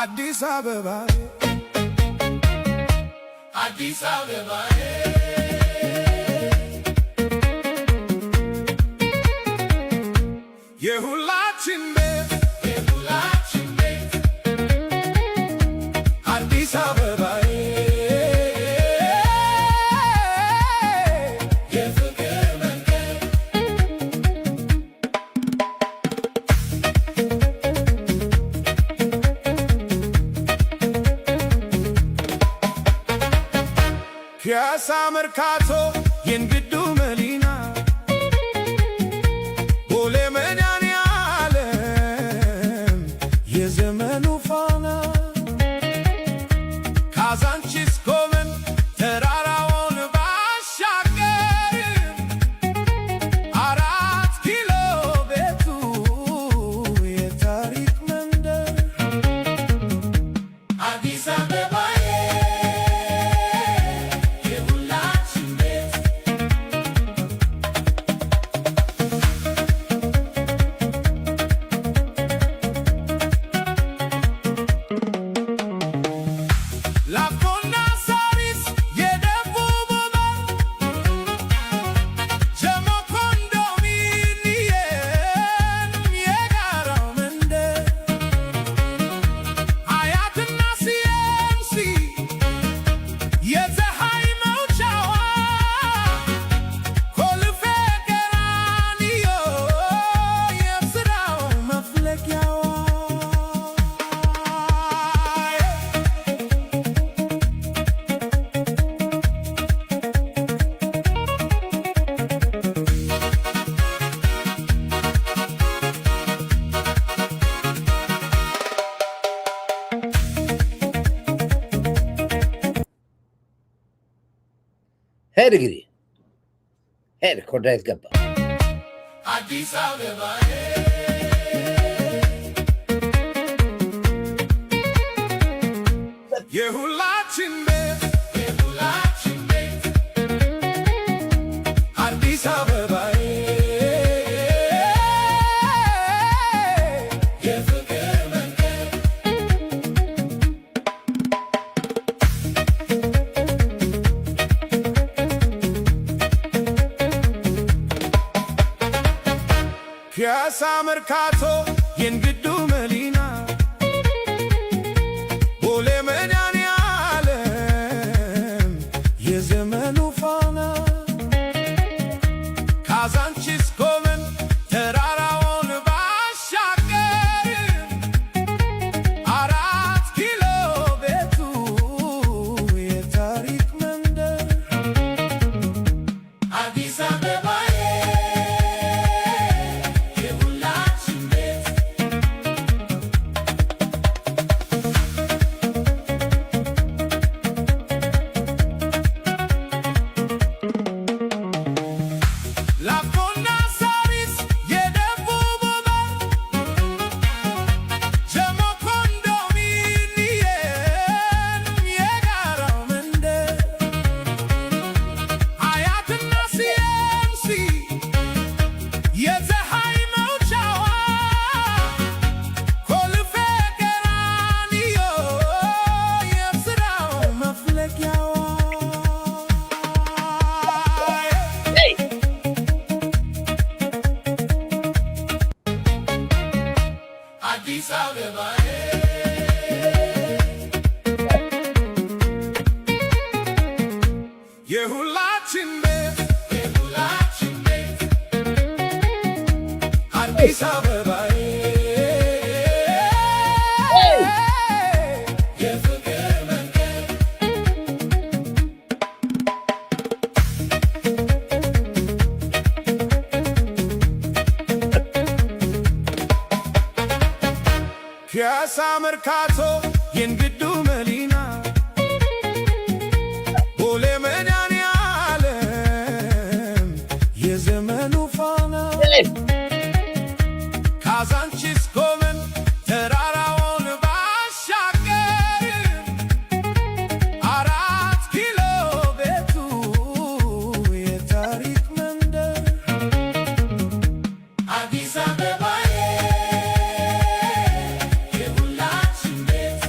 አዲስ አበባ አዲስ አበባ የሁላችን ቤት የሁላችን ቤት አዲስ አበባ ፒያሳ መርካቶ የንግዱ መዲና ቦሌ መድኃኔዓለም የዘመኑ ፋና ካዛንቺስ ቆመን ተራራውን ባሻገር አራት ኪሎ ቤቱ የታሪክ መንደር አዲስ አበባ ሄድ እንግዲህ ሄድ ኮርዳይት ገባ አዲስ አበባ የሁላችን ቤት የሁላችን ቤት አዲስ አበባ የፍቅር መንገድ ፒያሳ መርካቶ የንግዱ መዲና ቦሌ መድኃኔዓለም የዘመኑ ፋና ካዛንቺስ ቆመን ተራራውን ባሻገር አራት ኪሎ ቤቱ የታሪክ መንደር አዲስ አበባ አዲስ አበባ የሁላችን ቤት የሁላችን ቤት አዲስ አበባ የፍቅር መንገድ ፒያሳ መርካቶ የንግዱ መዲና ቦሌ መድኃኔዓለም የዘመኑ ፋና ካዛንቺስ ቆመን ተራራውን ባሻገር አራት ኪሎ ቤቱ የታሪክ መንደር አዲስ አበባ የሁላችን ቤት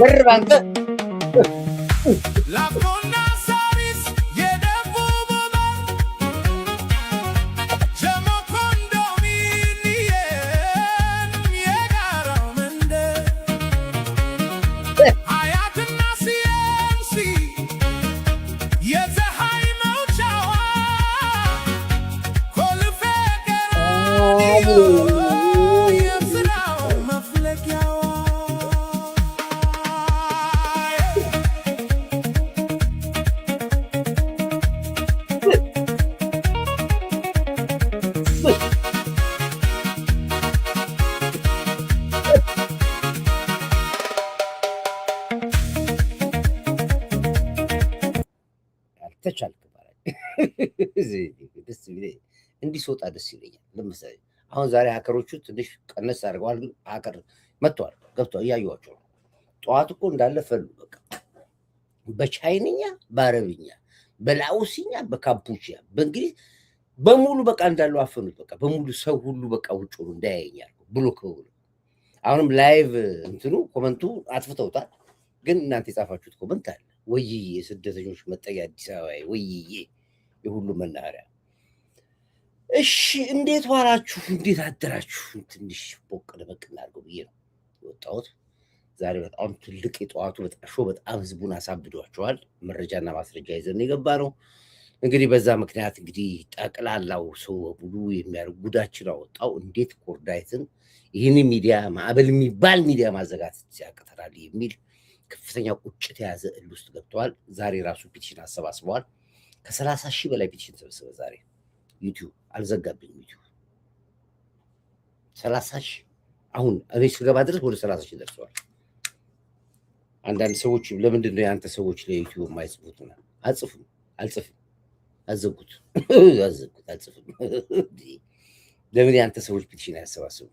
ደርብ አንተ ላፍቶና ሳሪስ የደቡብ በር ጀሞ ኮንዶሚኒየም የጋራው መንደር ሀያትና ሲኤምሲ የፀሐይ መውጫዋ ኮልፌ ቀራኒዮ የስራው መፍለቂያዋ አልተቻልክ ማለት ደስ ይለኝ እንዲህ ስወጣ ደስ ይለኛል። ለምሳሌ አሁን ዛሬ ሀከሮቹ ትንሽ ቀነስ አድርገዋል፣ ግን ሀከር መጥተዋል፣ ገብተዋል፣ እያዩዋቸው ነው። ጠዋት እኮ እንዳለ ፈሉ። በቃ በቻይንኛ፣ በአረብኛ፣ በላኦሲኛ፣ በካምፑቺያ፣ በእንግሊዝ በሙሉ በቃ እንዳሉ አፈኑት። በቃ በሙሉ ሰው ሁሉ በቃ ውጭ ነው እንዳያየኛል ብሎክ ብሎ አሁንም ላይቭ እንትኑ ኮመንቱ አጥፍተውታል። ግን እናንተ የጻፋችሁት ኮመንት አለ። ወይዬ የስደተኞች መጠጊያ አዲስ አበባ ወይዬ የሁሉ መናኸሪያ። እሺ እንዴት ዋላችሁ? እንዴት አደራችሁ? ትንሽ ቦቅ ደመቅ እናድርገው ብዬ ነው የወጣሁት። ዛሬ በጣም ትልቅ የጠዋቱ በጣም ህዝቡን አሳብዷቸዋል። መረጃና ማስረጃ ይዘን የገባ ነው። እንግዲህ በዛ ምክንያት እንግዲህ ጠቅላላው ሰው በሙሉ የሚያደርግ ጉዳችን አወጣው። እንዴት ኮርዳይትን ይህን ሚዲያ ማዕበል የሚባል ሚዲያ ማዘጋት ሲያቅተናል የሚል ከፍተኛ ቁጭት የያዘ እል ውስጥ ገብተዋል። ዛሬ ራሱ ፒቲሽን አሰባስበዋል። ከ30,000 በላይ ፒቲሽን ተሰበሰበ ዛሬ። ዩቲዩብ አልዘጋብኝም። ዩቲዩብ 30,000 አሁን እኔ ስገባ ድረስ ወደ 30,000 ደርሰዋል። አንዳንድ ሰዎች ለምንድን ነው የአንተ ሰዎች ለዩቲዩብ የማይጽፉት? አልጽፍም አዘጉት አልጽፍም። ለምን የአንተ ሰዎች ፒቲሽን አያሰባስቡ?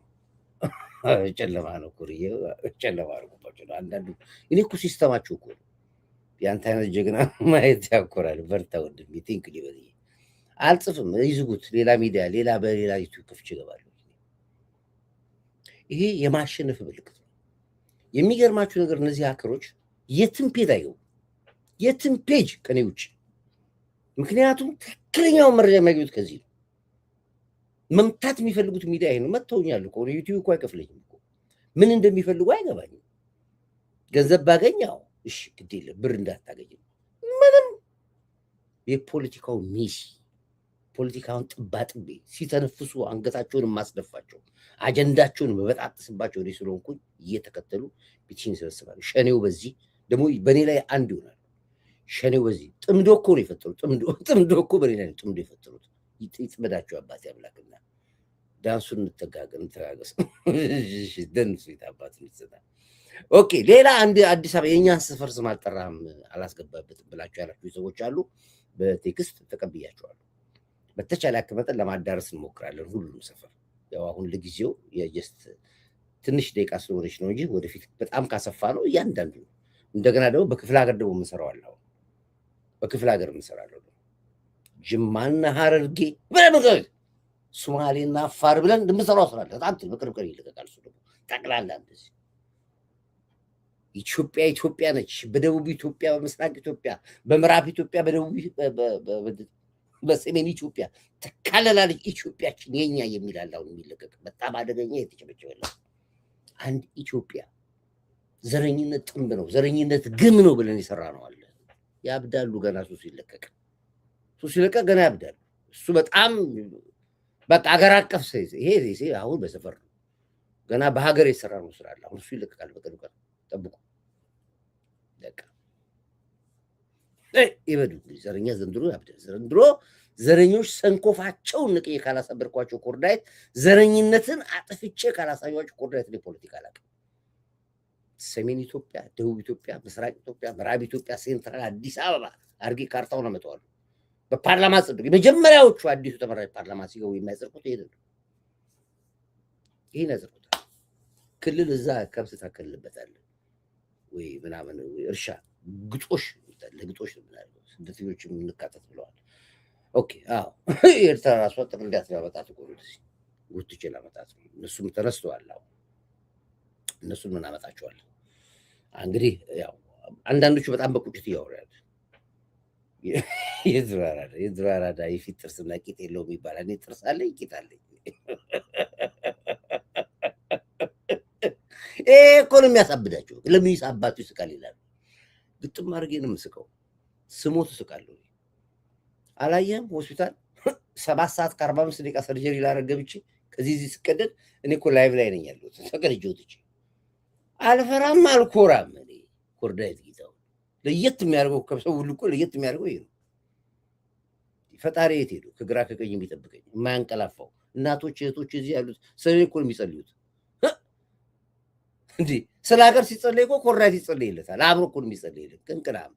ጨለማ ነው እኮ ጨለማ አድርጎባቸው ነው። አንዳንዱ እኔ እኮ ሲስተማቸው እኮ ነው። የአንተ አይነት ጀግና ማየት ያኮራል። በርታ ወንድሜ። ቲንክ ሊበል አልጽፍም፣ ይዝጉት። ሌላ ሚዲያ በሌላ ዩቲዩብ ከፍቼ እገባለሁ። ይሄ የማሸነፍ ምልክት ነው። የሚገርማችሁ ነገር እነዚህ ሀከሮች የትም ፔጅ አይገቡ፣ የትም ፔጅ ከኔ ውጭ። ምክንያቱም ትክክለኛውን መረጃ የሚያገኙት ከዚህ ነው። መምታት የሚፈልጉት ሚዲያ ይሄ ነው። መተውኛል እኮ ዩቲዩብ እኮ አይከፍለኝም እኮ ምን እንደሚፈልጉ አይገባኝም። ገንዘብ ባገኛው እሺ ግድ የለም ብር እንዳታገኝ ምንም። የፖለቲካው ሚሲ ፖለቲካውን ጥባጥቤ ሲተነፍሱ አንገታቸውን የማስደፋቸው አጀንዳቸውን በበጣጥስባቸው እኔ ስለሆንኩኝ እየተከተሉ ፒቲሽን ይሰበስባሉ። ሸኔው በዚህ ደግሞ በእኔ ላይ አንድ ይሆናል። ሸኔው በዚህ ጥምዶ እኮ ነው የፈጠሩት። ጥምዶ እኮ በእኔ ላይ ጥምዶ የፈጠሩት። ይጥመዳቸው አባቴ አምላክና ዳንሱን እንተጋገስ ደንሱ አባት ይሰጣ። ኦኬ ሌላ አንድ አዲስ አበባ የእኛን ሰፈር ስም አልጠራህም አላስገባበትም ብላችሁ ያላችሁ ሰዎች አሉ። በቴክስት ተቀብያቸዋለሁ። በተቻለ ያክል መጠን ለማዳረስ እንሞክራለን ሁሉም ሰፈር። ያው አሁን ለጊዜው የጀስት ትንሽ ደቂቃ ስለሆነች ነው እንጂ ወደፊት በጣም ካሰፋ ነው እያንዳንዱ። እንደገና ደግሞ በክፍለ ሀገር ደግሞ እንሰራዋለን። በክፍለ ሀገር እንሰራለን። ጅማና ሐረርጌ ብለን ሶማሌና አፋር ብለን እንደምንሰራው ስራለን። በጣም በቅርብ ቀን ይለቀቃል። እሱ ደግሞ ጠቅላላ እንደዚህ ኢትዮጵያ ነች። በደቡብ ኢትዮጵያ፣ በምስራቅ ኢትዮጵያ፣ በምዕራብ ኢትዮጵያ፣ በሰሜን ኢትዮጵያ ተካለላለች። ኢትዮጵያችን የኛ የሚላል አሁን የሚለቀቅ በጣም አደገኛ የተጨበጨበለ አንድ ኢትዮጵያ። ዘረኝነት ጥንብ ነው፣ ዘረኝነት ግም ነው ብለን የሰራ ነው አለ። ያብዳሉ ገና እሱ ሲለቀቅ ገና ያብዳሉ። እሱ በጣም በቃ አገር አቀፍ ይሄ አሁን በሰፈር ነው ገና በሀገር የሰራ ነው ስራ አለ። አሁን እሱ ይለቀቃል በቅርብ ቀን ጠብቁ። በቃ ይበዱ። ዘረኛ ዘንድሮ ያብዳል። ዘንድሮ ዘረኞች ሰንኮፋቸውን ንቅዬ ካላሰበርኳቸው ኮርዳይት፣ ዘረኝነትን አጥፍቼ ካላሳዩዋቸው ኮርዳይት ፖለቲካ አላውቅም። ሰሜን ኢትዮጵያ፣ ደቡብ ኢትዮጵያ፣ ምስራቅ ኢትዮጵያ፣ ምዕራብ ኢትዮጵያ፣ ሴንትራል አዲስ አበባ አድርጌ ካርታውን አመጣዋለሁ። በፓርላማ ጽድቅ የመጀመሪያዎቹ አዲሱ ተመራጭ ፓርላማ ሲገቡ የሚያጸድቁት ይሄ ነው። ይሄን ያጸድቁታል። ክልል እዛ ከብት ታከልበታለህ ወይ ምናምን እርሻ ግጦሽ ለግጦሽ ነው ምናምን ስደተኞች እንካተት ብለዋል። ኦኬ አዎ ኤርትራ ራሷ ጥቅም እንዲያስባበጣት እኮ ነው ደስ ጉትቼ ላመጣት ነው። እነሱም ተነስተዋል። አሁን እነሱን ምን አመጣቸዋለሁ? እንግዲህ ያው አንዳንዶቹ በጣም በቁጭት እያወራሉ። የድሮ አራዳ የፊት ጥርስና ቂጥ የለውም ይባላል። እኔ ጥርስ አለኝ ቂጥ አለኝ። ይሄ እኮ ነው የሚያሳብዳቸው። ለምን አባቱ ይስቃል ይላሉ። ግጥም አድርጌ ነው የምስቀው። ስሞት እስቃለሁ። አላየህም? ሆስፒታል 7 ሰዓት ከ45 ደቂቃ ሰርጀሪ ላደርግ ገብቼ ከዚህ እዚህ ስቀደድ እኔ እኮ ላይቭ ላይ ነኝ ያለሁት። ተቀድጄ ወጥቼ አልፈራም አልኮራም። እኔ ኮርዳይት ጌታው ለየት የሚያደርገው ከሰው ሁሉ እኮ ለየት የሚያደርገው ይሄ ነው። ፈጣሪ የት ሄዱ? ከግራ ከቀኝ የሚጠብቀኝ የማያንቀላፋው እናቶች እህቶች እዚህ ያሉት ስለ እኔ እኮ ነው የሚጸልዩት። እንዴ ስለ ሀገር ሲጸለይ እኮ ኮርዳይት ይጸለይለታል። አብሮ እኮ ነው የሚጸለይለት። ቅንቅናም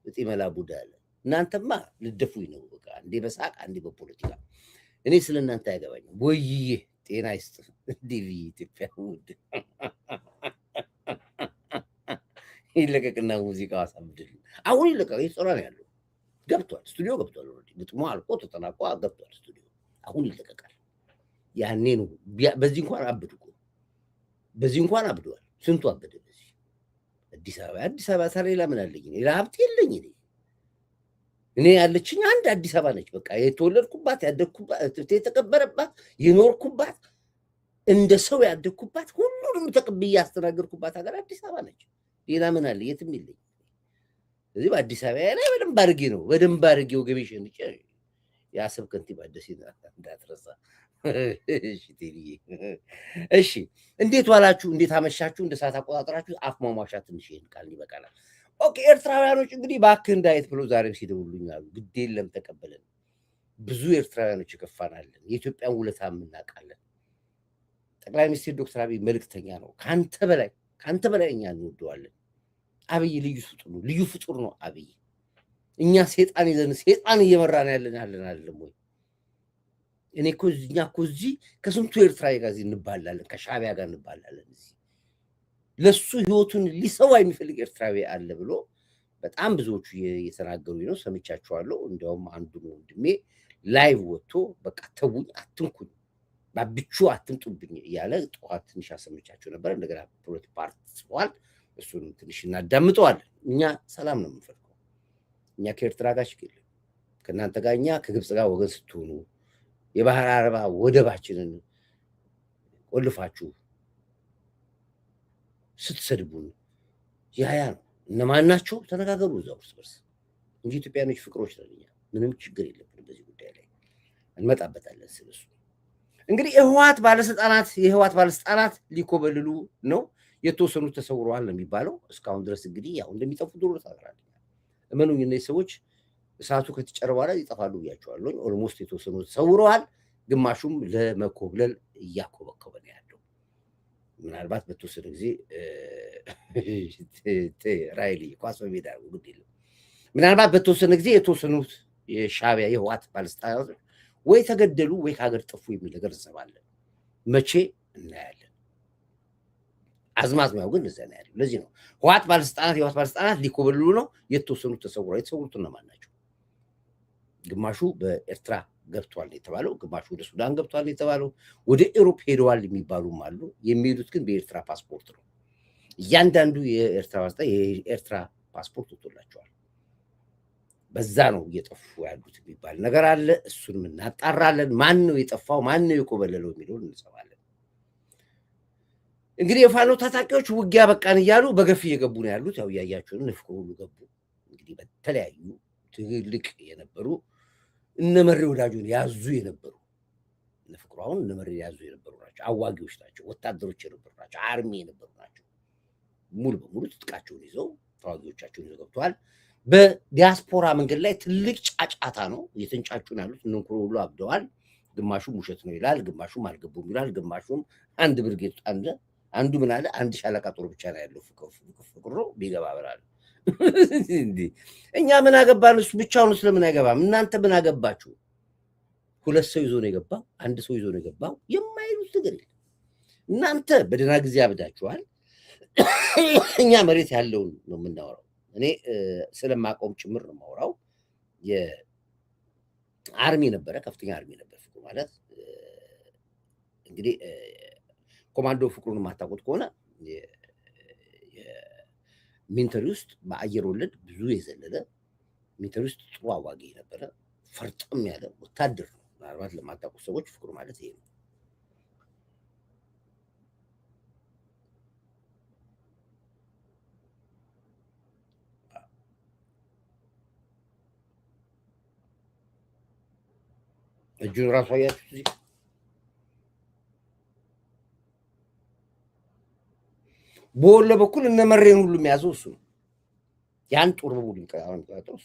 እጢ መላ ቡዳ አለ። እናንተማ ልደፉኝ ነው በቃ አንዴ በሳቅ አንዴ በፖለቲካ። እኔ ስለ እናንተ አይገባኝም። ወይዬ ጤና ይስጥ። ዲቪ ኢትዮጵያ ውድ ይለቀቅና ሙዚቃው አሳብድል። አሁን ይለቀቅ ይሰራ ነው ያለው። ገብቷል፣ ስቱዲዮ ገብቷል። ኦልሬዲ ግጥሙ አልቆ ተጠናቆ ገብቷል ስቱዲዮ። አሁን ይለቀቃል። ያኔ ነው በዚህ እንኳን አብዱ እኮ በዚህ እንኳን አብደዋል። ስንቱ አበደ በዚህ። አዲስ አበባ ሰሬ ለምን አለኝ? ሌላ ሀብት የለኝ እኔ ያለችኝ አንድ አዲስ አበባ ነች። በቃ የተወለድኩባት፣ ያደግኩባት፣ የተቀበረባት፣ የኖርኩባት፣ እንደ ሰው ያደግኩባት፣ ሁሉንም ተቀብዬ ያስተናገርኩባት ሀገር አዲስ አበባ ነች። ሌላ ምን አለ? የትም የለኝ። ስለዚህ በአዲስ አበባ ላይ በደንብ አድርጌ ወገቤሽን የአሰብ ከንቲባ ደሴ እንዳትረሳ። እሺ እንዴት ዋላችሁ? እንዴት አመሻችሁ? እንደ ሰዓት አቆጣጠራችሁ አፍ ማሟሻ ትንሽ ይሄን ቃል ይበቃናል። ኦኬ ኤርትራውያኖች እንግዲህ እባክህ እንዳየት ብሎ ዛሬም ሲደውሉኝ አሉ። ግድ የለም ተቀበለን። ብዙ ኤርትራውያኖች ይከፋናለን። የኢትዮጵያን ውለታ እናውቃለን። ጠቅላይ ሚኒስትር ዶክተር አብይ መልእክተኛ ነው። ከአንተ በላይ እኛ እንወደዋለን። አብይ ልዩ ፍጡር ነው አብይ። እኛ ሴጣን ይዘን ሴጣን እየመራን ያለን አይደለም ወይ? እኛ እኮ እዚህ ከስንቱ ኤርትራዊ ጋር እንባላለን፣ ከሻዕቢያ ጋር እንባላለን። እዚህ ለሱ ህይወቱን ሊሰዋ የሚፈልግ ኤርትራዊ አለ ብሎ በጣም ብዙዎቹ እየተናገሩኝ ነው፣ ሰምቻቸዋለሁ። እንዲያውም አንዱ ወንድሜ ላይቭ ወጥቶ በቃ ተውኝ፣ አትንኩኝ፣ ባብቹ አትምጡብኝ እያለ ጠዋት ትንሽ አሰምቻቸው ነበር። እንደገና ፖለቲካ ፓርቲ ጽፏል። እሱን ትንሽ እናዳምጠዋለን። እኛ ሰላም ነው የምንፈልገው። እኛ ከኤርትራ ጋር ችግር የለም። ከእናንተ ጋር እኛ ከግብፅ ጋር ወገን ስትሆኑ የባህር አረባ ወደባችንን ቆልፋችሁ ስትሰድቡን ያያ ነው። እነማን ናቸው? ተነጋገሩ እዛው እርስ በርስ እንጂ ኢትዮጵያኖች ፍቅሮች ነን እኛ። ምንም ችግር የለብንም በዚህ ጉዳይ ላይ እንመጣበታለን። ስለሱ እንግዲህ የህወሓት ባለስልጣናት ሊኮበልሉ ነው። የተወሰኑት ተሰውረዋል ነው የሚባለው። እስካሁን ድረስ እንግዲህ ያው እንደሚጠፉ ድሮ ታውቃለህ። እመኑኝ እነዚህ ሰዎች እሳቱ ከተጨረ በኋላ ይጠፋሉ ብያቸዋለሁ። ኦልሞስት የተወሰኑት ተሰውረዋል። ግማሹም ለመኮብለል እያኮበኮበ ነው ያለው። ምናልባት በተወሰነ ጊዜ ራይሊ ኳስ በሜዳ ጉድ የለም። ምናልባት በተወሰነ ጊዜ የተወሰኑት የሻዕቢያ የህወሓት ባለስልጣናት ወይ ተገደሉ ወይ ከሀገር ጠፉ የሚል ነገር እንሰማለን። መቼ እናያለን። አዝማዝማው ግን እዛ ነው ያለው። ለዚህ ነው የህወሓት ባለስልጣናት ሊኮበልሉ ነው። የተወሰኑት ተሰውረዋል። የተሰውሩት እነማን ናቸው? ግማሹ በኤርትራ ገብቷል የተባለው፣ ግማሹ ወደ ሱዳን ገብቷል የተባለው፣ ወደ ኤሮፕ ሄደዋል የሚባሉም አሉ። የሚሄዱት ግን በኤርትራ ፓስፖርት ነው። እያንዳንዱ የኤርትራ ፓስፖርት ወጥቶላቸዋል። በዛ ነው እየጠፉ ያሉት የሚባል ነገር አለ። እሱንም እናጣራለን። ማን ነው የጠፋው፣ ማን ነው የኮበለለው የሚለውን እንሰማለን። እንግዲህ የፋኖ ታጣቂዎች ውጊያ በቃን እያሉ በገፍ እየገቡ ነው ያሉት። ያው እያያችሁን ንፍቁ ሁሉ ገቡ። እንግዲህ በተለያዩ ትልቅ የነበሩ እነመሬ ወዳጁን ያዙ የነበሩ ንፍቁ አሁን እነመሬ ያዙ የነበሩ ናቸው። አዋጊዎች ናቸው። ወታደሮች የነበሩ ናቸው። አርሚ የነበሩ ናቸው። ሙሉ በሙሉ ትጥቃቸውን ይዘው ተዋጊዎቻቸውን ይዘው ገብተዋል። በዲያስፖራ መንገድ ላይ ትልቅ ጫጫታ ነው። እየተንጫጩ ነው ያሉት። እነንኩሮ ሁሉ አብደዋል። ግማሹም ውሸት ነው ይላል፣ ግማሹም አልገቡም ይላል፣ ግማሹም አንድ ብርጌድ አንዱ ምን አለ፣ አንድ ሻለቃ ጦር ብቻ ነው ያለው ፍቅሩ ቢገባ ብላል። እኛ ምን አገባን? እሱ ብቻውን ስለምን አይገባም? እናንተ ምን አገባችሁ? ሁለት ሰው ይዞ ነው የገባው፣ አንድ ሰው ይዞ ነው የገባው። የማይሉት ነገር የለም። እናንተ በደህና ጊዜ አብዳችኋል። እኛ መሬት ያለውን ነው የምናወራው። እኔ ስለማቆም ጭምር ነው የማወራው። የአርሚ ነበረ፣ ከፍተኛ አርሚ ነበር ፍቅሩ ማለት እንግዲህ ኮማንዶ ፍቅሩን የማታውቁት ከሆነ ሚሊተሪ ውስጥ በአየር ወለድ ብዙ የዘለለ ሚሊተሪ ውስጥ ጥሩ አዋጊ ነበረ። ፈርጠም ያለ ወታደር ነው። ምናልባት ለማታውቁ ሰዎች ፍቅሩ ማለት ይሄ ነው። እጁን ራሱ አያችሁት እዚህ በወሎ በኩል እነ መሬን ሁሉ የሚያዘው እሱ ነው። ያን ጦር በሙሉ የሚቀጣው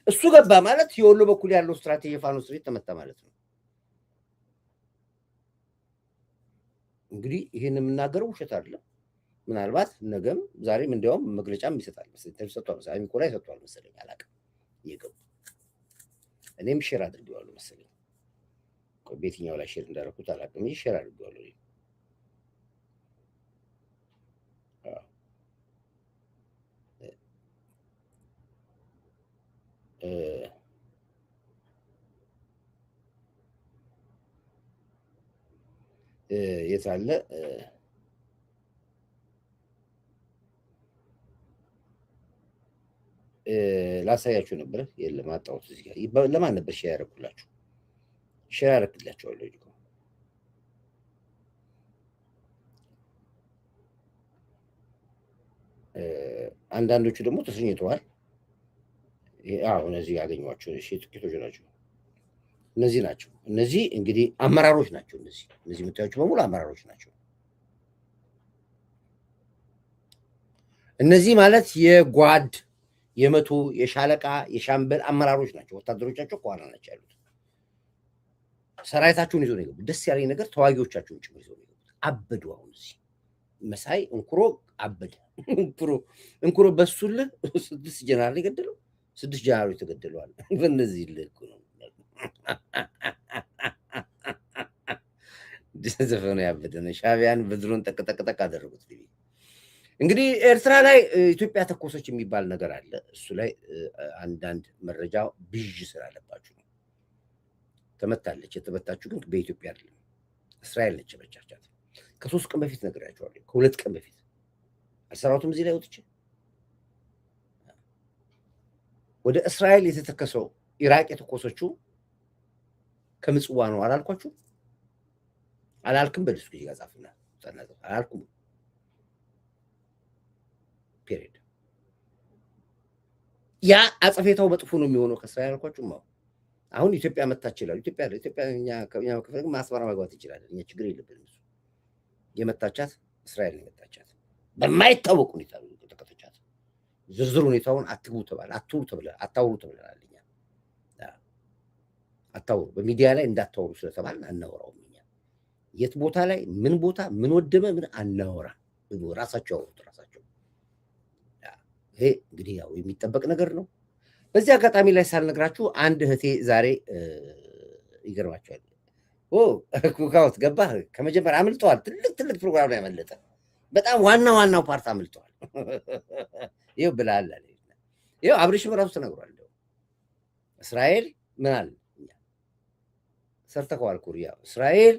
እሱ ገባ ማለት የወሎ በኩል ያለው ስትራቴጂ ፋኖ ስሪት ተመታ ማለት ነው። እንግዲህ ይሄን የምናገረው ውሸት አይደለም። ምናልባት ነገም ዛሬም እንዲያውም መግለጫም ይሰጣል መሰለኝ ተሰጥቷል። ሳሚኮ ላይ ሰጥቷል መሰለኝ አላውቅም። ይገቡ እኔም ሼር አድርጌዋለሁ መሰለኝ በየትኛው ላይ ሼር እንዳደረኩት አላውቅም። ሼር አድርጌዋለሁ። የት አለ ላሳያችሁ ነበር። የለም አጣሁት። እዚህ ጋር ለማን ነበር ሼር ያደረኩላችሁ? ሼር ያደረኩላችኋለሁ። አንዳንዶቹ ደግሞ ተሰኝተዋል። እነዚህ ያገኟቸው ጥቂቶች ናቸው። እነዚህ ናቸው። እነዚህ እንግዲህ አመራሮች ናቸው። እነዚህ የምታዩቸው በሙሉ አመራሮች ናቸው። እነዚህ ማለት የጓድ የመቶ የሻለቃ የሻምበል አመራሮች ናቸው። ወታደሮቻቸው ከኋላ ናቸው ያሉት። ሰራዊታቸውን ይዞ ነው የገቡት። ደስ ያለኝ ነገር ተዋጊዎቻቸውን ጭምር ይዞ ነው የገቡት። አበዱ። አሁን እዚህ መሳይ እንኩሮ አበደ። እንኩሮ በሱልህ 6 ጀነራል የገደለው 6 ጀነራሎች ተገደለዋል። በእነዚህ ልክ ነው ዘፈኑ ያበደ ነው። ሻዕቢያን በድሮን ጠቅጠቅጠቅ አደረጉት። እንግዲህ ኤርትራ ላይ ኢትዮጵያ ተኮሰች የሚባል ነገር አለ። እሱ ላይ አንዳንድ መረጃ ብዥ ስላለባችሁ ነው። ተመታለች። የተመታችሁ ግን በኢትዮጵያ አይደለም፣ እስራኤል ነች የመቻቻት። ከ3 ቀን በፊት ነግሬያቸዋለሁ። ከ2 ቀን በፊት አልሰራሁትም። እዚህ ላይ ወጥቼ ወደ እስራኤል የተተከሰው ኢራቅ የተኮሰችው ከምጽዋ ነው አላልኳችሁ? አላልክም? በልስ ጊዜ ጋጻፍና አላልኩም። ፔሪድ። ያ አጸፌታው መጥፎ ነው የሚሆነው ከእስራኤል አልኳችሁ። አሁን ኢትዮጵያ መታች ይላሉ። ኢትዮጵያ ከፈለግ ማስመራ መግባት ይችላል። እኛ ችግር የለብንም። እሱ የመታቻት እስራኤል ነው የመታቻት። በማይታወቅ ሁኔታ ተከተቻት። ዝርዝር ሁኔታውን አትግቡ ተባለ። አታውሩ ተብለናል። እኛ አታውሩ፣ በሚዲያ ላይ እንዳታወሩ ስለተባልን አናወራውም። እኛ የት ቦታ ላይ ምን ቦታ ምን ወደመ ምን አናወራ። ራሳቸው ያወሩት ራሳቸው። ይሄ እንግዲህ ያው የሚጠበቅ ነገር ነው። በዚህ አጋጣሚ ላይ ሳልነግራችሁ አንድ እህቴ ዛሬ ይገርማችኋል። ኩካውት ገባህ? ከመጀመሪያ አምልጠዋል። ትልቅ ፕሮግራም ላይ ያመለጠ በጣም ዋናው ፓርት አምልጠዋል። ይኸው ብላል አለ። ይኸው አብርሽም ራሱ ተነግሯል። እስራኤል ምን አለ ሰርተከዋል። ኩሪያ እስራኤል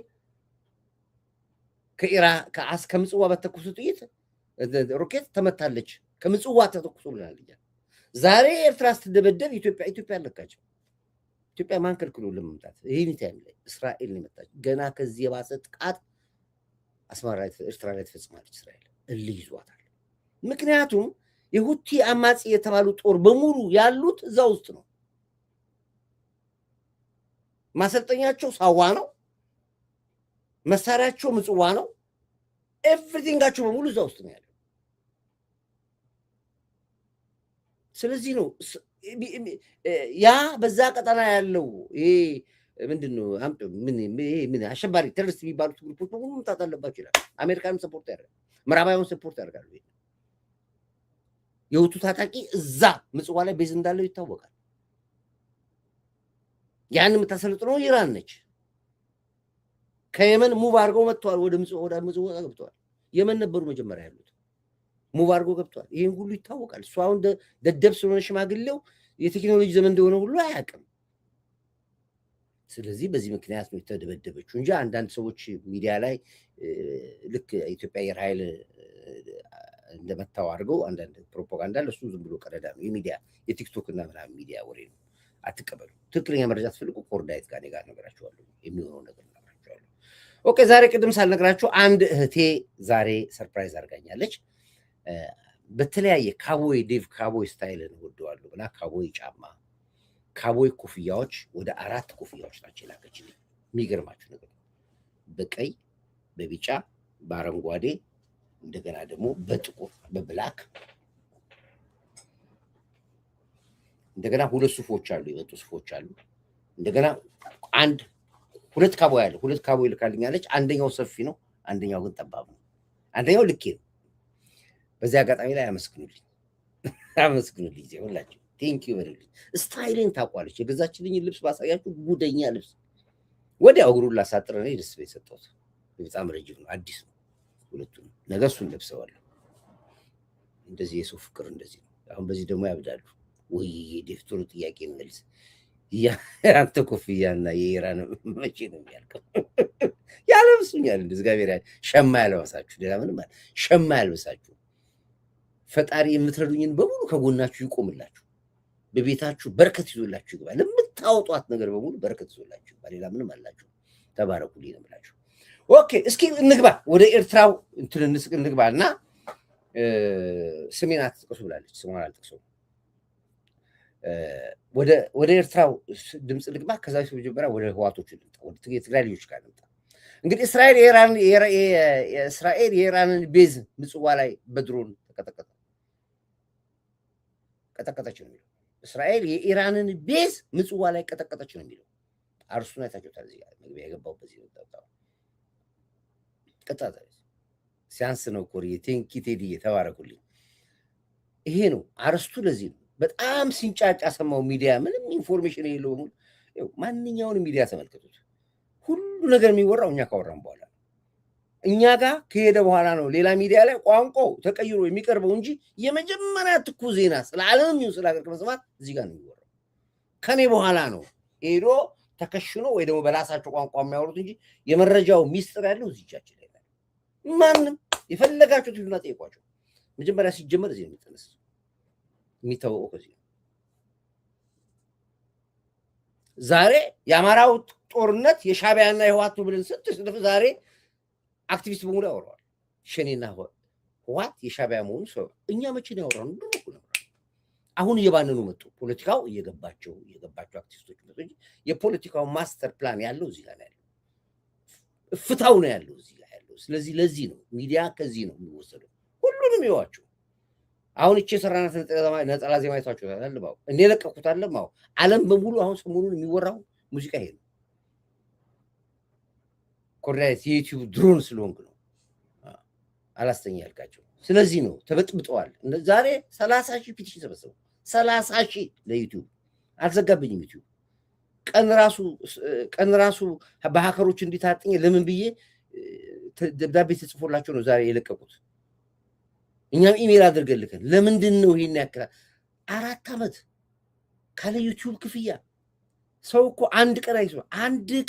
ከምጽዋ በተኩሱ ጥይት ሮኬት ተመታለች። ከምጽዋ ተተኩሶ ብለናል። ዛሬ ኤርትራ ስትደበደብ ኢትዮጵያ አለካቸው። ኢትዮጵያ ማን ከልክሎ ለመምጣት? ይሄን ታይም ላይ እስራኤል ነው የመጣች። ገና ከዚህ የባሰ ጥቃት አስመራ ኤርትራ ላይ ተፈጽማለች። እስራኤል እልህ ይዟታል። ምክንያቱም የሁቲ አማጺ የተባሉ ጦር በሙሉ ያሉት እዛ ውስጥ ነው። ማሰልጠኛቸው ሳዋ ነው። መሳሪያቸው ምጽዋ ነው። ኤቭሪቲንጋቸው በሙሉ እዛ ውስጥ ነው ያለው። ስለዚህ ነው ያ በዛ ቀጠና ያለው ይሄ ምንድነው ምን አሸባሪ ቴሮሪስት የሚባሉት ግሩፖች በሙሉ መምጣት አለባቸው ይላል። አሜሪካንም ሰፖርት ያደርጋል፣ ምዕራባዊውን ሰፖርት ያደርጋሉ። የሁቱ ታጣቂ እዛ ምጽዋ ላይ ቤዝ እንዳለው ይታወቃል። ያን የምታሰልጥነው ኢራን ነች። ከየመን ሙቭ አድርገው መጥተዋል። ወደ ምጽዋ ገብተዋል። የመን ነበሩ መጀመሪያ ያሉት፣ ሙቭ አድርገው ገብተዋል። ይህን ሁሉ ይታወቃል። እሱ አሁን ደደብ ስለሆነ ሽማግሌው የቴክኖሎጂ ዘመን እንደሆነ ሁሉ አያውቅም። ስለዚህ በዚህ ምክንያት ነው የተደበደበችው እንጂ አንዳንድ ሰዎች ሚዲያ ላይ ልክ ኢትዮጵያ አየር ኃይል እንደመታው አድርገው አንዳንድ ፕሮፓጋንዳ ለሱ ዝም ብሎ ቀረዳ ነው። የሚዲያ የቲክቶክ እና ምናምን ሚዲያ ወሬ ነው። አትቀበሉ። ትክክለኛ መረጃ ትፈልጉ ኮርዳይት ጋር ጋር ነገራችኋለሁ። የሚሆነው ነገር ነገራችኋለሁ። ኦኬ ዛሬ ቅድም ሳልነግራችሁ አንድ እህቴ ዛሬ ሰርፕራይዝ አድርጋኛለች። በተለያየ ካቦይ ዴቭ ካቦይ ስታይልን ወደዋለሁ ብላ ካቦይ ጫማ፣ ካቦይ ኮፍያዎች ወደ 4 ኮፍያዎች ናቸው የላከችልኝ። የሚገርማችሁ ነገር በቀይ በቢጫ በአረንጓዴ እንደገና ደግሞ በጥቁር በብላክ እንደገና 2 ሱፎች አሉ፣ የወጡ ሱፎች አሉ። እንደገና 2 ካቦይ አለ። 2 ካቦይ ልካልኛለች። አንደኛው ሰፊ ነው፣ አንደኛው ግን ጠባብ ነው። አንደኛው ልኬ ነው። በዚህ አጋጣሚ ላይ አመስግኑልኝ፣ አመስግኑልኝ ሁላችሁ ቴንክ ዩ በሉልኝ። ስታይልን ታውቋለች። የገዛችልኝ ልብስ ባሳያችሁ ጉደኛ ልብስ ወዲያው እግሩን ላሳጥር ነው ደስ ቤት ሰጠሁት። በጣም ረጅም ነው፣ አዲስ ነው። ሁለቱም ነገ እሱን ለብሰዋለሁ። እንደዚህ የሰው ፍቅር እንደዚህ ነው። አሁን በዚህ ደግሞ ያብዳሉ ወይ ዴፍቶሩ ጥያቄ መልስ ያንተ ኮፍያና የኢራን መቼ ነው የሚያልቀው? ያለብሱኛል እንደ እግዚአብሔር ሸማ ያለበሳችሁ ሌላ ምንም ማለት ሸማ ያለበሳችሁ ፈጣሪ የምትረዱኝን በሙሉ ከጎናችሁ ይቆምላችሁ። በቤታችሁ በረከት ይዞላችሁ ይገባል። ለምታወጧት ነገር በሙሉ በረከት ይዞላችሁ ይገባል። ሌላ ምንም አላችሁ። ተባረኩልኝ ነው የምላችሁ። ኦኬ እስኪ እንግባ ወደ ኤርትራው እንግባና ስሜን አትጥቀሱ ብላለች። ስሟን አልጠቅሰውም። ወደ ኤርትራው ድምፅ ልግባ። ከዛ መጀመሪያ ወደ ህዋቶቹ ልምጣ፣ ወደ የትግራይ ልጆች ጋር ልምጣ። እንግዲህ እስራኤል የኢራንን ቤዝ ምጽዋ ላይ በድሮን ቀጠቀጠች ነው የሚለው። እስራኤል የኢራንን ቤዝ ምጽዋ ላይ ቀጠቀጠች ነው የሚለው። አርሱን አይታችሁታል። እዚህ ጋር መግቢያ የገባው በዚህ ነው። ቀጣታ ሲያንስ ነው ኮሪ ቴንኪ ቴዲ ተባረኩልኝ። ይሄ ነው አርስቱ። ለዚህ ነው በጣም ሲንጫጫ ሰማው። ሚዲያ ምንም ኢንፎርሜሽን የለውም። ማንኛውንም ሚዲያ ተመልከቱት። ሁሉ ነገር የሚወራው እኛ ካወራን በኋላ እኛ ጋር ከሄደ በኋላ ነው ሌላ ሚዲያ ላይ ቋንቋው ተቀይሮ የሚቀርበው እንጂ የመጀመሪያ ትኩስ ዜና ስለ ዓለም ይሁን ስለ ሀገር ከመስማት እዚህ ጋር ነው የሚወራው። ከኔ በኋላ ነው ሄዶ ተከሽኖ ወይ ደግሞ በራሳቸው ቋንቋ የሚያወሩት እንጂ የመረጃው ሚስጥር ያለው እዚህ እጃችን ላይ ነው። ማንም የፈለጋችሁት ይሉና ጠይቋቸው። መጀመሪያ ሲጀመር እዚህ ነው የሚተነስ የሚታወቀው ከዚህ ነው። ዛሬ የአማራው ጦርነት የሻዕቢያና የህወሓት ነው ብለን ስንት ዛሬ አክቲቪስት በሙሉ ያወራዋል። ሸኔና ህወሓት የሻዕቢያ መሆኑ ሰው እኛ መቼ ነው ያወራነው? ድሮ ነው። አሁን እየባነኑ መጡ። ፖለቲካው እየገባቸው አክቲቪስቶች መጡ እንጂ የፖለቲካው ማስተር ፕላን ያለው እዚህ ጋር ያለው ፍታው ነው ያለው እዚህ ጋር ያለው። ስለዚህ ለዚህ ነው ሚዲያ ከዚህ ነው የሚወሰደው። ሁሉንም ይዋቸው። አሁን እቺ ሰራናት ነጠላ ዜማ አይታችሁ ታልባው እኔ ለቀኩት አለማው ዓለም በሙሉ አሁን ሰሞኑን የሚወራው ሙዚቃ ይሄ ነው። ኮርዳይት የዩቲዩብ ድሮን ስለሆንክ ነው አላስተኛ ያልካቸው። ስለዚህ ነው ተበጥብጠዋል። ዛሬ 30,000 ፒቲሽን ሰበሰቡ። 30,000 ለዩቲዩብ አልዘጋብኝም። ዩቲዩብ ቀን ራሱ በሀከሮች እንዲታጥኝ ለምን ብዬ ደብዳቤ ተጽፎላቸው ነው ዛሬ የለቀቁት። እኛም ኢሜል አድርገልከን ለምንድን ነው ይሄን ያክላል? 4 ዓመት ካለ ዩቲዩብ ክፍያ ሰው እኮ አንድ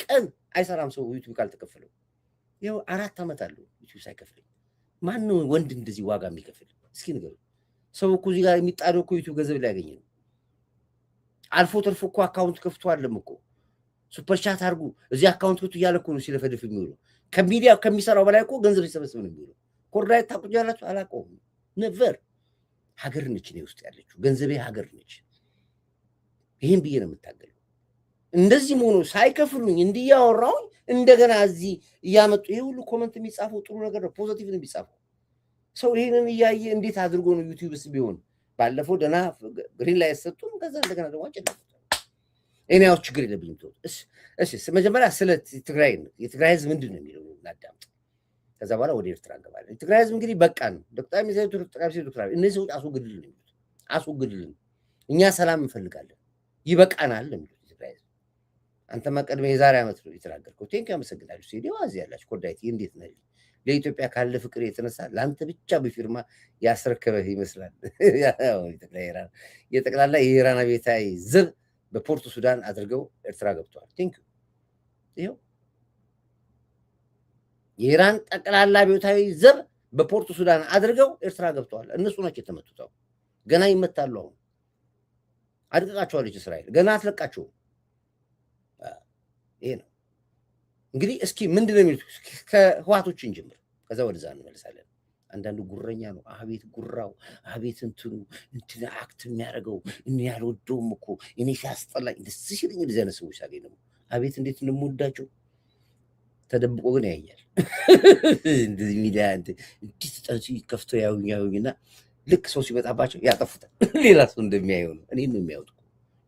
ቀን አይሰራም። ሰው ዩቲዩብ ካልተከፈለው ይኸው 4 ዓመት አለው ዩቲዩብ ሳይከፍለኝ። ማን ነው ወንድ እንደዚህ ዋጋ የሚከፍል? እስኪ ንገሩ። ሰው እኮ እዚህ ጋር የሚጣደው እኮ ዩቲዩብ ገንዘብ ላይ ያገኘ ነው። አልፎ ተርፎ እኮ አካውንት ከፍቷልም እኮ ሱፐር ቻት አድርጉ እዚህ አካውንት ከፍቱ እያለ እኮ ነው ሲለፈድፍ የሚውለው። ከሚዲያ ከሚሰራው በላይ እኮ ገንዘብ ሲሰበስብ ነው የሚውለው። ኮርዳይት ታውቁኛላችሁ? አላውቀውም። ነቨር ሀገር ነች እኔ ውስጥ ያለችው፣ ገንዘቤ ሀገር ነች። ይህን ብዬ ነው የምታገለው። እንደዚህ መሆኑ ሳይከፍሉኝ እንዲያወራውኝ እንደገና እዚህ እያመጡ ይሄ ሁሉ ኮመንት የሚጻፈው ጥሩ ነገር ነው፣ ፖዚቲቭ ነው የሚጻፈው። ሰው ይሄንን እያየ እንዴት አድርጎ ነው ዩቲዩብስ ቢሆን ባለፈው ደና ግሪን ላይ ያሰጡን ከዛ እንደገና ደግሞ አጨለፉት። እኔ ያው ችግር የለብኝም። እሺ መጀመሪያ ስለ ትግራይ ነው። የትግራይ ህዝብ ምንድን ነው የሚለው እናዳምጥ። ከዛ በኋላ ወደ ኤርትራ እንገባለን። የትግራይ ህዝብ እንግዲህ በቃ ነው ዶክተር ሚዛቱ እነዚህ ሰዎች አስወግድልን፣ እኛ ሰላም እንፈልጋለን፣ ይበቃናል ለሚሉት የትግራይ ህዝብ። አንተማ ቀድሜ የዛሬ ዓመት ነው የተናገርከው። ቴንክ ያመሰግናለሁ። ሲዲው አዚ ያላችሁ ኮርዳይቲ እንዴት ነው? ለኢትዮጵያ ካለ ፍቅር የተነሳ ለአንተ ብቻ በፊርማ ያስረከበህ ይመስላል። የጠቅላላ የኢራን አብዮታዊ ዘብ በፖርቱ ሱዳን አድርገው ኤርትራ ገብተዋል። ቴንክ ይኸው የኢራን ጠቅላላ አብዮታዊ ዘብ በፖርቱ ሱዳን አድርገው ኤርትራ ገብተዋል። እነሱ ናቸው የተመቱት። ገና ይመታሉ። አሁን አድቅቃቸዋለች እስራኤል፣ ገና አትለቃቸውም። ይሄ ነው እንግዲህ። እስኪ ምንድን ነው የሚሉት? ከህዋቶችን ጀምር፣ ከዛ ወደዛ እንመለሳለን። አንዳንዱ ጉረኛ ነው። አቤት ጉራው፣ አቤት እንትኑ እንትን አክት የሚያደርገው እኔ ያልወደውም እኮ እኔ ሲያስጠላኝ ደስ ሲለኝ እንደዚህ አይነት ሰዎች ሳገኝ ደግሞ አቤት እንዴት እንደምወዳቸው። ተደብቆ ግን ያየኛል። እንደዚህ ሚዲያ እንዲህ ጠንሲ ከፍቶ ያዩኝና ልክ ሰው ሲመጣባቸው ያጠፉታል። ሌላ ሰው እንደሚያየው ነው። እኔ ነው የሚያወጡ።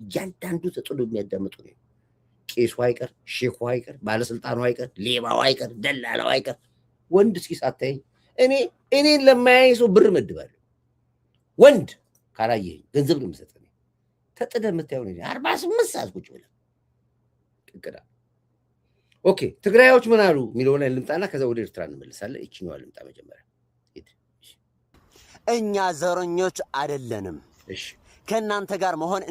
እያንዳንዱ ተጥሎ የሚያዳምጡ ነው። ቄሱ አይቀር፣ ሼኩ አይቀር፣ ባለስልጣኑ አይቀር፣ ሌባው አይቀር፣ ደላላው አይቀር። ወንድ እስኪ ሳታየኝ እኔን ለማያይ ሰው ብር መድባለሁ። ወንድ ካላየኝ ገንዘብ ነው የምሰጠው። ተጥደህ የምታየው ነው 48 ሰዓት ቁጭ ብለህ ቅቅዳ። ኦኬ ትግራዮች ምን አሉ የሚለው ላይ ልምጣና ከዛ ወደ ኤርትራ እንመለሳለን። እቺኛዋ ልምጣ መጀመሪያ። እኛ ዘረኞች አይደለንም። እሺ ከእናንተ ጋር መሆን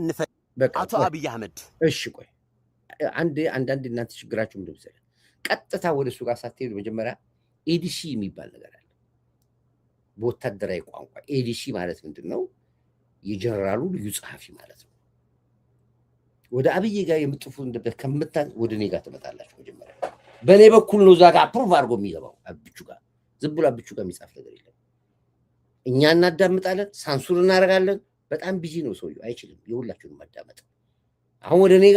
አቶ አብይ አህመድ። እሺ ቆይ አንዳንድ እናንተ ችግራችሁ ምንድን መሰለህ? ቀጥታ ወደ እሱ ጋር ሳትሄዱ መጀመሪያ ኤዲሲ የሚባል ነገር አለ በወታደራዊ ቋንቋ። ኤዲሲ ማለት ምንድን ነው? የጀነራሉ ልዩ ጸሐፊ ማለት ነው። ወደ አብይ ጋር የምጥፉ ወደ እኔ ጋር ትመጣላችሁ። መጀመሪያ በእኔ በኩል ነው እዛ ጋር አፕሩቭ አድርጎ የሚገባው። አብቹ ጋር ዝም ብሎ አብቹ ጋር የሚጻፍ ነገር የለም። እኛ እናዳምጣለን፣ ሳንሱር እናደርጋለን። በጣም ቢዚ ነው ሰውየው፣ አይችልም የሁላችሁንም ማዳመጥ። አሁን ወደ እኔ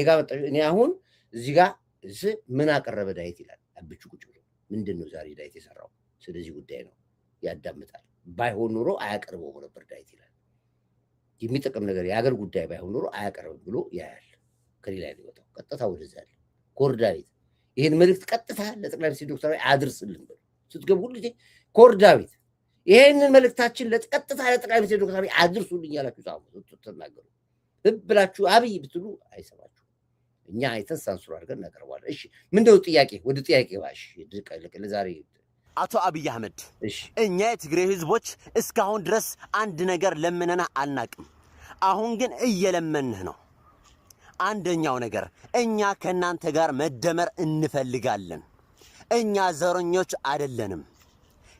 ጋር መጣ። እኔ አሁን እዚህ ጋር ምን አቀረበ ዳዊት ይላል አብቹ ቁጭ ብሎ። ምንድን ነው ዛሬ ዳዊት የሰራው? ስለዚህ ጉዳይ ነው ያዳምጣል። ባይሆን ኖሮ አያቀርበው ነበር ዳዊት ይላል። የሚጠቅም ነገር የሀገር ጉዳይ ባይሆን ኖሮ አያቀርብም ብሎ ያያል። ከሌላ ሊወጣው ቀጥታ ወደዛ ያለ ኮር ዳዊት ይህን መልእክት ቀጥታ ለጠቅላይ ሚኒስትር ዶክተር አብይ አድርስልን ብሎ ስትገቡ ሁሉ ጊዜ ኮር ዳዊት ይህንን መልእክታችን ለቀጥታ ለጠቅላይ ሚኒስትር ዶክተር አብይ አድርሱልኝ ያላችሁ ተናገሩ። ብላችሁ አብይ ብትሉ አይሰማችሁ። እኛ አይተን ሳንሱር አድርገን እናቀርባለን። እሺ ምንድነው ጥያቄ? ወደ ጥያቄ ባሽ ለዛሬ አቶ አብይ አህመድ፣ እኛ የትግራይ ህዝቦች እስካሁን ድረስ አንድ ነገር ለምነና አልናቅም። አሁን ግን እየለመንህ ነው። አንደኛው ነገር እኛ ከናንተ ጋር መደመር እንፈልጋለን። እኛ ዘረኞች አይደለንም።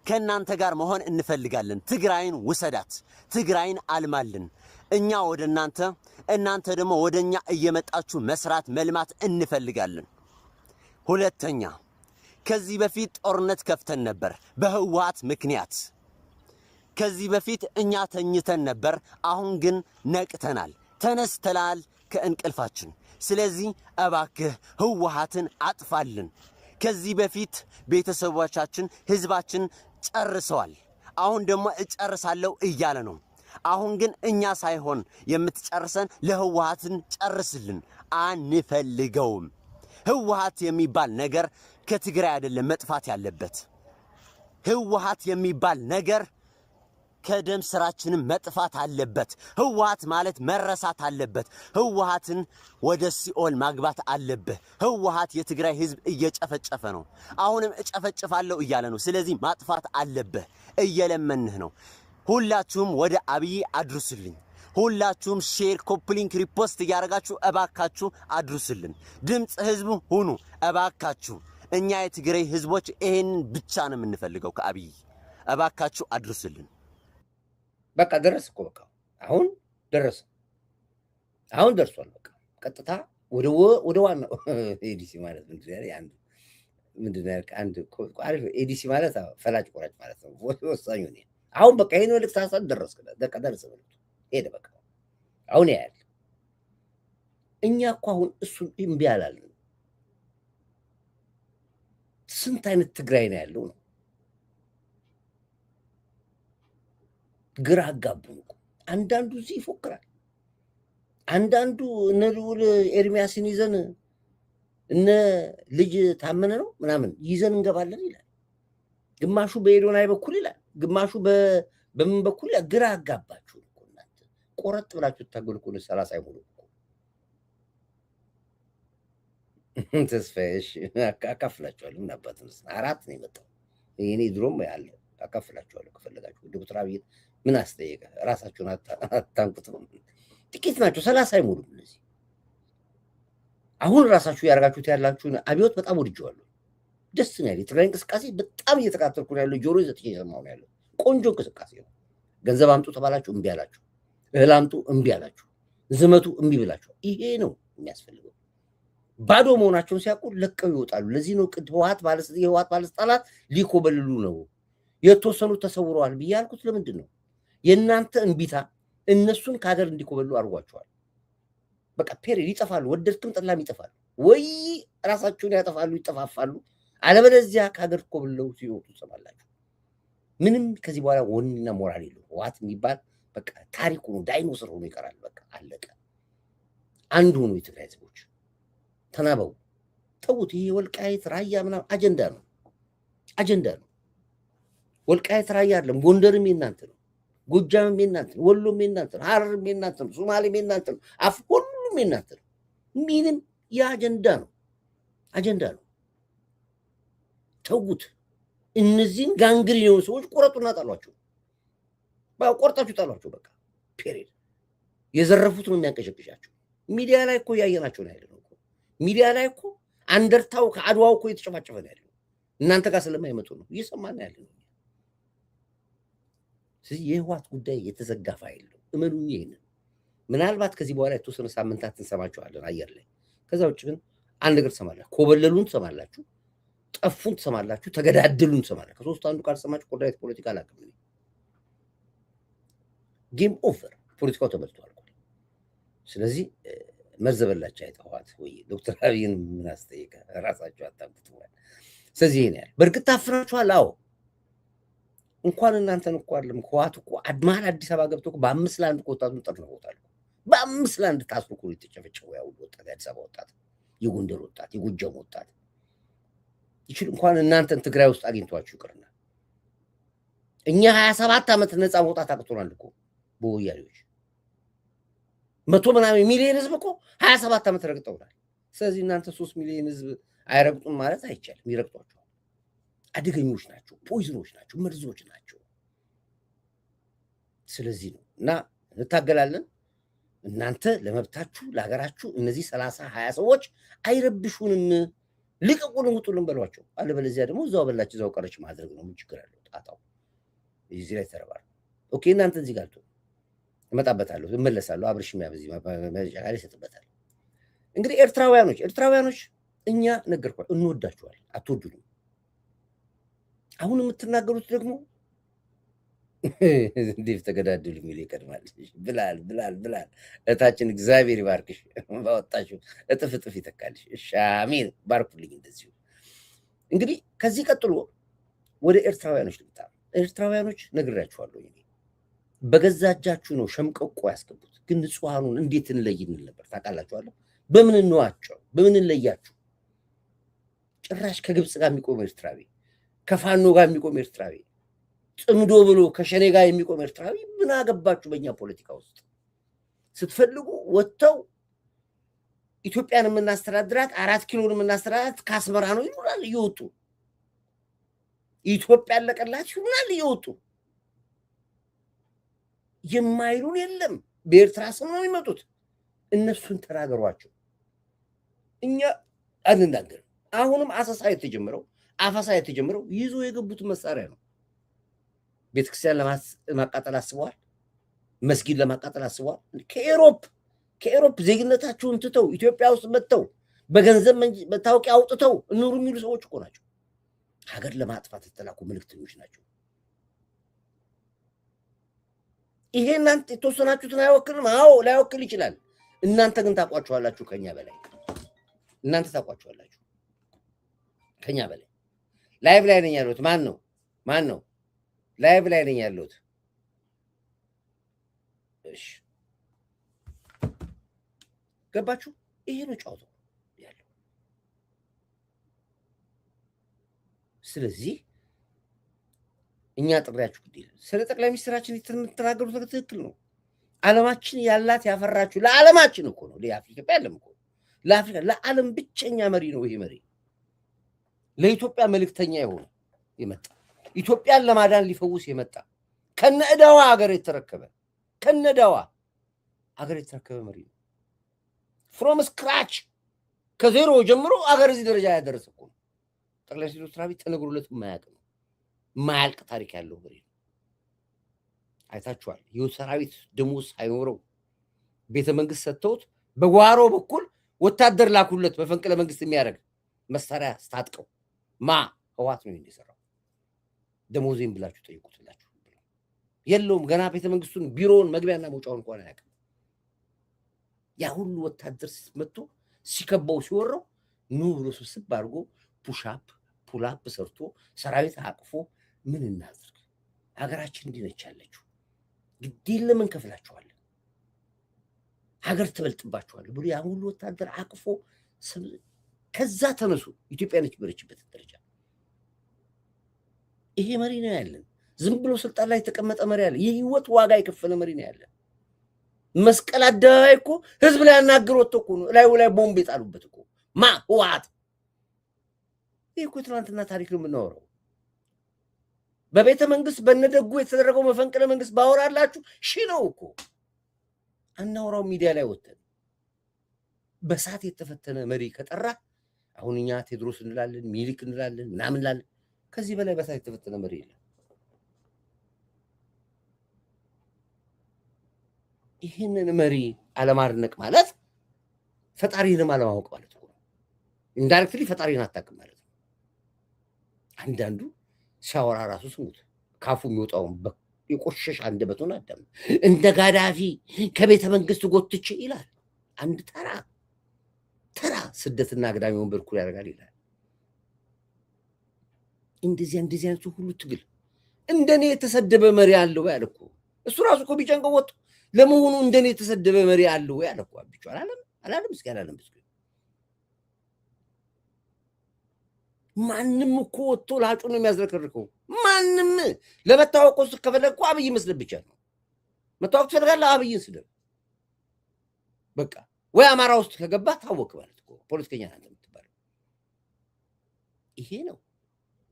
ከናንተ ጋር መሆን እንፈልጋለን። ትግራይን ውሰዳት፣ ትግራይን አልማልን። እኛ ወደ እናንተ ደግሞ ወደኛ እየመጣችሁ መስራት መልማት እንፈልጋለን። ሁለተኛ ከዚህ በፊት ጦርነት ከፍተን ነበር በህወሓት ምክንያት። ከዚህ በፊት እኛ ተኝተን ነበር። አሁን ግን ነቅተናል፣ ተነስተናል ከእንቅልፋችን። ስለዚህ እባክህ ህወሓትን አጥፋልን። ከዚህ በፊት ቤተሰቦቻችን ህዝባችን ጨርሰዋል። አሁን ደግሞ እጨርሳለሁ እያለ ነው። አሁን ግን እኛ ሳይሆን የምትጨርሰን ለህወሓትን ጨርስልን፣ አንፈልገውም። ህወሓት የሚባል ነገር ከትግራይ አይደለም መጥፋት ያለበት። ህወሓት የሚባል ነገር ከደም ስራችንም መጥፋት አለበት። ህወሓት ማለት መረሳት አለበት። ህወሓትን ወደ ሲኦል ማግባት አለበት። ህወሓት የትግራይ ህዝብ እየጨፈጨፈ ነው። አሁንም እጨፈጭፋለሁ እያለ ነው። ስለዚህ ማጥፋት አለበት። እየለመንህ ነው። ሁላችሁም ወደ አብይ አድርሱልኝ። ሁላችሁም ሼር፣ ኮፕሊንክ፣ ሪፖስት እያደረጋችሁ እባካችሁ አድርሱልን። ድምፅ ህዝብ ሁኑ እባካችሁ። እኛ የትግራይ ህዝቦች ይሄንን ብቻ ነው የምንፈልገው ከአብይ። እባካችሁ አድርሱልን። በቃ ደረስ እኮ በቃ አሁን ደረሰ። አሁን ደርሷል። በቃ ቀጥታ ወደ ዋናው ኤዲሲ ማለት ምንድን ነው? አንድ አሪፍ ኤዲሲ ማለት ፈላጭ ቆራጭ ማለት ነው። ወሳኙ ነው። አሁን በቃ ይሄን መልእክት ሀሳብ ደረሰ። ሄደ በቃ አሁን ያያል። እኛ እኮ አሁን እሱን እምቢ አላልን። ስንት አይነት ትግራይ ነው ያለው ነው። ግራ አጋቡን እኮ። አንዳንዱ እዚህ ይፎክራል፣ አንዳንዱ እነ ልዑል ኤርሚያስን ይዘን እነ ልጅ ታመነ ነው ምናምን ይዘን እንገባለን ይላል። ግማሹ በኤዶናይ በኩል ይላል፣ ግማሹ በምን በኩል ይላል። ግራ አጋባችሁ እኮ እናንተ። ቆረጥ ብላችሁ ታገሉ እኮ 30 አይሞሉ እኮ። ተስፋዬ እሺ አካፍላችኋለሁ። ምን አባትንስ 4 ነው የመጣው። እኔ ድሮም ያለ አካፍላችኋለሁ ከፈለጋችሁ። ዶክተር አብይ ምን አስጠየቀ? ራሳችሁን አታንቁት ነው። ጥቂት ናቸው 30 አይሞሉም እነዚህ። አሁን ራሳችሁ ያደርጋችሁት ያላችሁን አብዮት በጣም ወድጄዋለሁ። ደስ ነው ያለኝ። የትግራይ እንቅስቃሴ በጣም እየተካተልኩ ነው ያለው። ጆሮ ዘጥቼ እየሰማሁ ነው ያለው። ቆንጆ እንቅስቃሴ ነው። ገንዘብ አምጡ ተባላችሁ እምቢ አላችሁ። እህል አምጡ እምቢ አላችሁ። ዝመቱ እምቢ ብላችሁ። ይሄ ነው የሚያስፈልገው። ባዶ መሆናቸውን ሲያውቁ ለቀው ይወጣሉ። ለዚህ ነው የህወሓት ባለስልጣናት ሊኮበልሉ ነው፣ የተወሰኑት ተሰውረዋል ብዬ ያልኩት ለምንድን ነው? የእናንተ እምቢታ እነሱን ከሀገር እንዲኮበሉ አድርጓቸዋል። በቃ ፔሬድ ይጠፋሉ። ወደድክም ጠላም ይጠፋሉ። ወይ ራሳቸውን ያጠፋሉ፣ ይጠፋፋሉ። አለበለዚያ ከሀገር ኮብለው ሲወጡ ትሰማላችሁ። ምንም ከዚህ በኋላ ወኔና ሞራል የለውም። ህወሓት የሚባል በቃ ታሪክ ሆኖ ዳይኖሰር ሆኖ ይቀራል። በቃ አለቀ። አንድ ሆኖ የትግራይ ህዝቦች ተናበው ተውት። ይሄ ወልቃይት ራያ ምናምን አጀንዳ ነው፣ አጀንዳ ነው። ወልቃይት ራያ አይደለም፣ ጎንደርም የእናንተ ነው፣ ጎጃምም የእናንተ ነው፣ ወሎም የእናንተ ነው፣ ሐረርም የእናንተ ነው፣ ሶማሌም የእናንተ ነው፣ ሁሉም የእናንተ ነው። ምንም የአጀንዳ ነው፣ አጀንዳ ነው። ተውት። እነዚህን ጋንግሪን የሆኑ ሰዎች ቆረጡና ጣሏቸው። ቆርጣችሁ ጣሏቸው። በቃ ፔሬድ። የዘረፉት ነው የሚያንቀሸቅሻቸው። ሚዲያ ላይ እኮ እያየናቸው ነው ያለነው። ሚዲያ ላይ እኮ አንደርታው ከአድዋው እኮ የተጨፋጨፈ ነው ያለው። እናንተ ጋር ስለማይመጡ ነው እየሰማን ያለነው። ስለዚህ የህወሓት ጉዳይ የተዘጋ ፋይል ነው። እመኑኝ። ይሄንን ምናልባት ከዚህ በኋላ የተወሰነ ሳምንታት እንሰማቸዋለን አየር ላይ። ከዛ ውጭ ግን አንድ ነገር ትሰማላችሁ። ኮበለሉን ትሰማላችሁ፣ ጠፉን ትሰማላችሁ፣ ተገዳደሉን ትሰማላችሁ። ከሶስት አንዱ ካልሰማችሁ ቆዳይት ፖለቲካ አላውቅም። ጌም ኦቨር። ፖለቲካው ተበልቷል። ስለዚህ መርዘበላቸው አይተዋት ወይ ዶክተር አብይን ምን አስጠየቀ? ራሳቸው አታምጥተዋል። ስለዚህ ይሄን ያህል በእርግጥ ታፍናችኋል። አዎ እንኳን እናንተን እኮ አይደለም ህወሓት እኮ መሀል አዲስ አበባ ገብቶ በ5-1 ወጣቱን ጠርነውታል። በ5-1 ታስሮ እኮ የተጨፈጨፈው ያው ወጣት፣ የአዲስ አበባ ወጣት፣ የጎንደር ወጣት፣ የጎጃም ወጣት ይችል እንኳን እናንተን ትግራይ ውስጥ አግኝቷችሁ ይቅርና እኛ 27 ዓመት ነፃ መውጣት አቅቶናል እኮ በወያኔዎች 100 ምናምን ሚሊዮን ህዝብ እኮ 27 ዓመት ረግጠውናል። ስለዚህ እናንተ 3 ሚሊዮን ህዝብ አይረግጡም ማለት አይቻልም። ይረግጧቸዋል። አደገኞች ናቸው፣ ፖይዝኖች ናቸው፣ መርዞች ናቸው። ስለዚህ ነው እና እንታገላለን። እናንተ ለመብታችሁ ለሀገራችሁ እነዚህ 30-20 ሰዎች አይረብሹንም፣ ልቀቁን፣ ውጡልን በሏቸው። አለበለዚያ ደግሞ እዛው በላችሁ እዛው ቀረች ማድረግ ነው። ምን ችግር አለው? ጣጣው እዚህ ላይ ተረባር። ኦኬ እናንተ እዚህ ጋር እመጣበታለሁ፣ እመለሳለሁ። አብርሽም ያበዚህ ማባሻ ይሰጥበታል። እንግዲህ ኤርትራውያኖች እኛ ነገርኳችሁ፣ እንወዳችኋል፣ አትወዱንም። አሁን የምትናገሩት ደግሞ እንዴት ተገዳደሉ የሚል ይቀድማል። ብላል እታችን እግዚአብሔር ይባርክሽ፣ ባወጣችሁ እጥፍ ይተካልሽ። እሺ አሜን፣ ባርኩልኝ። እንደዚሁ እንግዲህ ከዚህ ቀጥሎ ወደ ኤርትራውያኖች ልምጣ። ኤርትራውያኖች ነግራችኋለሁ፣ በገዛ እጃችሁ ነው ሸምቀቆ ያስገቡት። ግን ንጹሃኑን እንዴት እንለይ እንል ነበር ታውቃላችኋለሁ። በምን እንዋቸው? በምን እንለያችሁ? ጭራሽ ከግብፅ ጋር የሚቆም ኤርትራዊ፣ ከፋኖ ጋር የሚቆም ኤርትራዊ፣ ጽምዶ ብሎ ከሸኔ ጋር የሚቆም ኤርትራዊ ምን አገባችሁ በእኛ ፖለቲካ ውስጥ? ስትፈልጉ ወጥተው ኢትዮጵያን የምናስተዳድራት 4 ኪሎን የምናስተዳድራት ከአስመራ ነው ይሉናል እየወጡ። ኢትዮጵያ ያለቀላችሁ ይሉናል እየወጡ። የማይሉን የለም። በኤርትራ ስም ነው የሚመጡት። እነሱን ተናገሯቸው፣ እኛ አንናገርም። አሁንም አፈሳ የተጀመረው ይዞ የገቡትን መሳሪያ ነው። ቤተክርስቲያን ለማቃጠል አስበዋል። መስጊድ ለማቃጠል አስበዋል። ከኤሮፕ ዜግነታቸውን ትተው ኢትዮጵያ ውስጥ መጥተው በገንዘብ መታወቂያ አውጥተው እኑሩ የሚሉ ሰዎች እኮ ናቸው። ሀገር ለማጥፋት የተላኩ መልእክተኞች ናቸው። ይሄ እናንተ የተወሰናችሁትን አይወክልም። አዎ ላይወክል ይችላል። እናንተ ግን ታውቋቸዋላችሁ ከኛ በላይ። እናንተ ታውቋቸዋላችሁ ከኛ በላይ። ላይቭ ላይ ነኝ ያሉት ማን ነው? ላይቭ ላይ ነኝ ያሉት። እሺ ገባችሁ? ይሄ ነው ጫውታው ያለው። ስለዚህ እኛ ጥሪያችሁ ግዴለ ስለ ጠቅላይ ሚኒስትራችን የምትናገሩት ነገር ትክክል ነው። ዓለማችን ያላት ያፈራችሁ ለዓለማችን እኮ ነው። ለአፍሪካ ያለም እኮ ለአፍሪካ ለዓለም ብቸኛ መሪ ነው። ይሄ መሪ ለኢትዮጵያ መልእክተኛ የሆነ የመጣ ኢትዮጵያን ለማዳን ሊፈውስ የመጣ ከነዕዳዋ ሀገር የተረከበ መሪ ነው። ፍሮም ስክራች ከዜሮ ጀምሮ ሀገር እዚህ ደረጃ ያደረሰ እኮ ነው። ጠቅላይ ሚኒስትር ዶክተር አብይ ተነግሮለት የማያልቅ ታሪክ ያለው መሪ ነው። አይታችኋል። የሰራዊት ደሞዝ ሳይኖረው ቤተ መንግስት ሰጥተውት በጓሮ በኩል ወታደር ላኩለት መፈንቅለ መንግስት የሚያደርግ መሳሪያ ስታጥቀው ህዋት ነው እንደሰራው። ደሞዜን ብላችሁ ጠይቁትላችሁ። የለውም ገና ቤተ መንግስቱን ቢሮውን መግቢያና መውጫውን እንኳን አያውቅም። ያ ሁሉ ወታደር መጥቶ ሲከባው ሲወራው ኑ ብሎ ስብስብ አድርጎ ፑሽአፕ ፑልአፕ ሰርቶ ሰራዊት አቅፎ ምን እናድርግ ሀገራችን እንዲህ ነች ያለችው ግዴን ለምን ከፍላችኋለን ሀገር ትበልጥባችኋል ብሎ ያ ሁሉ ወታደር አቅፎ ከዛ ተነሱ ኢትዮጵያ ነች በረችበት ደረጃ። ይሄ መሪ ነው ያለን። ዝም ብሎ ስልጣን ላይ የተቀመጠ መሪ አለ። የህይወት ዋጋ የከፈለ መሪ ነው ያለን። መስቀል አደባባይ እኮ ህዝብ ላይ ያናገር ወጥቶ እኮ ነው ላይ ቦምብ የጣሉበት እኮ ህወሓት። ይሄ እኮ ትናንትና ታሪክ ነው የምናወራው። በቤተ መንግስት በነደጉ የተደረገው መፈንቅለ መንግስት ባወራላችሁ ነው እኮ አናወራው። ሚዲያ ላይ ወጥተን በሳት የተፈተነ መሪ ከጠራ አሁን እኛ ቴድሮስ እንላለን ሚሊክ እንላለን ምናምን እንላለን። ከዚህ በላይ በሳት የተፈተነ መሪ የለም። ይህንን መሪ አለማድነቅ ማለት ፈጣሪንም አለማወቅ ማለት ነው። ኢንዳይሬክትሊ ፈጣሪን አታውቅም ማለት ነው። አንዳንዱ ሲያወራ ራሱ ስሙት ካፉ የሚወጣውን የቆሸሽ አንደበቱን አዳም እንደ ጋዳፊ ከቤተ መንግስት ጎትቼ ይላል። አንድ ተራ ስደትና አግዳሚ ወንበር እኩል ያደርጋል ይላል። እንደዚህ አይነቱ ሁሉ ትግል እንደኔ የተሰደበ መሪ አለው ያለ እኮ እሱ ራሱ እኮ ቢጨንቀው ወጥቶ ለመሆኑ እንደኔ የተሰደበ መሪ አለው ያለ እኮ አብቹ አላለም እስኪ አላለም እስኪ ማንም እኮ ወጥቶ ላጩን የሚያዝረከርከው ማንም ለመታወቅ ውስጥ ከፈለግ እኮ አብይ መስደብ ብቻ ነው። መታወቅ ትፈልጋለህ አብይን ስደብ በቃ። ወይ አማራ ውስጥ ከገባ ታወቅ ማለት እኮ ፖለቲከኛ ናት የምትባለው። ይሄ ነው።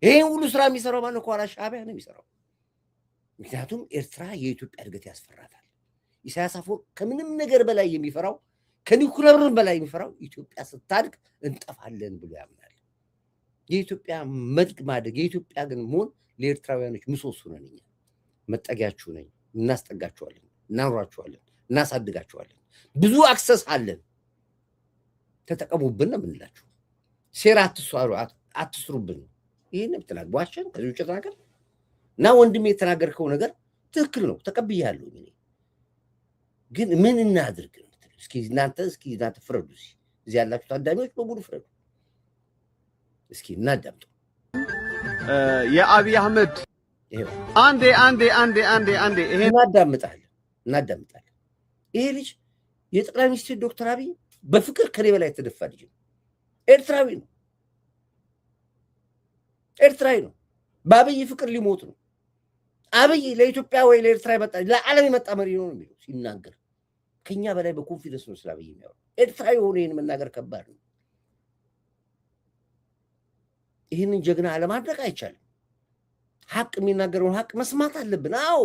ይሄን ሁሉ ስራ የሚሰራው ማነው? ኋላ ሻዕቢያ ነው የሚሰራው። ምክንያቱም ኤርትራ የኢትዮጵያ እድገት ያስፈራታል። ኢሳያስ አፈወርቂ ከምንም ነገር በላይ የሚፈራው ከኒኩለር በላይ የሚፈራው ኢትዮጵያ ስታድግ እንጠፋለን ብሎ ያምናል። የኢትዮጵያ ማደግ የኢትዮጵያ ግን መሆን ለኤርትራውያኖች ምሰሶ ነን። እኛ መጠጊያችሁ ነኝ፣ እናስጠጋችኋለን፣ እናኖራችኋለን፣ እናሳድጋችኋለን። ብዙ አክሰስ አለን፣ ተጠቀሙብን ነው የምንላችሁ። ሴራ አትስሩብን። ይህን ብትናገር ዋሸን ከዚህ ውጭ ተናገር እና ወንድሜ የተናገርከው ነገር ትክክል ነው፣ ተቀብያለሁ። እኔ ግን ምን እናድርግ? እስኪ እናንተ ፍረዱ። እዚህ ያላችሁ ታዳሚዎች በሙሉ ፍረዱ። እስኪ እናዳምጡ። የአብይ አህመድ አንዴ ይሄ እናዳምጣለን። ይሄ ልጅ የጠቅላይ ሚኒስትር ዶክተር አብይ በፍቅር ከኔ በላይ የተደፋ ልጅ ነው። ኤርትራዊ ነው። በአብይ ፍቅር ሊሞት ነው። አብይ ለኢትዮጵያ ወይ ለኤርትራ ይመጣ ለዓለም የመጣ መሪ ነው የሚለው ሲናገር ከኛ በላይ በኮንፊደንስ ነው ስለ አብይ የሚያወራው። ኤርትራዊ ሆኖ ይሄን መናገር ከባድ ነው። ይህንን ጀግና አለማድረግ አይቻልም። ሀቅ የሚናገረውን ሀቅ መስማት አለብን። አዎ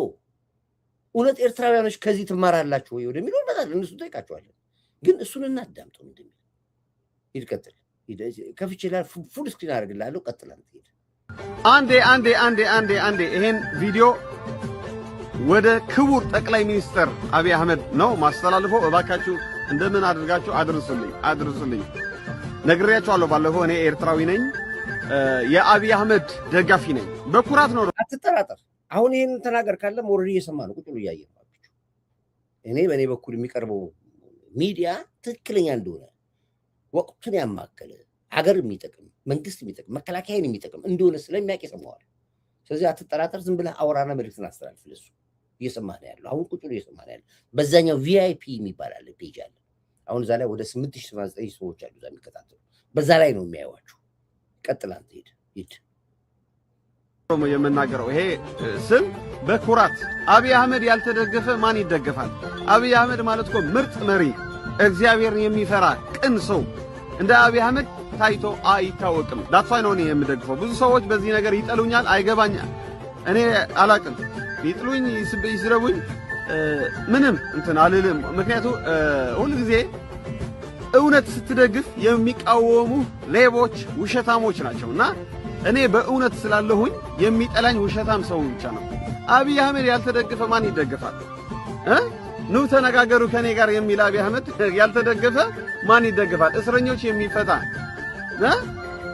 እውነት ኤርትራውያኖች ከዚህ ትማራላችሁ ወይ ወደሚለው በጣም እነሱ ጠይቃቸዋለን። ግን እሱን እናዳምጠው። እንደሚል ይቀጥል ከፍቼ ላይ ፉል ስክሪን አድርግልሃለሁ። ቀጥል አንተ ሄድ። አንዴ ይሄን ቪዲዮ ወደ ክቡር ጠቅላይ ሚኒስትር አብይ አህመድ ነው ማስተላልፈው። እባካችሁ እንደምን አድርጋችሁ አድርሱልኝ። ነግሬያችኋለሁ ባለፈው እኔ ኤርትራዊ ነኝ፣ የአብይ አህመድ ደጋፊ ነኝ። በኩራት ነው። አትጠራጠር። አሁን ይሄን ተናገር ካለ ሞራል እየሰማ ነው። ቁጭ ብሎ እያየ ነው። እኔ በእኔ በኩል የሚቀርበው ሚዲያ ትክክለኛ እንደሆነ ወቅቱን ያማከለ ሀገር የሚጠቅም መንግስት የሚጠቅም መከላከያን የሚጠቅም እንደሆነ ስለሚያውቅ ይሰማዋል። ስለዚህ አትጠራጠር። ዝም ብለህ አውራና መልዕክትን አስተላልፍ። ለሱ እየሰማህ ነው ያለው። አሁን ቁጭ ብሎ እየሰማህ ነው ያለው። በዛኛው ቪአይፒ የሚባል አለ ፔጅ አለ። አሁን እዛ ላይ ወደ 8079 ሰዎች አሉ እዛ የሚከታተሉ። በዛ ላይ ነው የሚያዩዋችሁ። ቀጥል አንተ ሂድ። የምናገረው ይሄ ስም በኩራት አብይ አህመድ ያልተደገፈ ማን ይደገፋል? አብይ አህመድ ማለት እኮ ምርጥ መሪ፣ እግዚአብሔርን የሚፈራ ቅን ሰው እንደ አብይ አህመድ ታይቶ አይታወቅም። ዳትፋይ ነው እኔ የምደግፈው። ብዙ ሰዎች በዚህ ነገር ይጠሉኛል፣ አይገባኛል። እኔ አላቅም። ይጥሉኝ ይስደቡኝ ምንም እንትን አልልም። ምክንያቱ ሁሉ ጊዜ እውነት ስትደግፍ የሚቃወሙ ሌቦች፣ ውሸታሞች ናቸውና እኔ በእውነት ስላለሁኝ የሚጠላኝ ውሸታም ሰው ብቻ ነው። አብይ አህመድ ያልተደገፈ ማን ይደገፋል? ኑ ተነጋገሩ ከኔ ጋር የሚል አብይ አህመድ ያልተደገፈ ማን ይደገፋል? እስረኞች የሚፈታ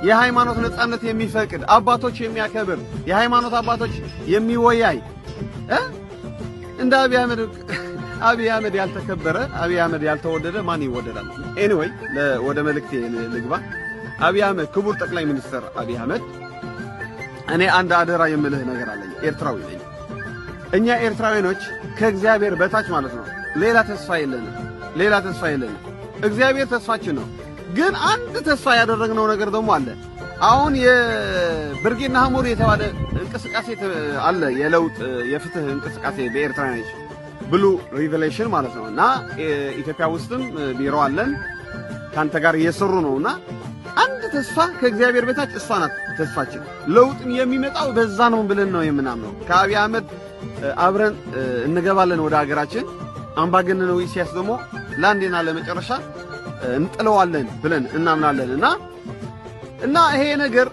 የሃይማኖት ነጻነት የሚፈቅድ አባቶች የሚያከብር የሃይማኖት አባቶች የሚወያይ እንደ አብይ አህመድ ያልተከበረ አብይ አህመድ ያልተወደደ ማን ይወደዳል? ኤኒዌይ ወደ መልእክቴ ልግባ። አብይ አህመድ ክቡር ጠቅላይ ሚኒስትር አብይ አህመድ እኔ አንድ አደራ የምልህ ነገር አለኝ። ኤርትራዊ ነኝ። እኛ ኤርትራውያኖች ከእግዚአብሔር በታች ማለት ነው ሌላ ተስፋ የለንም። እግዚአብሔር ተስፋችን ነው። ግን አንድ ተስፋ ያደረግነው ነገር ደግሞ አለ። አሁን የብርጌና ሐሞር የተባለ እንቅስቃሴ አለ፣ የለውጥ የፍትህ እንቅስቃሴ በኤርትራውያኖች ብሉ ሪቨሌሽን ማለት ነውና ኢትዮጵያ ውስጥም ቢሮ አለን ካንተ ጋር እየሰሩ ነውና አንድ ተስፋ ከእግዚአብሔር በታች እሷ ናት ተስፋችን። ለውጥም የሚመጣው በዛ ነው ብለን ነው የምናምነው። ከአብይ አህመድ አብረን እንገባለን ወደ ሀገራችን። አምባገነናዊ ኢሳያስ ደግሞ ለአንዴና ለመጨረሻ እንጥለዋለን ብለን እናምናለንና ይሄ ነገር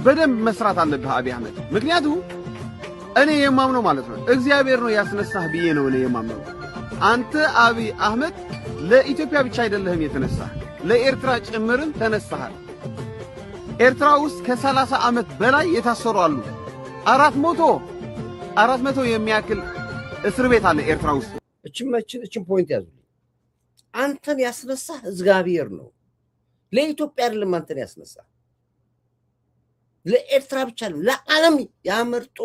በደንብ መስራት አለብህ አብይ አህመድ። ምክንያቱም እኔ የማምነው ማለት ነው እግዚአብሔር ነው ያስነሳህ ብዬ ነው እኔ የማምነው። አንተ አብይ አህመድ ለኢትዮጵያ ብቻ አይደለህም የተነሳህ፣ ለኤርትራ ጭምርም ተነሳሃል። ኤርትራ ውስጥ ከ30 ዓመት በላይ የታሰሩ አሉ። 400 የሚያክል እስር ቤት አለ ኤርትራ ውስጥ። እችን ፖይንት ያዙ። አንተን ያስነሳህ እግዚአብሔር ነው። ለኢትዮጵያ አይደለም አንተን ያስነሳህ፣ ለኤርትራ ብቻ ነው። ለዓለም ያመርጦ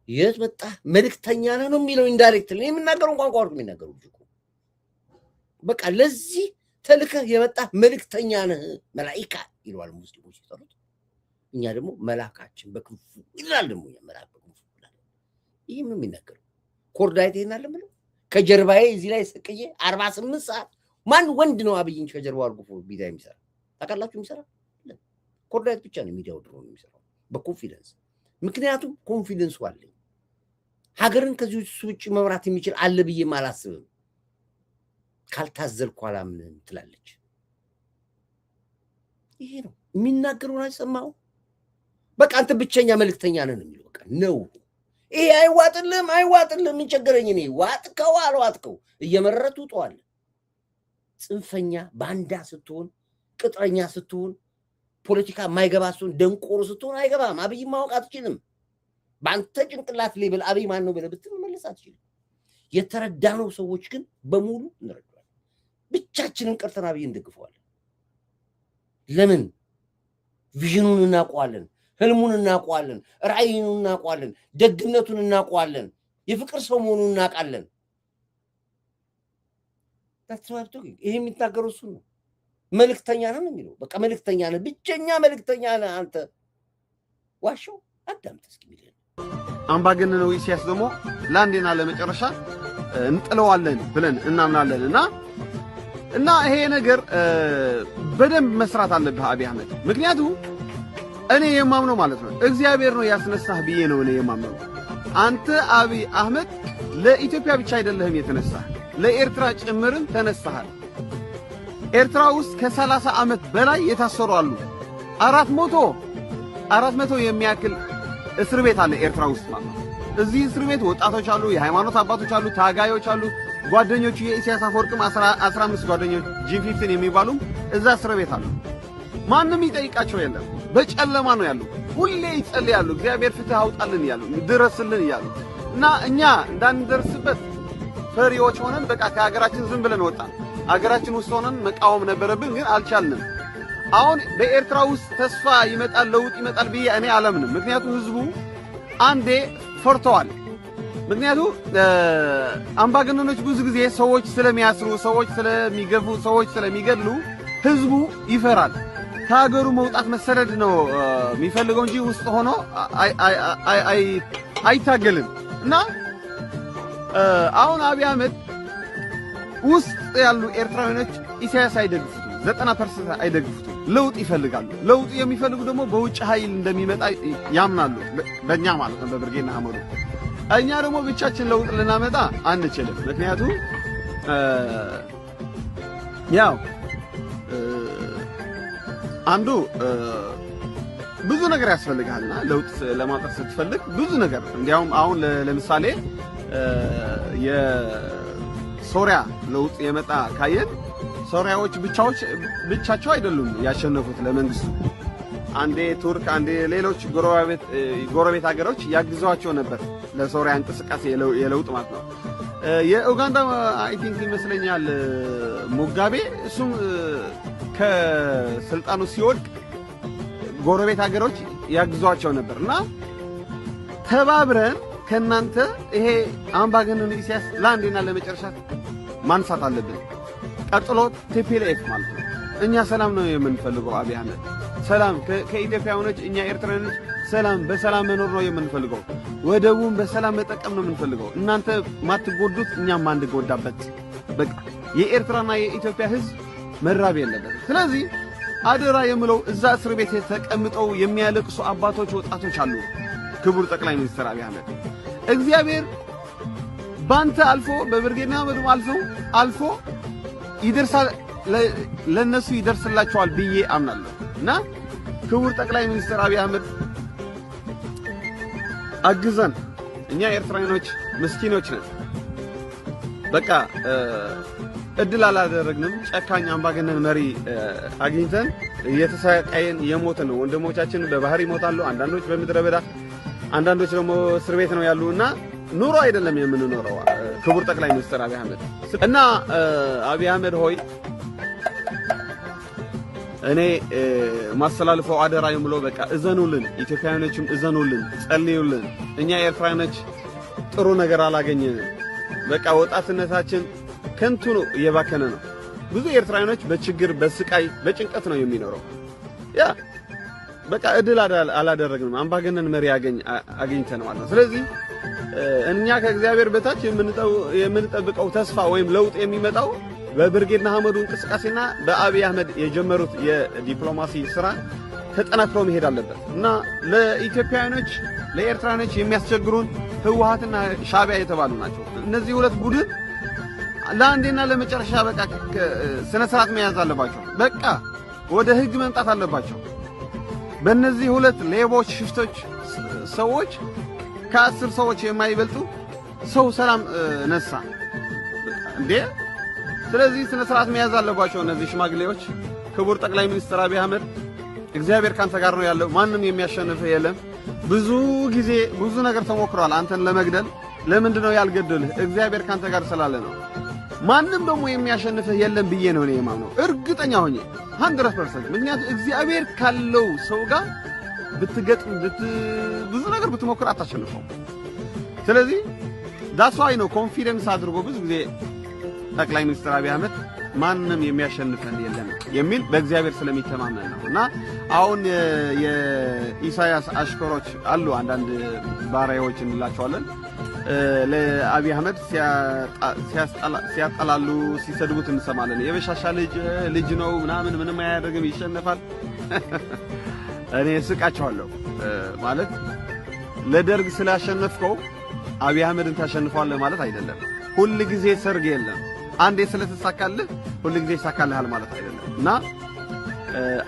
የት መጣ መልእክተኛ ነህ ነው የሚለው። ኢንዳይሬክት ነው የምናገረው ቋንቋ ነው የሚናገረው ልጅ እኮ በቃ ለዚህ ተልከህ የመጣ መልእክተኛ ነህ። መላእክት ይሏል ሙስሊሞች ይጠሩት፣ እኛ ደግሞ መላካችን በክንፉ ይላል። ደግሞ መላክ በክንፉ ይላል። ይሄ ምን የሚናገረው ኮርዳይት ይናል ማለት ከጀርባዬ እዚህ ላይ ሰቅዬ 48 ሰዓት ማን ወንድ ነው አብይን ከጀርባው አርግፎ ቢዳ የሚሰራ ታውቃላችሁ? የሚሰራ ኮርዳይት ብቻ ነው። ሚዲያው ድሮ ነው የሚሰራው በኮንፊደንስ። ምክንያቱም ኮንፊደንሱ አለኝ። ሀገርን ከዚህ ውጭ መምራት የሚችል አለ ብዬ አላስብም። ካልታዘልኩ አላምንም ትላለች። ይሄ ነው የሚናገረው። አይሰማው በቃ አንተ ብቸኛ መልእክተኛ ነህ ነው የሚለው። በቃ ነው ይሄ አይዋጥልም ምን ቸገረኝ እኔ። ዋጥከው አልዋጥከው እየመረጡ ጧል። ጽንፈኛ ባንዳ ስትሆን፣ ቅጥረኛ ስትሆን፣ ፖለቲካ የማይገባ ስትሆን፣ ደንቆሮ ስትሆን አይገባም። አብይ ማወቅ አትችልም። በአንተ ጭንቅላት ሌብል አብይ ማን ነው ብለህ ብትመለስ አትችልም። የተረዳነው ሰዎች ግን በሙሉ እንረዳለን። ብቻችንን ቀርተን አብይ እንደግፈዋለን። ለምን? ቪዥኑን እናውቀዋለን፣ ህልሙን እናውቀዋለን፣ ራዕዩን እናውቀዋለን፣ ደግነቱን እናውቀዋለን፣ የፍቅር ሰው መሆኑን እናውቃለን። ታጥቷት ይሄ የሚታገረው እሱ ነው። መልእክተኛ ነህ የሚለው በቃ መልእክተኛ ነህ፣ ብቸኛ መልእክተኛ ነህ አንተ። ዋሻው አዳምጥ እስኪ ሚል አምባገነናዊ ኢሳያስ ደግሞ ለአንዴና ለመጨረሻ እንጥለዋለን ብለን እናምናለንና ይሄ ነገር በደንብ መስራት አለብህ አብይ አህመድ። ምክንያቱም እኔ የማምነው ማለት ነው እግዚአብሔር ነው ያስነሳህ ብዬ ነው እኔ የማምነው። አንተ አብይ አህመድ ለኢትዮጵያ ብቻ አይደለህም የተነሳህ፣ ለኤርትራ ጭምርም ተነሳሃል። ኤርትራ ውስጥ ከ30 ዓመት በላይ የታሰሩ አሉ። 400 የሚያክል እስር ቤት አለ ኤርትራ ውስጥ ማለት ነው። እዚህ እስር ቤት ወጣቶች አሉ፣ የሃይማኖት አባቶች አሉ፣ ታጋዮች አሉ። ጓደኞቹ የኢሳያስ አፈወርቅም 15 ጓደኞች G15 የሚባሉ እዛ እስር ቤት አሉ። ማንም ይጠይቃቸው የለም። በጨለማ ነው ያሉ። ሁሌ ይጸልያሉ፣ እግዚአብሔር ፍትህ አውጣልን እያሉ ድረስልን እያሉ እና እኛ እንዳንደርስበት ፈሪዎች ሆነን በቃ ከሀገራችን ዝም ብለን ወጣን። ሀገራችን ውስጥ ሆነን መቃወም ነበረብን፣ ግን አልቻልንም። አሁን በኤርትራ ውስጥ ተስፋ ይመጣል፣ ለውጥ ይመጣል ብዬ እኔ አላምንም። ምክንያቱም ህዝቡ አንዴ ፈርተዋል። ምክንያቱም አምባገነኖች ብዙ ጊዜ ሰዎች ስለሚያስሩ፣ ሰዎች ስለሚገፉ፣ ሰዎች ስለሚገድሉ ህዝቡ ይፈራል። ከሀገሩ መውጣት መሰደድ ነው የሚፈልገው እንጂ ውስጥ ሆኖ አይታገልም። እና አሁን አብይ አህመድ ውስጥ ያሉ ኤርትራውያኖች ኢሳያስ አይደግፉትም፣ 90% አይደግፉትም። ለውጥ ይፈልጋሉ። ለውጥ የሚፈልጉ ደግሞ በውጭ ኃይል እንደሚመጣ ያምናሉ። በእኛ ማለት ነው በብርጌና ሐሞር። እኛ ደግሞ ብቻችን ለውጥ ልናመጣ አንችልም። ምክንያቱም ያው አንዱ ብዙ ነገር ያስፈልጋልና ለውጥ ለማምጣት ስትፈልግ ብዙ ነገር እንዲያውም አሁን ለምሳሌ የሶሪያ ለውጥ የመጣ ካየን ሶሪያዎች ብቻቸው አይደሉም ያሸነፉት ለመንግስቱ አንዴ ቱርክ አንዴ ሌሎች ጎረቤት ሀገሮች ያግዟቸው ነበር ለሶሪያ እንቅስቃሴ የለውጥ ማለት ነው። የኡጋንዳ አይ ቲንክ ይመስለኛል ሙጋቤ እሱም ከስልጣኑ ሲወድቅ ጎረቤት ሀገሮች ያግዟቸው ነበርና ተባብረን ከናንተ ይሄ አምባገነን ኢሳያስ ለአንዴና ለመጨረሻ ማንሳት አለብን። ቀጥሎ ቲፒኤልኤፍ ማለት ነው። እኛ ሰላም ነው የምንፈልገው። አብይ አህመድ ሰላም ከኢትዮጵያውያኖች እኛ ኤርትራውያኖች ሰላም በሰላም መኖር ነው የምንፈልገው። ወደቡን በሰላም መጠቀም ነው የምንፈልገው። እናንተ ማትጎዱት እኛም ማንጎዳበት በቃ የኤርትራና የኢትዮጵያ ሕዝብ መራብ የለበት። ስለዚህ አደራ የምለው እዛ እስር ቤት ተቀምጠው የሚያለቅሱ አባቶች ወጣቶች አሉ። ክቡር ጠቅላይ ሚኒስትር አብይ አህመድ እግዚአብሔር ባንተ አልፎ በብርጌና መድም አልፎ ይደርሳል ለነሱ ይደርስላቸዋል ብዬ አምናለሁ። እና ክቡር ጠቅላይ ሚኒስትር አብይ አህመድ አግዘን፣ እኛ ኤርትራውያኖች ምስኪኖች ነን። በቃ እድል አላደረግንም። ጨካኝ አምባገነን መሪ አግኝተን እየተሰቃየን የሞትን ነው። ወንድሞቻችን በባህር ይሞታሉ፣ አንዳንዶች በምድረ በዳ፣ አንዳንዶች ደግሞ እስር ቤት ነው ያሉና ኑሮ አይደለም የምንኖረው። ክቡር ጠቅላይ ሚኒስትር አብይ አህመድ እና አብይ አህመድ ሆይ እኔ ማስተላልፈው አደራ የምለው በቃ እዘኑልን፣ ኢትዮጵያውያኖችም እዘኑልን፣ ጸልዩልን። እኛ ኤርትራውያኖች ጥሩ ነገር አላገኘንም። በቃ ወጣትነታችን ከንቱ ነው፣ እየባከነ ነው። ብዙ ኤርትራውያኖች በችግር በስቃይ በጭንቀት ነው የሚኖረው። ያ በቃ እድል አላደረግንም። አምባገነን መሪ አገኝተን ማለት ነው። ስለዚህ እኛ ከእግዚአብሔር በታች የምንጠብቀው ተስፋ ወይም ለውጥ የሚመጣው በብርጌድና አህመዱ እንቅስቃሴና በአብይ አህመድ የጀመሩት የዲፕሎማሲ ስራ ተጠናክሮ መሄድ አለበት እና ለኢትዮጵያውያኖች ለኤርትራኖች የሚያስቸግሩን ህወሓትና ሻዕቢያ የተባሉ ናቸው። እነዚህ ሁለት ቡድን ለአንዴና ለመጨረሻ በቃ ስነ ስርዓት መያዝ አለባቸው። በቃ ወደ ህግ መምጣት አለባቸው። በእነዚህ ሁለት ሌቦች ሽፍቶች ሰዎች ከ10 ሰዎች የማይበልጡ ሰው ሰላም ነሳ እንዴ! ስለዚህ ስነ ስርዓት መያዝ አለባቸው እነዚህ ሽማግሌዎች። ክቡር ጠቅላይ ሚኒስትር አብይ አህመድ እግዚአብሔር ካንተ ጋር ነው ያለው፣ ማንም የሚያሸንፍ የለም። ብዙ ጊዜ ብዙ ነገር ተሞክሯል አንተን ለመግደል። ለምንድነው ያልገደልህ? እግዚአብሔር ካንተ ጋር ስላለ ነው። ማንም ደግሞ የሚያሸንፍህ የለም ብዬ ነው እኔ የማምነው እርግጠኛ ሆኜ 100%። ምክንያቱም እግዚአብሔር ካለው ሰው ጋር ብትገጥም ብዙ ነገር ብትሞክር አታሸንፈው። ስለዚህ ዳስ ዋይ ነው ኮንፊደንስ አድርጎ ብዙ ጊዜ ጠቅላይ ሚኒስትር አብይ አህመድ ማንም የሚያሸንፈን የለም የሚል በእግዚአብሔር ስለሚተማመን ነው። እና አሁን የኢሳያስ አሽከሮች አሉ፣ አንዳንድ ባሪያዎች እንላቸዋለን፣ ለአብይ አህመድ ሲያጠላሉ ሲሰድቡት እንሰማለን። የበሻሻ ልጅ ነው ምናምን ምንም አያደርግም ይሸነፋል። እኔ እስቃቸዋለሁ። ማለት ለደርግ ስላሸነፍከው አብይ አህመድን ታሸንፈዋለህ ማለት አይደለም። ሁሉ ጊዜ ሰርግ የለም። አንዴ ስለተሳካልህ ሁሉ ጊዜ ይሳካልሃል ማለት አይደለም። እና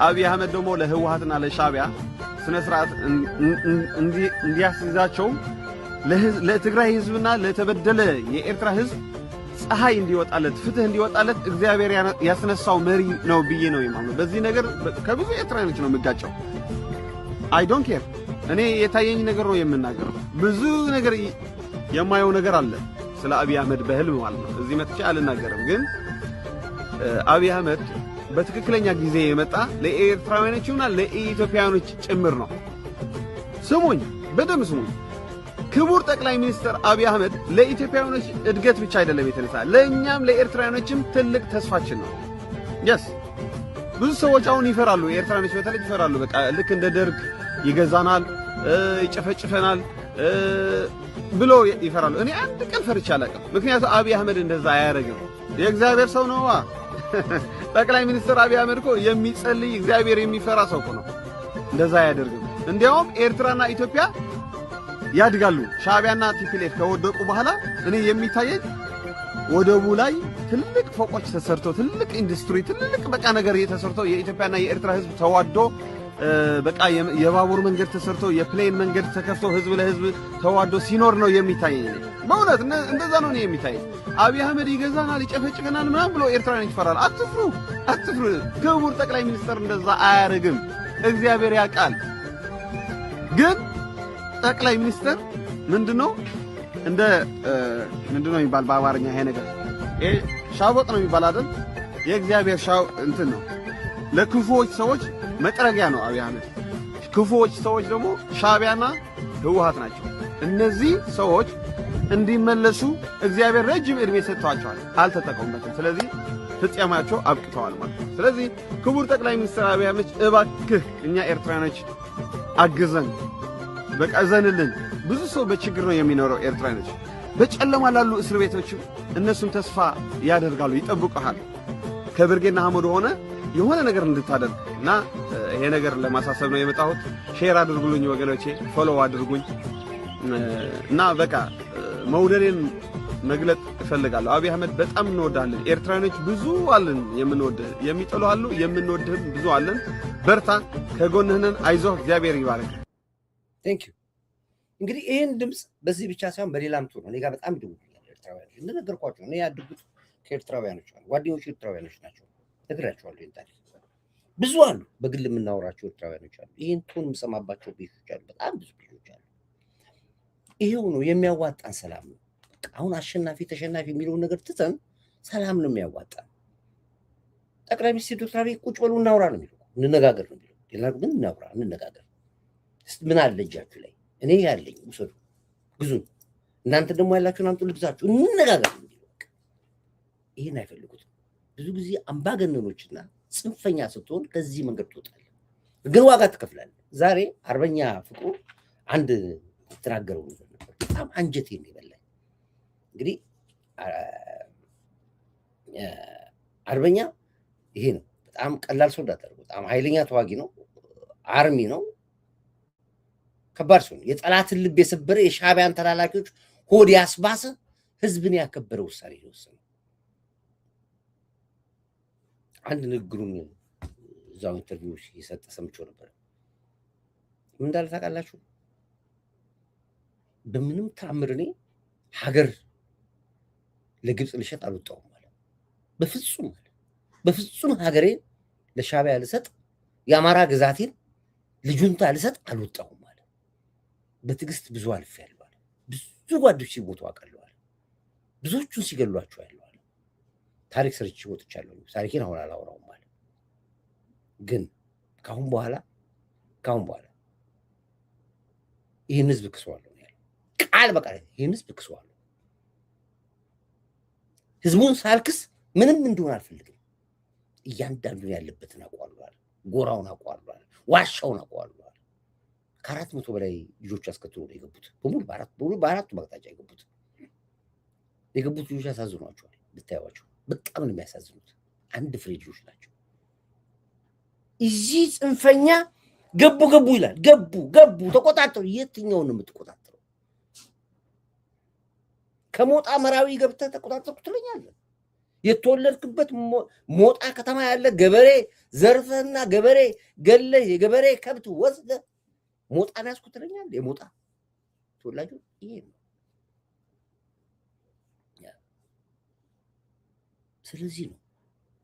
አብይ አህመድ ደግሞ ለህወሓትና ለሻዕቢያ ስነ ስርዓት እንዲያስይዛቸው ለትግራይ ህዝብና ለተበደለ የኤርትራ ህዝብ ፀሐይ እንዲወጣለት ፍትህ እንዲወጣለት እግዚአብሔር ያስነሳው መሪ ነው ብዬ ነው የማምነው። በዚህ ነገር ከብዙ ኤርትራውያኖች ነው የምጋጨው። አይ ዶንት ኬር። እኔ የታየኝ ነገር ነው የምናገረው። ብዙ ነገር የማየው ነገር አለ ስለ አብይ አህመድ በህልም ማለት ነው። እዚህ መጥቼ አልናገርም። ግን አብይ አህመድ በትክክለኛ ጊዜ የመጣ ለኤርትራውያኖችና ለኢትዮጵያውያኖች ጭምር ነው። ስሙኝ፣ በደንብ ስሙኝ። ክቡር ጠቅላይ ሚኒስትር አብይ አህመድ ለኢትዮጵያውያኖች እድገት ብቻ አይደለም የተነሳ፣ ለእኛም ለኤርትራውያኖችም ትልቅ ተስፋችን ነው። yes ብዙ ሰዎች አሁን ይፈራሉ፣ ኤርትራውያኖች በተለይ ይፈራሉ። በቃ ልክ እንደ ደርግ ይገዛናል፣ ይጨፈጭፈናል ብሎ ይፈራሉ። እኔ አንድ ቀን ፈርቼ አላውቅም። ምክንያቱም አብይ አህመድ እንደዛ አያደርግም። የእግዚአብሔር ሰው ነው። ጠቅላይ ሚኒስትር አብይ አህመድ እኮ የሚጸልይ እግዚአብሔር የሚፈራ ሰው እኮ ነው። እንደዛ አያደርግም። እንዲያውም ኤርትራና ኢትዮጵያ ያድጋሉ። ሻዕቢያና ቲፒኤልኤፍ ከወደቁ በኋላ እኔ የሚታየኝ ወደቡ ላይ ትልቅ ፎቆች ተሰርተው ትልቅ ኢንዱስትሪ ትልቅ በቃ ነገር ተሰርተው የኢትዮጵያና የኤርትራ ህዝብ ተዋዶ በቃ የባቡር መንገድ ተሰርቶ የፕሌን መንገድ ተከፍቶ ህዝብ ለህዝብ ተዋዶ ሲኖር ነው የሚታይ። በእውነት እንደዛ ነው የሚታይ። አብይ አህመድ ይገዛናል ይጨፈጭፈናል ምናምን ብሎ ኤርትራን ይፈራል። አትፍሩ። ክቡር ጠቅላይ ሚኒስትር እንደዛ አያረግም። እግዚአብሔር ያውቃል። ግን ጠቅላይ ሚኒስትር ምንድነው እንደ ምንድነው የሚባል በአማርኛ ይሄ ነገር ሻቦጥ ነው የሚባል አይደል? የእግዚአብሔር ሻው እንትን ነው። ለክፉዎች ሰዎች መጥረጊያ ነው አብይ አህመድ። ክፉዎች ሰዎች ደግሞ ሻዕቢያና ህወሓት ናቸው። እነዚህ ሰዎች እንዲመለሱ እግዚአብሔር ረጅም ዕድሜ ሰጥቷቸዋል፣ አልተጠቀሙበትም። ስለዚህ ፍጻሜያቸው አብቅተዋል ማለት ነው። ስለዚህ ክቡር ጠቅላይ ሚኒስትር አብይ አህመድ እባክህ እኛ ኤርትራኖች አግዘን፣ በቃ እዘንልን። ብዙ ሰው በችግር ነው የሚኖረው። ኤርትራኖች በጨለማ ላሉ እስር ቤቶች እነሱም ተስፋ ያደርጋሉ፣ ይጠብቁሃል። ከብርጌና ሐመድ ሆነ የሆነ ነገር እንድታደርግ እና ይሄ ነገር ለማሳሰብ ነው የመጣሁት። ሼር አድርጉልኝ ወገኖቼ፣ ፎሎው አድርጉኝ እና በቃ መውደዴን መግለጥ እፈልጋለሁ። አብይ አህመድ በጣም እንወዳለን። ኤርትራኖች ብዙ አለን የምንወድህ፣ የሚጠሉ አሉ፣ የምንወድህም ብዙ አለን። በርታ፣ ከጎንህ ነን፣ አይዞህ፣ እግዚአብሔር ይባርክ። ቴንክ ዩ። እንግዲህ ይህን ድምፅ በዚህ ብቻ ሳይሆን በሌላም ነው እኔ ጋር በጣም ይደውሉኛል ኤርትራውያኖች። እንደነገርኳቸው እኔ ያደጉት ከኤርትራውያኖች ጋር ጓደኞቹ ኤርትራውያኖች ናቸው። ነግራቸዋለሁ። ይሄን ታሪክ ብዙ አሉ፣ በግል የምናወራቸው ኤርትራውያኖች አሉ። ይህን ቶን የምሰማባቸው ቤቶች አሉ፣ በጣም ብዙ ቤቶች አሉ። ይሄው ነው የሚያዋጣን፣ ሰላም ነው። አሁን አሸናፊ ተሸናፊ የሚለውን ነገር ትተን ሰላም ነው የሚያዋጣን። ጠቅላይ ሚኒስትር ዶክተር አብይ ቁጭ በሉ እናውራ ነው የሚለው፣ እንነጋገር ነው የሚለው። ሌላ ግን እናውራ፣ እንነጋገር። ምን አለ እጃችሁ ላይ? እኔ ያለኝ ውሰዱ፣ ግዙን። እናንተ ደግሞ ያላችሁን አምጡ፣ ልግዛችሁ፣ እንነጋገር ነው የሚለው። ይሄን አይፈልጉትም። ብዙ ጊዜ አምባገነኖችና ጽንፈኛ ስትሆን ከዚህ መንገድ ትወጣለህ፣ ግን ዋጋ ትከፍላለህ። ዛሬ አርበኛ ፍቅሩ አንድ የተናገረው ነገር ነበር፣ በጣም አንጀቴን ይበላል። እንግዲህ አርበኛ ይሄ ነው። በጣም ቀላል ሰው እንዳታደርጉ። በጣም ኃይለኛ ተዋጊ ነው፣ አርሚ ነው፣ ከባድ ሰው ነው። የጠላትን ልብ የሰበረ የሻዕቢያን ተላላኪዎች ሆድ ያስባሰ ህዝብን ያከበረ ውሳኔ የወሰነ አንድ ንግግሩን እዛው ኢንተርቪው ሲሰጥ ሰምቼው ነበር። ምን እንዳለ ታውቃላችሁ? በምንም ተአምር እኔ ሀገር ለግብፅ ልሸጥ አልወጣሁም ማለት በፍጹም ሀገሬን ለሻዕቢያ ልሰጥ፣ የአማራ ግዛቴን ልጁንታ ልሰጥ አልወጣሁም ማለት። በትዕግስት ብዙ አልፌያለሁ አለ። ብዙ ጓዶች ሲሞቱ አውቃለሁ አለ። ብዙዎቹን ሲገሏቸው ያለው አለ። ታሪክ ሰርቼ ወጥቻለሁ። ታሪኬን አሁን አላወራውም ማለት ግን ካሁን በኋላ ይህን ህዝብ ክሰዋለሁ ያለው ቃል በቃል ይህን ህዝብ ክሰዋለሁ። ህዝቡን ሳልክስ ምንም እንደሆነ አልፈልግም። እያንዳንዱን ያለበትን አውቀዋለሁ፣ ጎራውን አውቀዋለሁ፣ ዋሻውን አውቀዋለሁ። ከ400 በላይ ልጆች አስከትሎ ነው የገቡት። በአራቱ አቅጣጫ የገቡት ልጆች ያሳዝኗቸዋል ብታዩዋቸው። በጣም ነው የሚያሳዝኑት። አንድ ፍሬ ልጆች ናቸው። እዚህ ጽንፈኛ ገቡ ይላል። ገቡ ተቆጣጠሩ። የትኛውን ነው የምትቆጣጠረው? ከሞጣ መራዊ ገብተህ ተቆጣጠርኩ ትለኛለህ? የተወለድክበት ሞጣ ከተማ ያለ ገበሬ ዘርፈህና ገበሬ ገለህ የገበሬ ከብት ወስደህ ሞጣን ያዝኩ ትለኛለህ? የሞጣ ተወላጁ ይሄ ነው። ስለዚህ ነው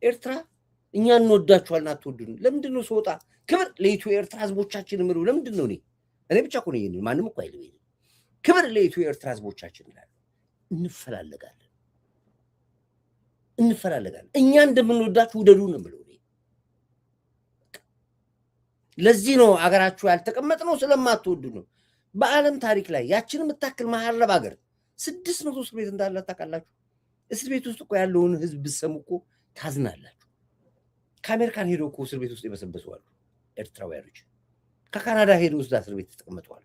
ኤርትራ እኛ እንወዳችኋልና አትወዱን። ለምንድን ነው ስወጣ ክብር ለኢትዮ ኤርትራ ህዝቦቻችን ምሩ? ለምንድን ነው እኔ ብቻ እኮ ነው ማንም እኮ አይልም። ክብር ለኢትዮ ኤርትራ ህዝቦቻችን ይላል። እንፈላለጋለን። እኛ እንደምንወዳችሁ ውደዱን ብለው ለዚህ ነው አገራችሁ ያልተቀመጥነው፣ ስለማትወዱ ነው። በዓለም ታሪክ ላይ ያችንን የምታክል መሀረብ ሀገር 600 እስር ቤት እንዳለ ታውቃላችሁ? እስር ቤት ውስጥ እኮ ያለውን ህዝብ ብትሰሙ እኮ ታዝናላችሁ። ከአሜሪካን ሄዶ እኮ እስር ቤት ውስጥ የበሰበሱ አሉ ኤርትራውያኖች። ከካናዳ ሄዶ ውስጥ እስር ቤት ተቀመጡ አሉ።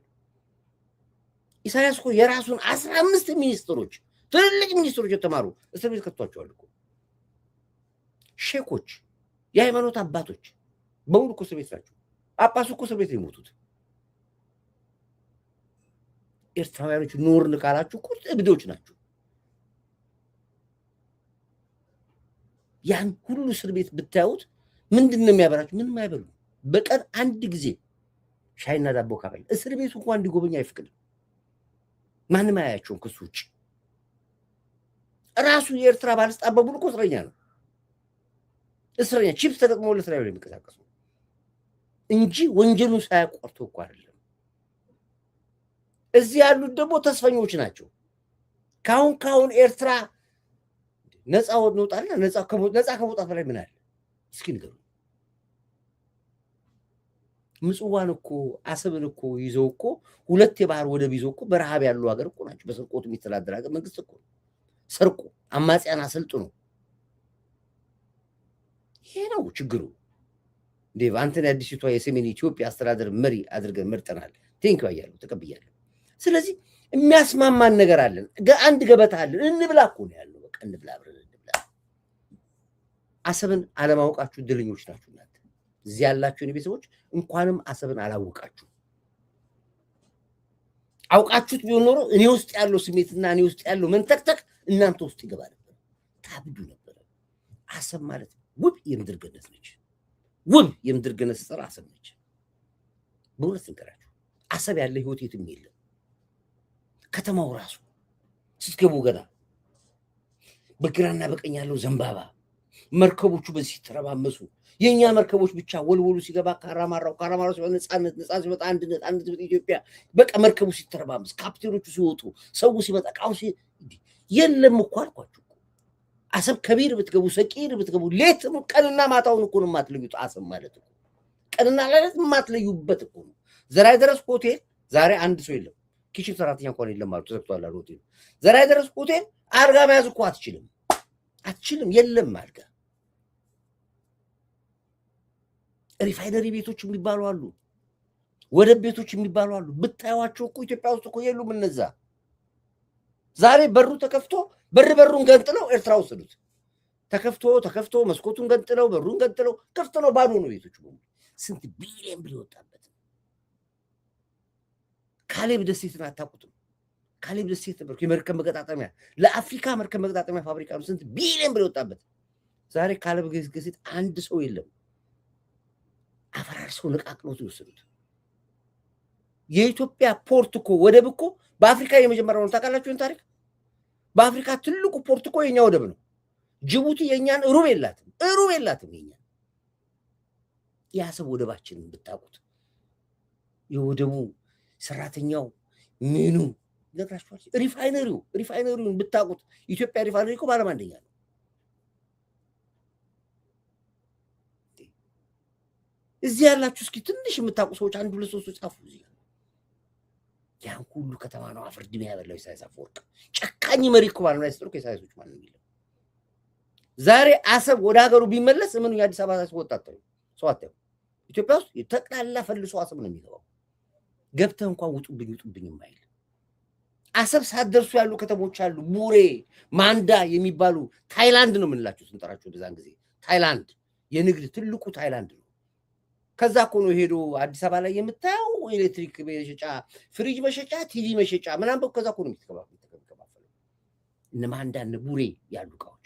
ኢሳያስ እኮ የራሱን 15 ሚኒስትሮች ትልልቅ ሚኒስትሮች የተማሩ እስር ቤት ከቷቸዋል እኮ። ሼኮች፣ የሃይማኖት አባቶች በሙሉ እኮ እስር ቤት ናቸው። ጳጳሱ እኮ እስር ቤት ነው የሞቱት። ኤርትራውያኖች ኖርን ካላችሁ እኮ እብዶች ናቸው። ያን ሁሉ እስር ቤት ብታዩት ምንድን ነው የሚያበራችሁ? ምንም አይበሉ። በቀን አንድ ጊዜ ሻይና ዳቦ ካበላ እስር ቤቱ እንኳን እንዲጎበኝ አይፈቅድም። ማንም አያያቸውም ከሱ ውጭ። ራሱ የኤርትራ ባለስልጣን በሙሉ እኮ እስረኛ ነው። እስረኛ ቺፕስ ተጠቅሞለት ላይ የሚንቀሳቀሱ እንጂ ወንጀሉን ሳያቋርጡ እኮ አይደለም። እዚህ ያሉት ደግሞ ተስፈኞች ናቸው። ካሁን ኤርትራ ነፃ ወጣና ነፃ ከመውጣት በላይ ምን አለ እስኪ ንገሩ። ምጽዋን እኮ አሰብን እኮ ይዘው እኮ ሁለት የባህር ወደብ ይዘው እኮ በረሃብ ያሉ ሀገር እኮ ናቸው። በስርቆት የሚተዳደር ሀገር መንግስት እኮ ሰርቆ አማጽያን አሰልጥኖ ይሄ ነው ችግሩ። ዴቭ አንተን አዲስቷ የሰሜን ኢትዮጵያ አስተዳደር መሪ አድርገን መርጠናል። ቴንኪው አያለሁ፣ ተቀብያለሁ። ስለዚህ የሚያስማማን ነገር አለን። አንድ ገበታ አለን። እንብላ እኮ ነው ያለው። በቃ እንብላ፣ አብረን እንብላ። አሰብን አለማወቃችሁ ድልኞች ናችሁ እናንተ። እዚህ ያላችሁ የኔ ቤተሰቦች እንኳንም አሰብን አላወቃችሁ። አውቃችሁት ቢሆን ኖሮ እኔ ውስጥ ያለው ስሜትና እኔ ውስጥ ያለው መንተክተክ እናንተ ውስጥ ይገባ ነበር፣ ታብዱ ነበር። አሰብ ማለት ውብ የምድር ገነት ነች። ውብ የምድር ገነት ስራ አሰብ ነች። በእውነት እንገራችሁ አሰብ ያለ ህይወት የትም የለም። ከተማው ራሱ ስትገቡ ገና በግራና በቀኝ ያለው ዘንባባ፣ መርከቦቹ በዚህ ሲተረማመሱ፣ የኛ መርከቦች ብቻ ወልወሉ ሲገባ ካራማራው ሲሆን ነፃነት ሲመጣ አንድነት ኢትዮጵያ በቃ መርከቡ ሲተረማመስ፣ ካፕቴኖቹ ሲወጡ፣ ሰው ሲመጣ ቃው የለም እኮ አልኳችሁ። አሰብ ከቢር ብትገቡ ሰቂር ብትገቡ ሌትም ቀንና ማታውን እኮ ነው የማትለዩት። አሰብ ማለት እኮ ቀንና ሌሊት የማትለዩበት እኮ ነው። ዘራይ ድረስ ሆቴል ዛሬ አንድ ሰው የለም። ኪችን ሰራተኛ እንኳን የለም ማለት ተዘግቷል ሆቴል። ዘራይ ድረስ ሆቴል አልጋ መያዝ እኮ አትችልም፣ የለም አልጋ። ሪፋይነሪ ቤቶች የሚባሉ አሉ፣ ወደብ ቤቶች የሚባሉ አሉ። ብታዩዋቸው እኮ ኢትዮጵያ ውስጥ እኮ የሉም እነዛ። ዛሬ በሩ ተከፍቶ በሩን ገንጥለው ኤርትራ ወሰዱት። ተከፍቶ መስኮቱን ገንጥለው በሩን ገንጥለው ከፍቶ ነው ባዶ ነው ቤቶቹ በሙሉ። ስንት ቢሊዮን ብር ይወጣበት። ካሌብ ደሴትን አታውቁትም? ካሌብ ደሴት ነበር የመርከብ መገጣጠሚያ፣ ለአፍሪካ መርከብ መገጣጠሚያ ፋብሪካ ነው። ስንት ቢሊዮን ብር ይወጣበት። ዛሬ ካሌብ ደሴት አንድ ሰው የለም። አፈራርሰው ነቃቅሎት ይወሰዱት። የኢትዮጵያ ፖርት እኮ ወደብ እኮ በአፍሪካ የመጀመሪያው ነው። ታውቃላችሁ ታሪክ? በአፍሪካ ትልቁ ፖርት እኮ የኛ ወደብ ነው። ጅቡቲ የኛን ሩብ የላትም የኛ። የአሰብ ወደባችንን ብታውቁት፣ የወደቡ ሰራተኛው ምኑ ነግራችኋል። ሪፋይነሪውን ብታውቁት፣ ኢትዮጵያ ሪፋይነሪ እኮ በዓለም አንደኛ ነው። እዚህ ያላችሁ እስኪ ትንሽ የምታውቁ ሰዎች አንድ ሁለት ሶስት ጻፉ። እዚህ ያን ሁሉ ከተማ ነው አፈር ድሜ ያበላው ኢሳያስ አፈወርቅ። ጨካኝ መሪ እኮ ባልና ያስተርኩ ኢሳያሶች ማለት ነው። ዛሬ አሰብ ወደ ሀገሩ ቢመለስ ምን የአዲስ አበባ ሰው አታዩ። ኢትዮጵያ ውስጥ የተቀላላ ፈልሶ አሰብ ነው የሚገባው። ገብተህ እንኳን ውጡብኝ የማይል አሰብ ሳትደርሱ ያሉ ከተሞች አሉ። ቡሬ፣ ማንዳ የሚባሉ ታይላንድ ነው የምንላቸው ስንጠራቸው በዛን ጊዜ። ታይላንድ የንግድ ትልቁ ታይላንድ ነው። ከዛ እኮ ነው ሄዶ አዲስ አበባ ላይ የምታየው ኤሌክትሪክ መሸጫ፣ ፍሪጅ መሸጫ፣ ቲቪ መሸጫ ምናምን ከዛ እኮ ነው የሚከፋፈለው። እነ ማንዳ እነ ቡሬ ያሉ እቃዎች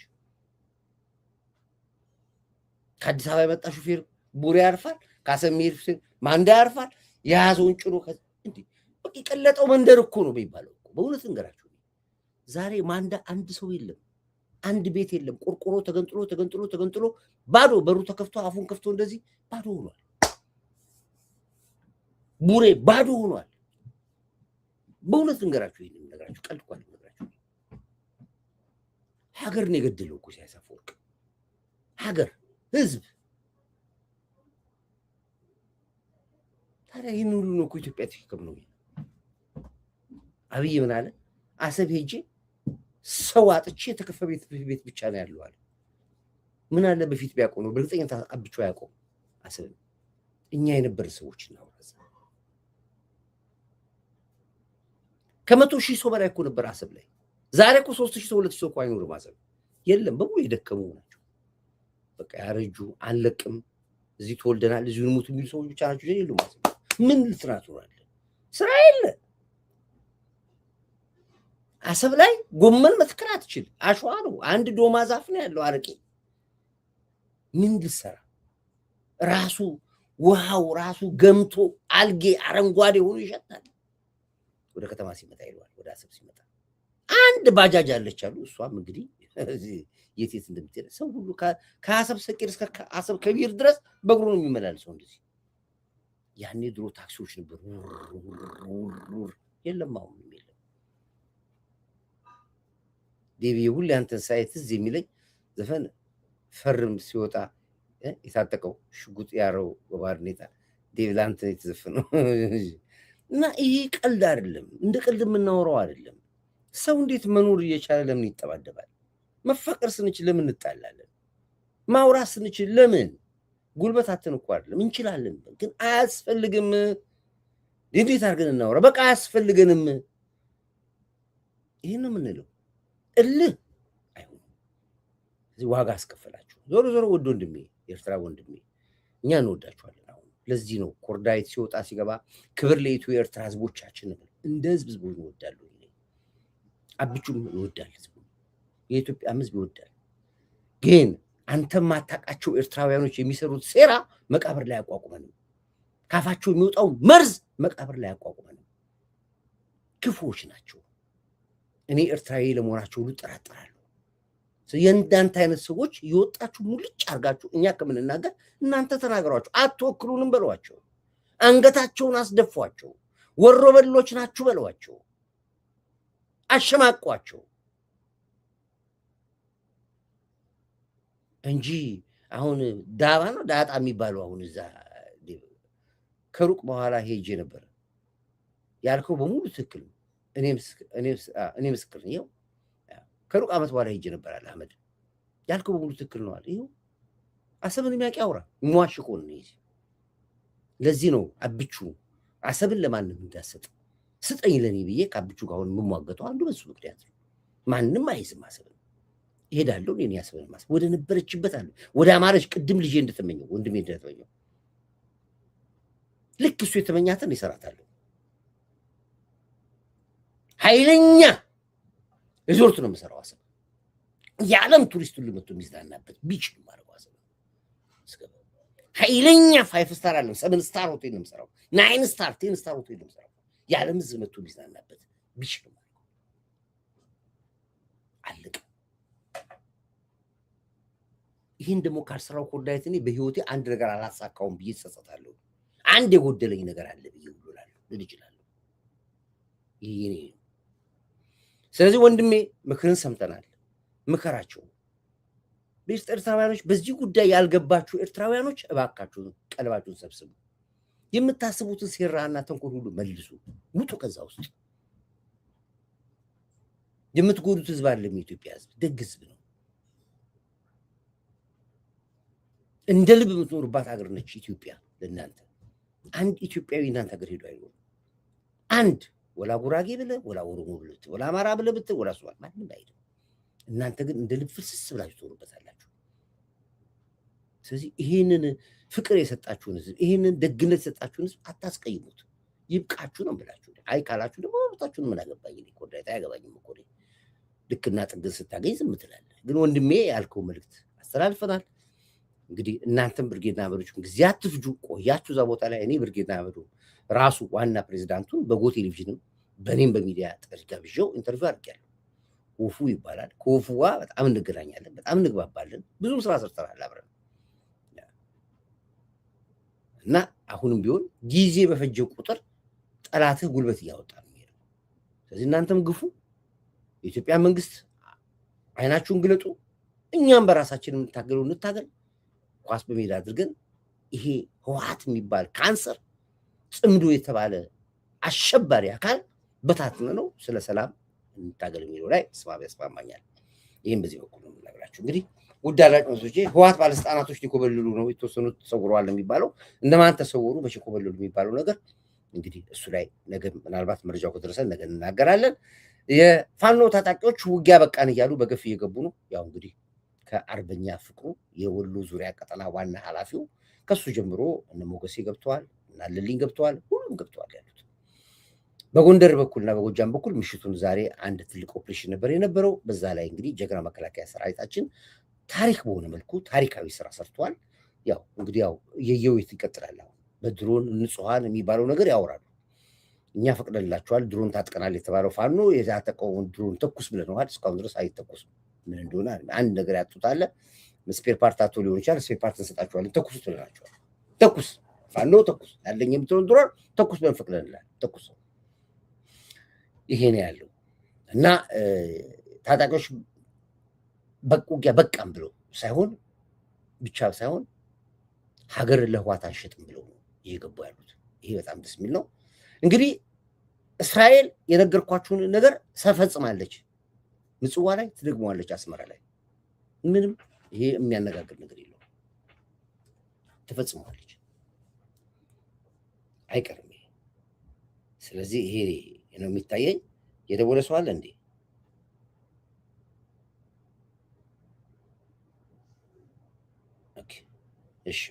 ከአዲስ አበባ የመጣ ሹፌር ቡሬ ያርፋል፣ ከአሰብ የሚሄድ ማንዳ ያርፋል። የያዘውን ጭኖ እንዴ በቃ የቀለጠው መንደር እኮ ነው የሚባለው እኮ። በእውነት እንገራችሁ ዛሬ ማንዳ አንድ ሰው የለም፣ አንድ ቤት የለም። ቆርቆሮ ተገንጥሎ ባዶ፣ በሩ ተከፍቶ አፉን ከፍቶ እንደዚህ ባዶ ሆኗል። ቡሬ ባዶ ሆኗል። በእውነት እንገራችሁ ይሄን ነገራችሁ ቀልድ እንኳን ነገራችሁ። ሀገር ነው የገደለው እኮ ኢሳያስ አፈወርቅ። ሀገር፣ ህዝብ። ታዲያ ይህን ሁሉ ነው እኮ ኢትዮጵያ ተሸከም ነው። አብይ ምን አለ? አሰብ ሄጄ ሰው አጥቼ የተከፈ ቤት ብቻ ነው ያለው አለ። ምን አለ በፊት ቢያውቁ ነው። በእርግጠኝነት አብቹ ያውቁ አሰብ እኛ የነበር ሰዎች ነው። ከመቶ ሺህ ሰው በላይ እኮ ነበር አሰብ ላይ። ዛሬ እኮ 3000 ሰው 2000 ሰው እኮ አይኖርም አሰብ። የለም በሙሉ የደከሙ ናቸው። በቃ ያረጁ አንለቅም፣ እዚህ ተወልደናል፣ እዚህ እንሙት የሚሉ ሰዎች ብቻ ናቸው። የሉም አሰብ። ምን ልትናቱራለ? ስራ የለ። አሰብ ላይ ጎመን መትከል አትችል፣ አሸዋ ነው። አንድ ዶማ ዛፍ ነው ያለው አረቄ። ምን ልሰራ? ራሱ ውሃው ራሱ ገምቶ አልጌ አረንጓዴ ሆኖ ይሸታል። ወደ ከተማ ሲመጣ ይለዋል። ወደ አሰብ ሲመጣ አንድ ባጃጅ አለች አሉ። እሷም እንግዲህ የት እንደምትሄድ ሰው ሁሉ ከአሰብ ሰቂር እስከ አሰብ ከቢር ድረስ በእግሩ ነው የሚመላለሰው። እንደዚህ ያኔ ድሮ ታክሲዎች ነበሩ። የለም አሁን የለም። ዴቪ ሁሌ አንተን ሳይ ትዝ የሚለኝ ዘፈን ፈርም ሲወጣ የታጠቀው ሽጉጥ ያረው በባርኔጣ ዴቪ ላንተ የተዘፈነው እና ይሄ ቀልድ አይደለም። እንደ ቀልድ የምናወራው አይደለም። ሰው እንዴት መኖር እየቻለ ለምን ይጠባደባል? መፋቀር ስንችል ለምን እንጣላለን? ማውራት ስንችል ለምን? ጉልበታችን እኮ አይደለም እንችላለን፣ ግን አያስፈልግም። እንዴት አድርገን እናወራ? በቃ አያስፈልገንም። ይሄን ነው የምንለው። እልህ አይሆንም። እዚህ ዋጋ አስከፈላችሁ። ዞሮ ዞሮ ወድ ወንድሜ፣ ኤርትራ ወንድሜ፣ እኛ እንወዳችኋለን። አሁን ለዚህ ነው ኮርዳይት ሲወጣ ሲገባ ክብር ለኢትዮ ኤርትራ ህዝቦቻችን እንደ ህዝብ እንወዳሉ። አብቹም ይወዳል፣ ህዝቡ የኢትዮጵያ ህዝብ ይወዳል። ግን አንተ ማታቃቸው ኤርትራውያኖች የሚሰሩት ሴራ መቃብር ላይ ያቋቁመን፣ ካፋቸው የሚወጣው መርዝ መቃብር ላይ ያቋቁመን። ክፉዎች ናቸው። እኔ ኤርትራዊ ለመሆናቸው ሁሉ ጠራጠራለሁ። የእንዳንተ አይነት ሰዎች የወጣችሁ ሙልጭ አርጋችሁ እኛ ከምንናገር እናንተ ተናገሯቸው። አትወክሉንም በሏቸው። አንገታቸውን አስደፏቸው። ወሮበሎች ናችሁ በሏቸው። አሸማቋቸው እንጂ አሁን ዳባ ነው ዳጣ የሚባለው አሁን እዛ ከሩቅ በኋላ ሄጄ ነበር ያልከው በሙሉ ትክክል ነው። እኔ ምስክር ነው። ከሩቅ ዓመት በኋላ ሄጄ ነበር አለ አህመድ። ያልከው በሙሉ ትክክል ነው አለ። ይኸው አሰብን የሚያውቅ ያውራ የሚዋሽቆን ነው። ለዚህ ነው አብቹ አሰብን ለማንም እንዳሰጥ ስጠኝ ለኔ ብዬ ከአብቹ ጋር አሁን የምሟገተው አንዱ በሱ ምክንያት ነው። ማንም አይዝም አሰብን። እሄዳለሁ እኔ አሰብን ማሰብ ወደ ነበረችበት አለ ወደ አማረች ቅድም ልጄ እንደተመኘው ወንድሜ እንደተመኘው ልክ እሱ የተመኛትን ይሰራታለሁ። ኃይለኛ ሪዞርት ነው የምሰራው አሰብ። የዓለም ቱሪስት ሁሉ መጥቶ የሚዝናናበት ቢች ነው የማደርገው አሰብ። ኃይለኛ 5 ስታር አለ 7 ስታር ሆቴል ነው የምሰራው። 9 ስታር 10 ስታር ሆቴል ነው የምሰራው። የዓለም ህዝብ መጥቶ የሚዝናናበት ቢች ነው አለቀ። ይህን ደግሞ ካልሰራው ኮርዳይት እኔ በህይወቴ አንድ ነገር አላሳካውም ብዬ ተጸጸታለሁ። አንድ የጎደለኝ ነገር አለ ብዬ ሁሉ ልል እችላለሁ። ይሄ ስለዚህ ወንድሜ ምክርን ሰምተናል። ምከራቸው። ኤርትራውያኖች በዚህ ጉዳይ ያልገባችሁ ኤርትራውያኖች እባካችሁ ቀልባችሁን ሰብስቡ። የምታስቡትን ሴራና ተንኮል ሁሉ መልሱ። ውጡ ከዛ ውስጥ። የምትጎዱት ህዝብ አለ። የኢትዮጵያ ህዝብ ደግ ህዝብ ነው። እንደ ልብ የምትኖርባት ሀገር ነች ኢትዮጵያ ለእናንተ። አንድ ኢትዮጵያዊ እናንተ ሀገር ሄዶ አይኖርም። አንድ ወላ ጉራጌ ብለህ ወላ ኦሮሞ ብለህ ወላ አማራ ብለህ ብትል ወላ ሱማሌ ማንም አይደለም። እናንተ ግን እንደ ልብ ፍልስስ ብላችሁ ትኖሩበታላችሁ። ስለዚህ ይሄንን ፍቅር የሰጣችሁን ህዝብ፣ ይሄንን ደግነት የሰጣችሁን ህዝብ አታስቀይሙት። ይብቃችሁ ነው ብላችሁ አይ ካላችሁ ደግሞ ወጣችሁን ምን አገባኝ እኔ ኮርዳይት አያገባኝም እኮ ልክና ጥግን ስታገኝ ዝም ትላለህ። ግን ወንድሜ ያልከው መልእክት አስተላልፈናል። እንግዲህ እናንተም ብርጌድ ንሓመዶች ጊዜ አትፍጁ። ቆያችሁ እዛ ቦታ ላይ። እኔ ብርጌድ ንሓመዱ ራሱ ዋና ፕሬዚዳንቱን በጎ ቴሌቪዥንም በእኔም በሚዲያ ጥሪ ጋብዤው ኢንተርቪው አድርጌያለሁ። ወፉ ይባላል። ከወፉዋ በጣም እንገናኛለን፣ በጣም እንግባባለን። ብዙም ስራ ሰርተናል አብረን እና አሁንም ቢሆን ጊዜ በፈጀው ቁጥር ጠላትህ ጉልበት እያወጣ ነው የሚሄደው። ስለዚህ እናንተም ግፉ። የኢትዮጵያ መንግስት አይናችሁን ግለጡ። እኛም በራሳችን የምንታገለው እንታገል። ኳስ በሜዳ አድርገን ይሄ ህወሓት የሚባል ካንሰር ጽምዶ የተባለ አሸባሪ አካል በታትነ ነው ስለ ሰላም እንታገል የሚለው ላይ ያስማማኛል። ይህም በዚህ በኩል ነው የምነግራችሁ። እንግዲህ ውድ አድማጮቼ ህወሓት ባለስልጣናቶች ሊኮበልሉ ነው፣ የተወሰኑት ተሰውረዋል የሚባለው እነማን ተሰወሩ፣ መቼ ኮበልሉ የሚባለው ነገር እንግዲህ እሱ ላይ ነገ ምናልባት መረጃው ከደረሰን ነገ እንናገራለን። የፋኖ ታጣቂዎች ውጊያ በቃን እያሉ በገፍ እየገቡ ነው። ያው እንግዲህ ከአርበኛ ፍቅሩ የወሎ ዙሪያ ቀጠና ዋና ኃላፊው ከሱ ጀምሮ እነ ሞገሴ ገብተዋል እና ልልኝ ገብተዋል፣ ሁሉም ገብተዋል ያሉት። በጎንደር በኩልና በጎጃም በኩል ምሽቱን ዛሬ አንድ ትልቅ ኦፕሬሽን ነበር የነበረው። በዛ ላይ እንግዲህ ጀግና መከላከያ ሰራዊታችን ታሪክ በሆነ መልኩ ታሪካዊ ስራ ሰርቷል። ያው እንግዲህ ያው የየውይት ይቀጥላል። በድሮን ንጹሃን የሚባለው ነገር ያወራሉ። እኛ ፈቅደንላቸዋል ድሮን ታጥቀናል የተባለው ፋኖ የታጠቀውን ድሮን ተኩስ ብለናል። እስካሁን ድረስ አይተኩስም። ምን እንደሆነ አንድ ነገር ያጡታል። ስፔር ፓርት አቶ ሊሆን ይችላል። ስፔር ፓርት እንሰጣቸዋለን ተኩስ ብለናቸዋል። ተኩስ ፋኖ ተኩስ ያለኝ የምትሆን ድሮን ተኩስ ብለን ፈቅደንላል። ተኩስ ይሄ ነው ያለው እና ታጣቂዎች በቁጊያ በቃም ብለው ሳይሆን ብቻ ሳይሆን ሀገርን ለህዋት አንሸጥም ብለው ነው እየገቡ ያሉት። ይሄ በጣም ደስ የሚል ነው። እንግዲህ እስራኤል የነገርኳችሁን ነገር ሰፈጽማለች። ምጽዋ ላይ ትደግመዋለች፣ አስመራ ላይ ምንም ይሄ የሚያነጋግር ነገር የለውም። ትፈጽመዋለች፣ አይቀርም ይሄ። ስለዚህ ይሄ ነው የሚታየኝ። የደወለ ሰው አለ እንዴ? ኦኬ እሺ፣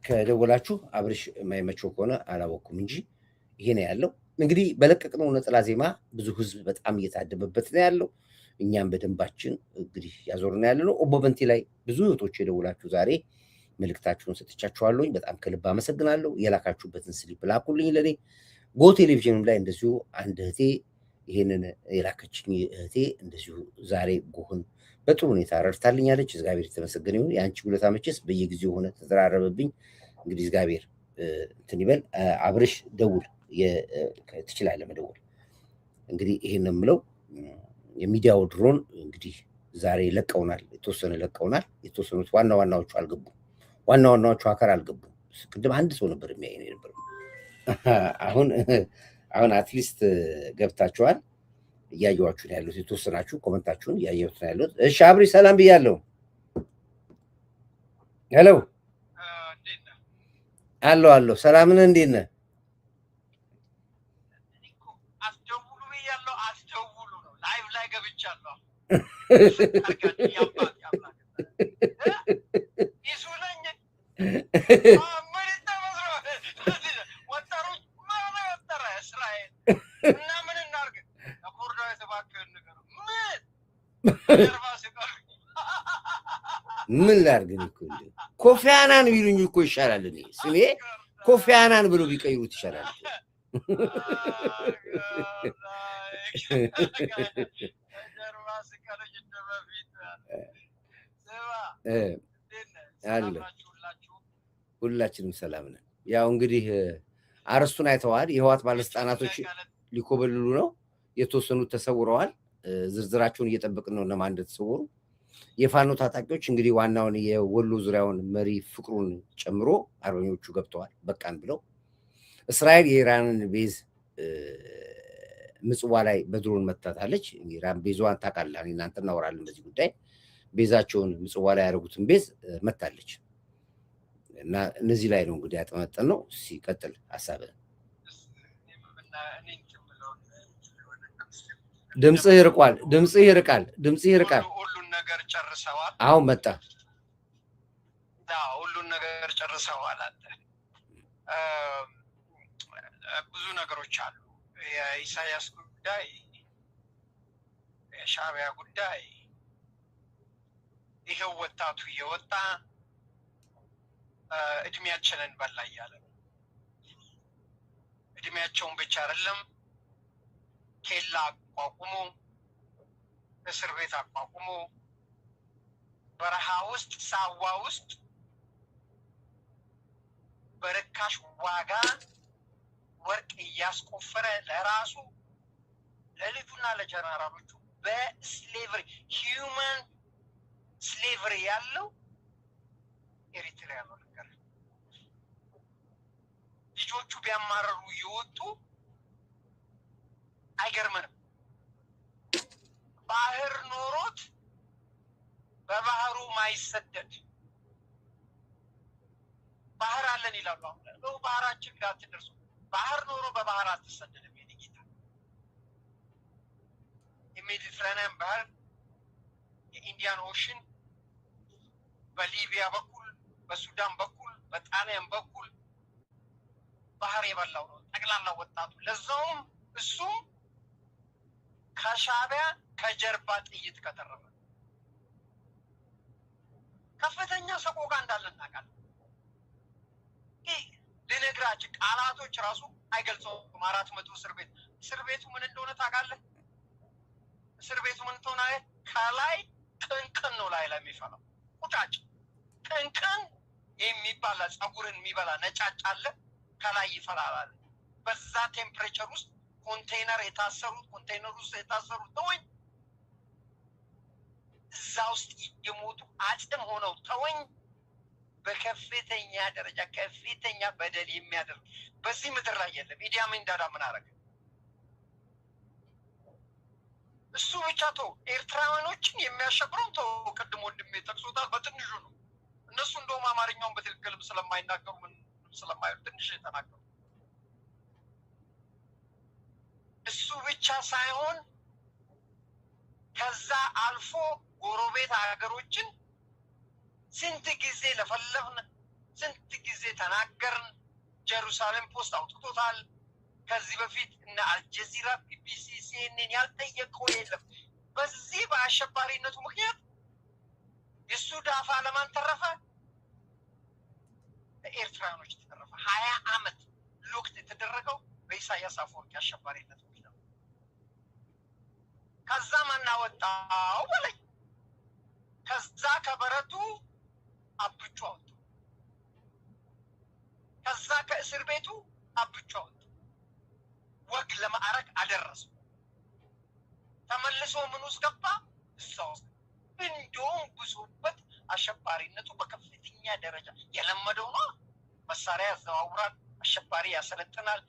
ከደወላችሁ አብርሽ የማይመቸው ከሆነ አላወኩም እንጂ ይሄ ነው ያለው። እንግዲህ በለቀቅነው ነጠላ ዜማ ብዙ ህዝብ በጣም እየታደመበት ነው ያለው። እኛም በደንባችን እንግዲህ ያዞርን ያለ ነው። ኦቦበንቲ ላይ ብዙ እህቶች የደውላችሁ ዛሬ መልእክታችሁን ሰጥቻችኋለሁኝ። በጣም ከልብ አመሰግናለሁ። የላካችሁበትን ስሊፕ ላኩልኝ ለኔ። ጎ ቴሌቪዥንም ላይ እንደዚሁ አንድ እህቴ ይሄንን የላከችኝ እህቴ እንደዚሁ ዛሬ ጎህን በጥሩ ሁኔታ ረድታልኛለች። እግዚአብሔር የተመሰገነ ይሁን። የአንቺ ውለታ መቼስ በየጊዜው ሆነ ተደራረበብኝ። እንግዲህ እግዚአብሔር እንትን ይበል። አብርሽ ደውል፣ ትችላለህ መደወል። እንግዲህ ይሄን ነው የምለው። የሚዲያው ድሮን እንግዲህ ዛሬ ለቀውናል፣ የተወሰነ ለቀውናል። የተወሰኑት ዋና ዋናዎቹ አልገቡም። ዋና ዋናዎቹ አካል አልገቡም። ቅድም አንድ ሰው ነበር የሚያየን ነበር። አሁን አትሊስት ገብታችኋል። እያየኋችሁ ነው ያሉት። የተወሰናችሁ ኮመንታችሁን እያየሁት ነው ያሉት። እሺ አብሪ ሰላም ብያለሁ። ሄሎ አለሁ። ሰላም ነህ? እንዴት ነህ? አስደውሉ ብያለሁ። አስደውሉ ነው። ላይቭ ላይ ገብቻለሁ። ይሱለኝ ምን ተመስሎ ወጣሮች ማለ ወጣረ እስራኤል እና ምን እናርግ? ለኮርዳ የተባከን ነገር ምን ላርግኝ እኮ ኮፊ አናን ቢሉኝ እኮ ይሻላል። እኔ ስሜ ኮፊ አናን ብሎ ቢቀይሩት ይሻላል። አለ ሁላችንም ሰላም ነን። ያው እንግዲህ አርስቱን አይተዋል። የህዋት ባለስልጣናቶች ሊኮበልሉ ነው። የተወሰኑት ተሰውረዋል። ዝርዝራቸውን እየጠበቅን ነው እነማን እንደተሰወሩ። የፋኖ ታጣቂዎች እንግዲህ ዋናውን የወሎ ዙሪያውን መሪ ፍቅሩን ጨምሮ አርበኞቹ ገብተዋል በቃን ብለው። እስራኤል የኢራንን ቤዝ ምጽዋ ላይ በድሮን መታታለች። ኢራን ቤዟን ታውቃለህ፣ እናንተ እናወራለን በዚህ ጉዳይ። ቤዛቸውን ምጽዋ ላይ ያደረጉትን ቤዝ መታለች እና እነዚህ ላይ ነው እንግዲህ ያጠመጠን ነው። ሲቀጥል ሀሳብህ ድምጽህ ይርቋል። ሁሉን ነገር ጨርሰዋል። አሁን መጣ። ሁሉን ነገር ጨርሰዋል። አንተ ብዙ ነገሮች አሉ። የኢሳያስ ጉዳይ፣ የሻዕቢያ ጉዳይ፣ ይሄው ወጣቱ እየወጣ እድሜያችንን በላ እያለ ነው። እድሜያቸውን ብቻ አይደለም ኬላ አቋቁሞ እስር ቤት አቋቁሞ በረሃ ውስጥ ሳዋ ውስጥ በርካሽ ዋጋ ወርቅ እያስቆፈረ ለራሱ ለልጁና ለጀነራሎቹ በስሌቨሪ ሂውማን ስሌቨሪ ያለው ኤሪትሪያ ነው። ነገር ልጆቹ ቢያማረሩ እየወጡ አይገርምንም። ባህር ኖሮት በባህሩ ማይሰደድ ባህር አለን ይላሉ። አሁን ባህራችን ጋር ትደርሱ። ባህር ኖሮ በባህር አትሰደድም። የጌታ የሜዲትራኒያን ባህር፣ የኢንዲያን ኦሽን በሊቢያ በኩል፣ በሱዳን በኩል፣ በጣሊያን በኩል ባህር የበላው ነው ጠቅላላ ወጣቱ። ለዛውም እሱም ከሻዕቢያ ከጀርባ ጥይት ከተረፈ ከፍተኛ ሰቆቃ እንዳለ እናውቃለን። አንዳች ቃላቶች ራሱ አይገልጸውም። 400 እስር ቤቱ ምን እንደሆነ ታውቃለህ? እስር ቤቱ ምን እንደሆነ ከላይ ቅንቅን ነው ላይ የሚፈላው ቁጫጭ ቅንቅን የሚባል ጸጉርን የሚበላ ነጫጭ አለ ከላይ ይፈላል። በዛ ቴምፕሬቸር ውስጥ ኮንቴነር ውስጥ የታሰሩት ተወኝ እዛ ውስጥ የሞቱ አጽም ሆነው ተወኝ በከፍተኛ ደረጃ ከፍተኛ በደል የሚያደርግ በዚህ ምድር ላይ የለም። ኢዲ አሚን ዳዳ ምን አደረገ? እሱ ብቻ ተው ኤርትራውያኖችን የሚያሸብረው ተው። ቅድም ወንድሜ ጠቅሶታል። በትንሹ ነው እነሱ እንደውም አማርኛውን በትክክልም ስለማይናገሩ ምን ስለማይሉ ትንሽ የተናገሩ። እሱ ብቻ ሳይሆን ከዛ አልፎ ጎረቤት ሀገሮችን ስንት ጊዜ ለፈለፍን፣ ስንት ጊዜ ተናገርን። ጀሩሳሌም ፖስት አውጥቶታል። ከዚህ በፊት እነ አልጀዚራ፣ ቢቢሲ፣ ሲኤንኤን ያልጠየቀው የለም። በዚህ በአሸባሪነቱ ምክንያት የሱ ዳፋ ለማን ተረፈ? ለኤርትራኖች ተረፈ። 20 ዓመት ሎክት የተደረገው በኢሳያስ አፈወርቂ አሸባሪነት ምክንያት። ከዛ ማናወጣው በላይ ከዛ ከበረቱ አብቹ አወጡ። ከዛ ከእስር ቤቱ አብቹ አወጡ። ወግ ለማዕረግ አደረሱ። ተመልሶ ምን ውስጥ ገባ? እዛው እንደውም ብሶበት አሸባሪነቱ በከፍተኛ ደረጃ የለመደው ነው። መሳሪያ ያዘዋውራል፣ አሸባሪ ያሰለጥናል፣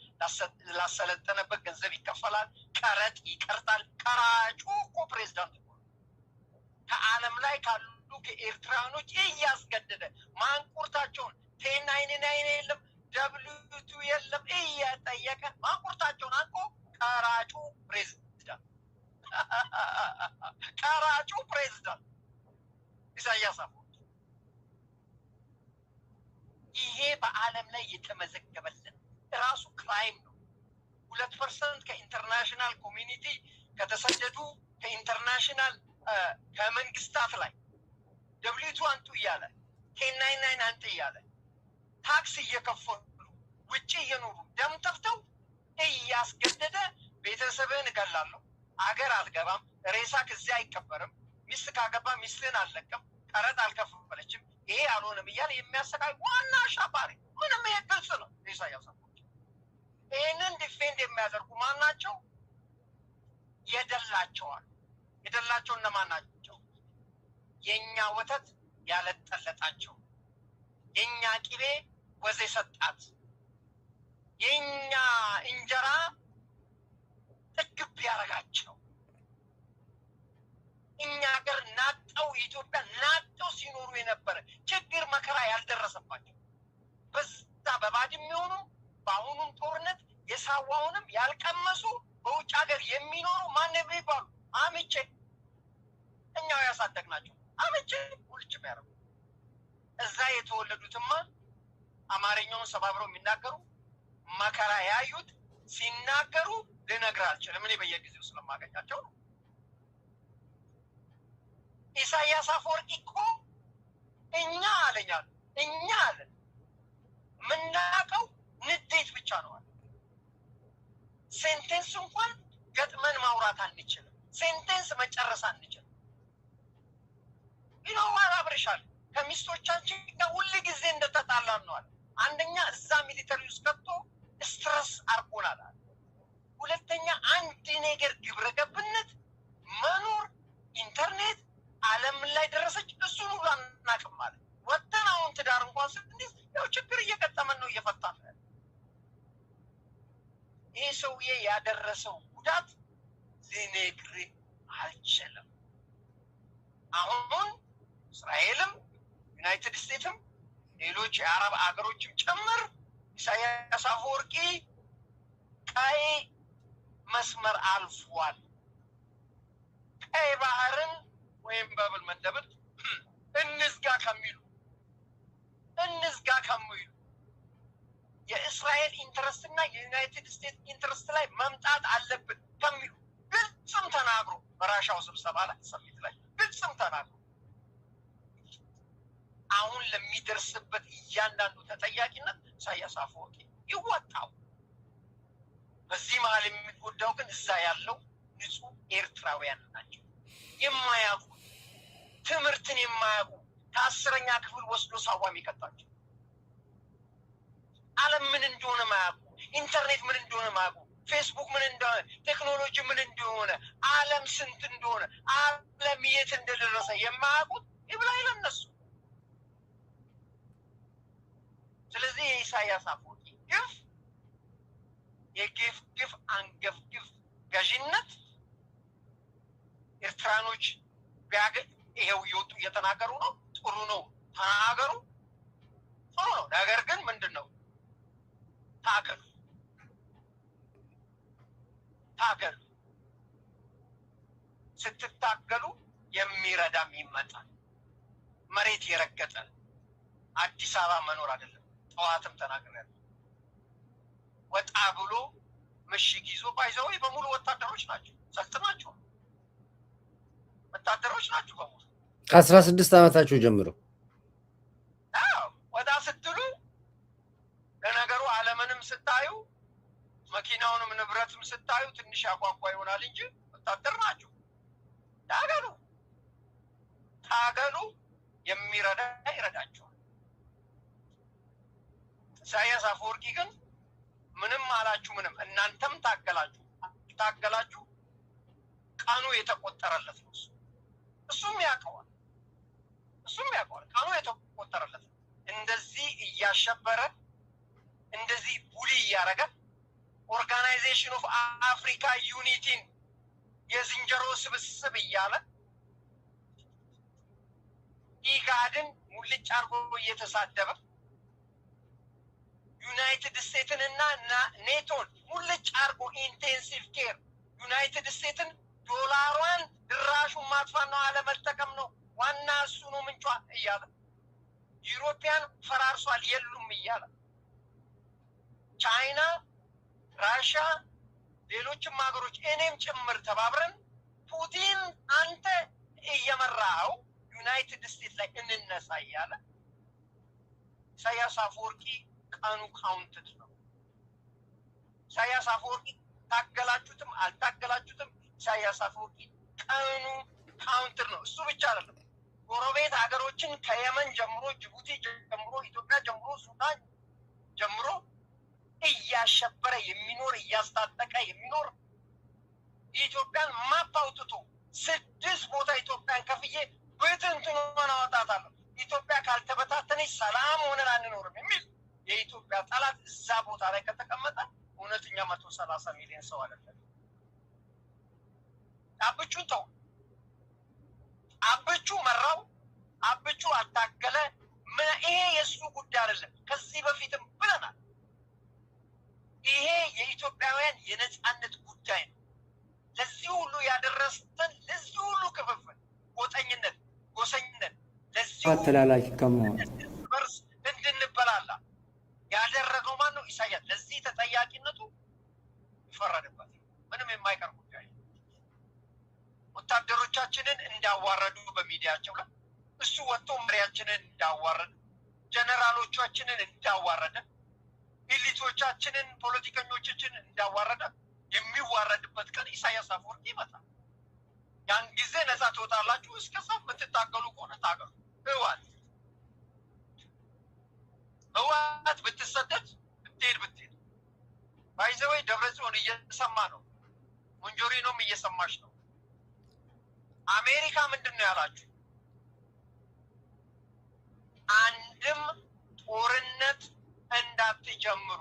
ላሰለጠነበት ገንዘብ ይከፈላል፣ ቀረጥ ይቀርጣል። ቀራጩ እኮ ፕሬዝዳንት ነው። ከዓለም ላይ ካሉ ከኤርትራኖች እያስገደደ ማንቁርታቸውን 1099 የለም W2 የለም እያጠየቀ ማንቁርታቸውን አንቆ ቀራጩ ፕሬዝዳንት ቀራጩ ፕሬዝዳንት ኢሳያስ አፈወርቂ። ይሄ በዓለም ላይ የተመዘገበልን ራሱ ክራይም ነው። 2% ከኢንተርናሽናል ኮሚኒቲ ከተሰደዱ ከኢንተርናሽናል ከመንግስታት ላይ W2 አንጡ እያለ 1099 አንጡ እያለ ታክስ እየከፈሉ ውጭ እየኖሩ ደም ተፍተው እያስገደደ ቤተሰብህን እገላለሁ፣ አገር አልገባም፣ ሬሳ ከዚያ አይቀበርም፣ ሚስት ካገባ ሚስትህን አልለቅም፣ ቀረጥ አልከፈለችም፣ ይሄ አልሆነም እያለ የሚያሰቃይ ዋና አሻባሪ። ምንም ይሄ ግልጽ ነው። ኢሳያስ አፈወርቂ ይህንን ዲፌንድ የሚያደርጉ ማን ናቸው? የደላቸዋል። የደላቸው እነማን ናቸው? የእኛ ወተት ያለጠለጣቸው፣ የእኛ ቅቤ ወዝ የሰጣት፣ የእኛ እንጀራ ጥግብ ያደረጋቸው፣ እኛ ሀገር ናጠው ኢትዮጵያ ናጠው ሲኖሩ የነበረ ችግር መከራ ያልደረሰባቸው በዛ በባድመ የሚሆኑ በአሁኑም ጦርነት የሳዋውንም ያልቀመሱ በውጭ ሀገር የሚኖሩ ማን የሚባሉ አምቼ እኛው ያሳደግናቸው አምቼ ውልጭ የሚያደርጉ እዛ የተወለዱትማ አማርኛውን ሰባብረው የሚናገሩ መከራ ያዩት ሲናገሩ ልነግርህ አልችልም። እኔ በየጊዜው ስለማገኛቸው ነው። ኢሳያስ አፈወርቂ እኮ እኛ አለኛል እኛ አለን ምናቀው ንዴት ብቻ ነው አለ። ሴንቴንስ እንኳን ገጥመን ማውራት አንችልም። ሴንቴንስ መጨረስ አንችልም። ይኖዋል አብርሻል ከሚስቶቻችን ጋር ሁሉ ጊዜ እንደተጣላን ነው አለ። አንደኛ እዛ ሚሊተሪ ውስጥ ገብቶ ስትረስ አርጎናል አለ። ሁለተኛ አንድ ነገር ግብረ ገብነት መኖር ኢንተርኔት ዓለም ላይ ደረሰች እሱን ሁሉ አናውቅም አለ። ወጥተን አሁን ትዳር እንኳን ስንይዝ ያው ችግር እየገጠመን ነው እየፈታን ነው። ይሄ ሰውዬ ያደረሰው ጉዳት ልነግርህ አልችልም። አሁን እስራኤልም ዩናይትድ ስቴትስም ሌሎች የአረብ አገሮችም ጭምር ኢሳያስ አፈወርቂ ቀይ መስመር አልፏል፣ ቀይ ባህርን ወይም በብል መንደብል እንዝጋ ከሚሉ የእስራኤል ኢንትረስት እና የዩናይትድ ስቴትስ ኢንትረስት ላይ መምጣት አለብን ከሚሉ ግልጽም ተናግሮ በራሻው ስብሰባ ላይ ሰሚት ላይ ግልጽም ተናግሮ አሁን ለሚደርስበት እያንዳንዱ ተጠያቂነት ኢሳያስ አፈወርቂ ይወጣው። በዚህ መሀል የሚጎዳው ግን እዛ ያለው ንጹህ ኤርትራውያን ናቸው። የማያውቁ ትምህርትን የማያውቁ ከ10ኛ ክፍል ወስዶ ሳዋ የሚቀጣቸው ዓለም ምን እንደሆነ ማያውቁ፣ ኢንተርኔት ምን እንደሆነ ማያውቁ፣ ፌስቡክ ምን እንደሆነ፣ ቴክኖሎጂ ምን እንደሆነ፣ ዓለም ስንት እንደሆነ፣ ዓለም የት እንደደረሰ የማያውቁት ይብላኝ ለነሱ። ስለዚህ የኢሳያስ አፈወርቂ ግፍ የግፍ አንገፍግፍ ገዥነት ኤርትራኖች ቢያገኝ ይሄው እየወጡ እየተናገሩ ነው። ጥሩ ነው፣ ተናገሩ፣ ጥሩ ነው። ነገር ግን ምንድን ነው? ታገሉ፣ ታገሉ። ስትታገሉ የሚረዳም ይመጣል። መሬት የረገጠ አዲስ አበባ መኖር አይደለም። ጠዋትም ተናግሬያለሁ። ወጣ ብሎ ምሽግ ይዞ ባይዘው በሙሉ ወታደሮች ናቸው፣ ሰልጥናቸው ወታደሮች ናቸው በሙሉ ከ16 ዓመታቸው ጀምሮ። ወጣ ስትሉ ለነገሩ ዓለምንም ስታዩ መኪናውንም ንብረትም ስታዩ ትንሽ ያጓጓ ይሆናል እንጂ ወታደር ናቸው። ታገሉ፣ ታገሉ። የሚረዳ ይረዳቸዋል። ኢሳያስ አፈወርቂ ግን ምንም አላችሁ ምንም፣ እናንተም ታገላችሁ፣ ቀኑ የተቆጠረለት ነው። እሱም ያውቀዋል፣ ቀኑ የተቆጠረለት ነው። እንደዚህ እያሸበረ እንደዚህ ቡሊ እያደረገ ኦርጋናይዜሽን ኦፍ አፍሪካ ዩኒቲን የዝንጀሮ ስብስብ እያለ ኢጋድን ሙልጭ አርጎ እየተሳደበ ዩናይትድ ስቴትስን እና ኔቶን ሙልጭ አርጎ ኢንቴንሲቭ ኬር ዩናይትድ ስቴትስን ዶላሯን ድራሹን ማጥፋት ነው፣ አለመጠቀም ነው፣ ዋና እሱ ነው ምንጯ እያለ ዩሮፒያን ፈራርሷል የሉም እያለ ቻይና፣ ራሽያ፣ ሌሎችም ሀገሮች እኔም ጭምር ተባብረን ፑቲን አንተ እየመራኸው ዩናይትድ ስቴትስ ላይ እንነሳ እያለ ኢሳያስ አፈወርቂ ቀኑ ካውንትድ ነው። ኢሳያስ አፈወርቂ ታገላችሁትም አልታገላችሁትም ኢሳያስ አፈወርቂ ቀኑ ካውንትድ ነው። እሱ ብቻ አይደለም፣ ጎረቤት ሀገሮችን ከየመን ጀምሮ፣ ጅቡቲ ጀምሮ፣ ኢትዮጵያ ጀምሮ፣ ሱዳን ጀምሮ እያሸበረ የሚኖር እያስታጠቀ የሚኖር የኢትዮጵያን ማፕ አውጥቶ 6 ቦታ ኢትዮጵያን ከፍዬ ብትንትኗን አወጣታለሁ፣ ኢትዮጵያ ካልተበታተነች ሰላም ሆነን አንኖርም የሚል የኢትዮጵያ ጠላት እዛ ቦታ ላይ ከተቀመጠ እውነተኛ 130 ሚሊዮን ሰው አይደለም። አብቹን ተው፣ አብቹ መራው፣ አብቹ አታገለ። ይሄ የእሱ ጉዳይ አይደለም። ከዚህ በፊትም ብለናል፣ ይሄ የኢትዮጵያውያን የነጻነት ጉዳይ ነው። ለዚህ ሁሉ ያደረሰን፣ ለዚህ ሁሉ ክፍፍል፣ ጎጠኝነት፣ ጎሰኝነት፣ ለዚህ አተላላኪ ከመሆን በርስ እንድንበላላ ያደረገው ማን ነው? ኢሳያስ። ለዚህ ተጠያቂነቱ ይፈረድበት፣ ምንም የማይቀር ጉዳይ። ወታደሮቻችንን እንዳዋረዱ በሚዲያቸው ላይ እሱ ወጥቶ መሪያችንን እንዳዋረደ፣ ጀነራሎቻችንን እንዳዋረደ፣ ኢሊቶቻችንን ፖለቲከኞቻችንን እንዳዋረደ የሚዋረድበት ቀን ኢሳያስ አፈወርቂ ይመጣል። ያን ጊዜ ነፃ ትወጣላችሁ። እስከዛ የምትታገሉ ከሆነ ታገሉ። ህወሓት ብትሰደድ ብትሄድ ባይዘወይ ደብረጽዮን እየሰማ ነው፣ ሞንጆሪኖም እየሰማች ነው። አሜሪካ ምንድን ነው ያላችሁ? አንድም ጦርነት እንዳትጀምሩ፣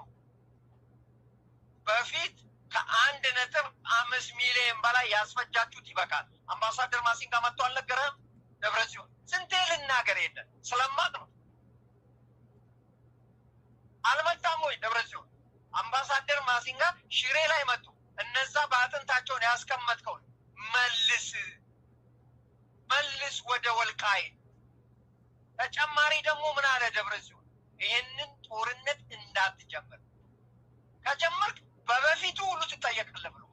በፊት ከ1.5 ሚሊዮን በላይ ያስፈጃችሁት ይበቃል። አምባሳደር ማሲንጋ መጥቶ አልነገረህም? ደብረጽዮን ስንቴ ልናገር የለን ስለማቅ ነው። አልመጣም ወይ ደብረጽዮን? አምባሳደር ማሲንጋ ሽሬ ላይ መጡ። እነዛ በአጥንታቸውን ያስቀመጥከውን መልስ ወደ ወልቃይት። ተጨማሪ ደግሞ ምን አለ ደብረጽዮን? ይህንን ጦርነት እንዳትጀምር፣ ከጀመርክ በበፊቱ ሁሉ ትጠየቃለህ ብሎ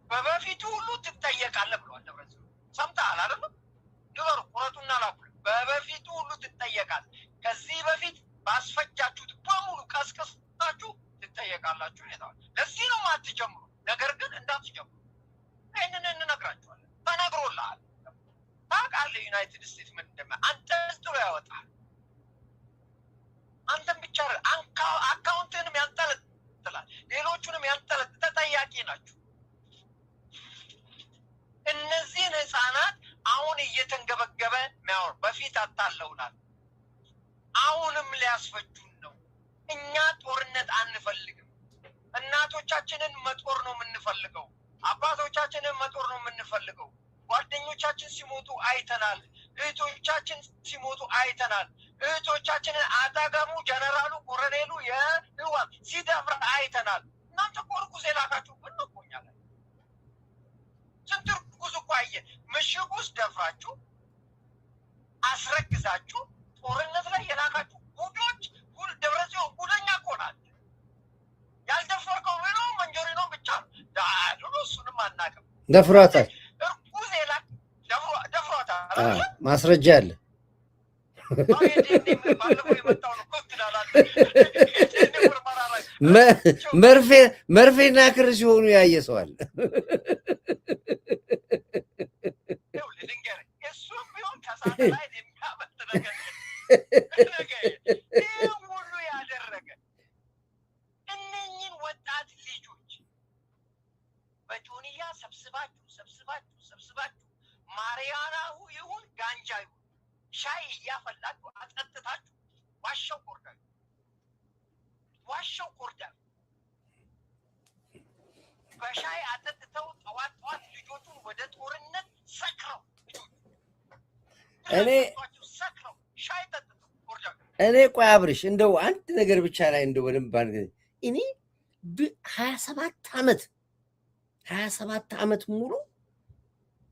በበፊቱ ሁሉ ትጠየቃለህ ብሏል ደብረጽዮን። ሰምተሃል አይደለም? ንገሩ፣ ቁረጡና ላኩ። በበፊቱ ሁሉ ትጠየቃለህ። ከዚህ በፊት አንጠልጥሎ ያወጣል። አንተም ብቻ አካውንትንም ያንጠለጥላል፣ ሌሎቹንም ያንጠለጥላል። ተጠያቂ ናችሁ። እነዚህን ህፃናት አሁን እየተንገበገበ የሚያወር በፊት አታለውናል፣ አሁንም ሊያስፈጁን ነው። እኛ ጦርነት አንፈልግም። እናቶቻችንን መጦር ነው የምንፈልገው፣ አባቶቻችንን መጦር ነው የምንፈልገው። ጓደኞቻችን ሲሞቱ አይተናል፣ እህቶቻችን ሲሞቱ አይተናል። እህቶቻችንን አጠገቡ ጀነራሉ ኮሎኔሉ የህወሓት ሲደፍር አይተናል። እናንተ ቆርቁዝ የላካችሁ ብንቆኛለን። ስንት እርጉዝ እኮ አየን። ምሽግ ውስጥ ደፍራችሁ አስረግዛችሁ ጦርነት ላይ የላካችሁ ጉዶች። ደብረጽዮን ጉደኛ እኮ ናት። ያልደፈርከው ብሎ መንጆሪኖ ብቻ ነው። እሱንም አናውቅም። ደፍሯታል። እርጉዝ የላክ ደፍሯታል። ማስረጃ አለ። መርፌና ክር ሲሆኑ ያየ ሰው አለ። እሱም ቢሆን ከሳተላይት የሚያመጥ ነገር ሁሉ ያደረገ እነኝን ወጣት ልጆች በጆንያ ሰብስባችሁ ማሪያናሁ ይሁን ጋንጃ ይሁን ሻይ እያፈላችሁ አጠጥታችሁ ዋሻው ኮርዳል በሻይ አጠጥተው ጠዋት ልጆቹን ወደ ጦርነት ሰክረው ሻይ ጠጥተው ኮርዳል። እኔ ቆይ አብርሽ እንደው አንድ ነገር ብቻ ላይ እንደው በደንብ እኔ 27 ዓመት ሙሉ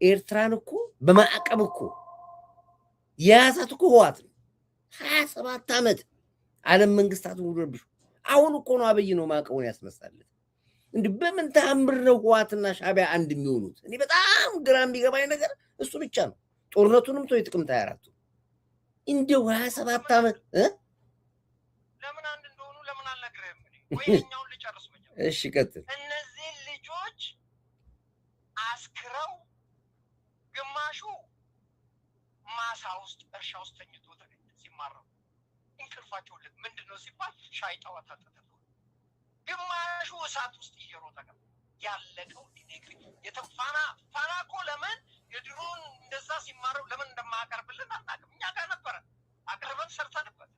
ኤርትራን እኮ በማዕቀብ እኮ የያዛት እኮ ህወሓት ነው። 27 ዓመት ዓለም መንግስታት ሙሉ ረብሹ። አሁን እኮ ነው አብይ ነው ማዕቀቡን ያስነሳለት። እንዲህ በምን ተአምር ነው ህወሓትና ሻዕቢያ አንድ የሚሆኑት? እኔ በጣም ግራ የሚገባኝ ነገር እሱ ብቻ ነው። ጦርነቱንም ተው የጥቅምት 24 እንደው 27 ዓመት ለምን አንድ እንደሆኑ ለምን አልነግርህም? ወይኛውን ልጨርስ መጀመሪያ። እሺ ቀጥል። እነዚህ ልጆች አስክረው ግማሹ ማሳ ውስጥ እርሻ ውስጥ ተኝቶ ተገኘ ሲማረው እንቅልፋቸው ምንድነው ሲባል ሻይ ጠዋት አጠጥተው፣ ግማሹ እሳት ውስጥ እየሮጠ ገባ። ያለቀው ዲግሪ የተፋና እኮ ለምን የድሮን እንደዛ ሲማረው ለምን እንደማያቀርብልን አናውቅም። እኛ ጋር ነበረ አቅርበን ሰርተንበት።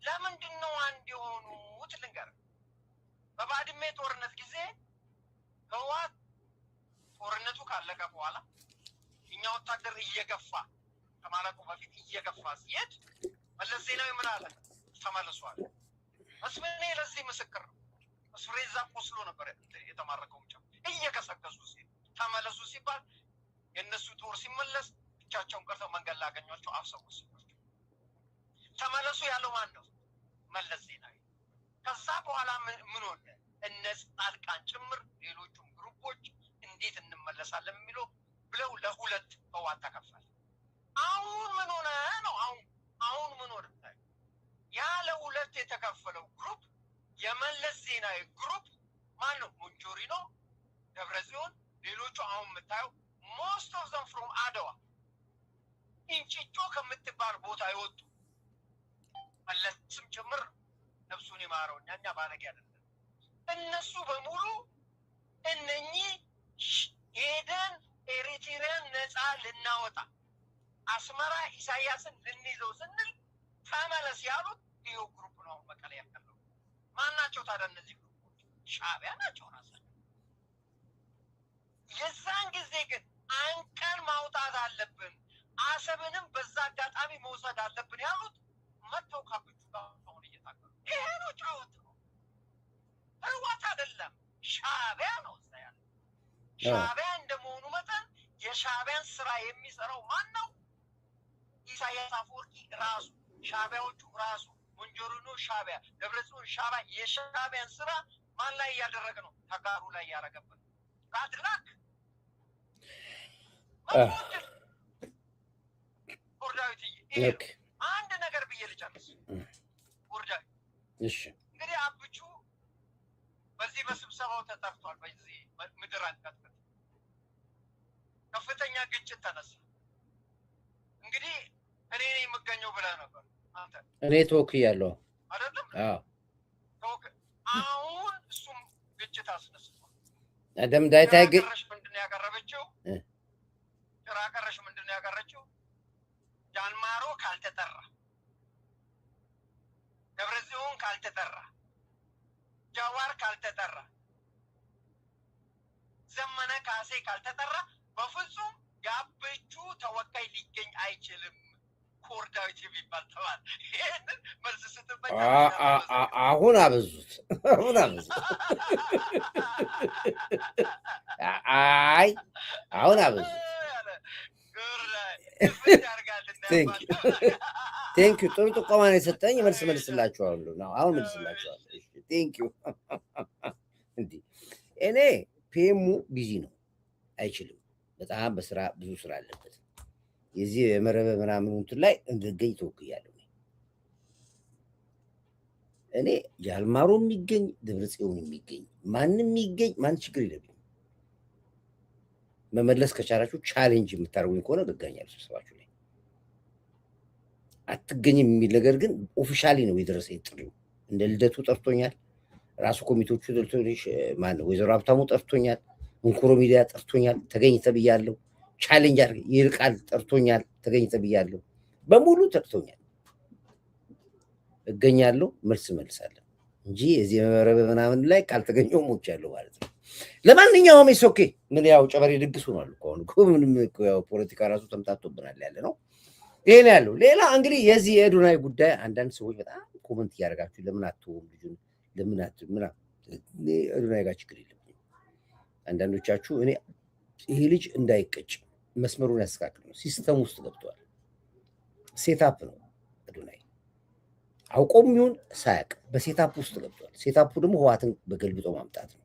ለምንድን ነው አንድ የሆኑት? ልንገርህ፣ በባድሜ ጦርነት ጊዜ ህወሓት ጦርነቱ ካለቀ በኋላ እኛ ወታደር እየገፋ ከማለቁ በፊት እየገፋ ሲሄድ መለስ ዜናዊ ምን አለ? ተመለሱ አለ። መስፍኔ ለዚህ ምስክር ነው። መስፍኔ እዛ ቆስሎ ነበር የተማረከው። ብቻ እየገሰገሱ ሲሄድ ተመለሱ ሲባል የእነሱ ጦር ሲመለስ ብቻቸውን ቀርተው መንገድ ላገኟቸው አፍሰውስ ተመለሱ ያለው ማን ነው? መለስ ዜናዊ። ከዛ በኋላ ምን ሆነ? እነ ጻድቃን ጭምር ሌሎቹም ግሩፖች እንዴት እንመለሳለን የሚለው ብለው ለሁለት ህወሓት ተከፈለ። አሁን ምን ሆነ ነው? አሁን ምን ሆነ? ያ ለሁለት የተከፈለው ግሩፕ የመለስ ዜናዊ ግሩፕ ማን ነው? ሞንጆሪኖ፣ ደብረጽዮን፣ ሌሎቹ አሁን የምታየው ሞስት ኦፍ ዘም ፍሮም አድዋ እንጭጮ ከምትባል ቦታ ይወጡ መለስም ጭምር ነፍሱን ይማረው። እኛ ባለጌ አይደለም። እነሱ በሙሉ እነኚህ ሄደን ኤሪትሪያን ነፃ ልናወጣ አስመራ ኢሳያስን ልንይዘው ስንል ተመለስ ያሉት ይኸው ግሩፕ ነው። መቀሌ ያለው ማናቸው ታዲያ? እነዚህ ግሩፖች ሻዕቢያ ናቸው ራሳቸው። የዛን ጊዜ ግን አንቀን ማውጣት አለብን፣ አሰብንም በዛ አጋጣሚ መውሰድ አለብን ያሉት መጥተው ካብቹ ጋር አሁን እየታገሉ ይሄ ነው። ጫወት ነው፣ ህወሓት አይደለም፣ ሻዕቢያ ነው እዛ ያለ። ሻዕቢያ እንደመሆኑ መጠን የሻዕቢያን ስራ የሚሰራው ማን ነው? ኢሳያስ አፈወርቂ ራሱ፣ ሻዕቢያዎቹ ራሱ፣ ሞንጆሪኖ ሻዕቢያ፣ ደብረጽዮን ሻዕቢያ። የሻዕቢያን ስራ ማን ላይ እያደረገ ነው? ተጋሩ ላይ እያደረገበት። ባድላክ ወርዳዊትዬ አንድ ነገር ብዬ ልጨርስ። ወርዳዊ እንግዲህ አብቹ በዚህ በስብሰባው ተጠርቷል። በዚህ ምድር አንቀጥቅጥ ከፍተኛ ግጭት ተነሳ። እንግዲህ እኔ ነኝ የምገኘው ብለህ ነበር አንተ። እኔ ተወክያለሁ አይደለም? አዎ። አሁን እሱም ግጭት አስነስቷል። አደም ዳይታይ ግን ምንድን ነው ያቀረበችው? ጭራቀረሽ ምንድን ነው ያቀረችው? ጃልማሮ ካልተጠራ፣ ደብረጽዮን ካልተጠራ፣ ጃዋር ካልተጠራ፣ ዘመነ ካሴ ካልተጠራ በፍጹም የአበቹ ተወካይ ሊገኝ አይችልም። ኮርዳዊት የሚባል ተባለ። ይሄንን መልስ ስትበኛ አሁን አበዙት፣ አሁን አበዙት። አይ አሁን አበዙት። ቴንክ ዩ። ጥሩ ጥቆማ ነው የሰጠኝ። መልስ መልስላችኋለሁ ነው አሁን መልስላችኋለሁ። ቴንክ ዩ። እንዲህ እኔ ፒኤሙ ቢዚ ነው፣ አይችልም። በጣም በስራ ብዙ ስራ አለበት። የዚህ የመረበ ምናምን እንትን ላይ እንድገኝ ተወክያለሁ። እኔ ጃልማሮ የሚገኝ ደብረጽዮን የሚገኝ ማንም የሚገኝ ማን ችግር የለብኝም። መመለስ ከቻላችሁ ቻሌንጅ የምታደርጉኝ ከሆነ እገኛለሁ ስብሰባችሁ ላይ። አትገኝም የሚል ነገር ግን ኦፊሻሊ ነው የደረሰኝ ጥሪው። እንደ ልደቱ ጠርቶኛል፣ ራሱ ኮሚቴዎቹ ማነው ወይዘሮ ሀብታሙ ጠርቶኛል፣ እንኩሮ ሚዲያ ጠርቶኛል፣ ተገኝ ተብያለሁ። ቻሌንጅ አድርገ ይልቃል ጠርቶኛል፣ ተገኝ ተብያለሁ። በሙሉ ጠርቶኛል። እገኛለሁ፣ መልስ መልሳለሁ እንጂ የዚህ መረበ ምናምን ላይ ካልተገኘው ሞቻለሁ ማለት ነው። ለማንኛውም ኦኬ። ምን ያው ጨበሬ ድግስ ሆኗል እኮ አሁን እኮ ምንም እኮ ያው ፖለቲካ ራሱ ተምታቶብናል ያለ ነው። ይሄን ያለው ሌላ እንግዲህ የዚህ የአዶናይ ጉዳይ አንዳንድ ሰዎች በጣም ኮመንት እያደረጋችሁ ለምን አትወም ልጁን ለምን አትምና አዶናይ ጋር ችግር የለብኝም። አንዳንዶቻችሁ እኔ ይሄ ልጅ እንዳይቀጭ መስመሩን ያስተካክል ነው። ሲስተም ውስጥ ገብቷል። ሴታፕ ነው አዶናይ አውቆም ይሁን ሳያቅ በሴታፕ ውስጥ ገብቷል። ሴታፑ ደግሞ ህዋትን በገልብጦ ማምጣት ነው።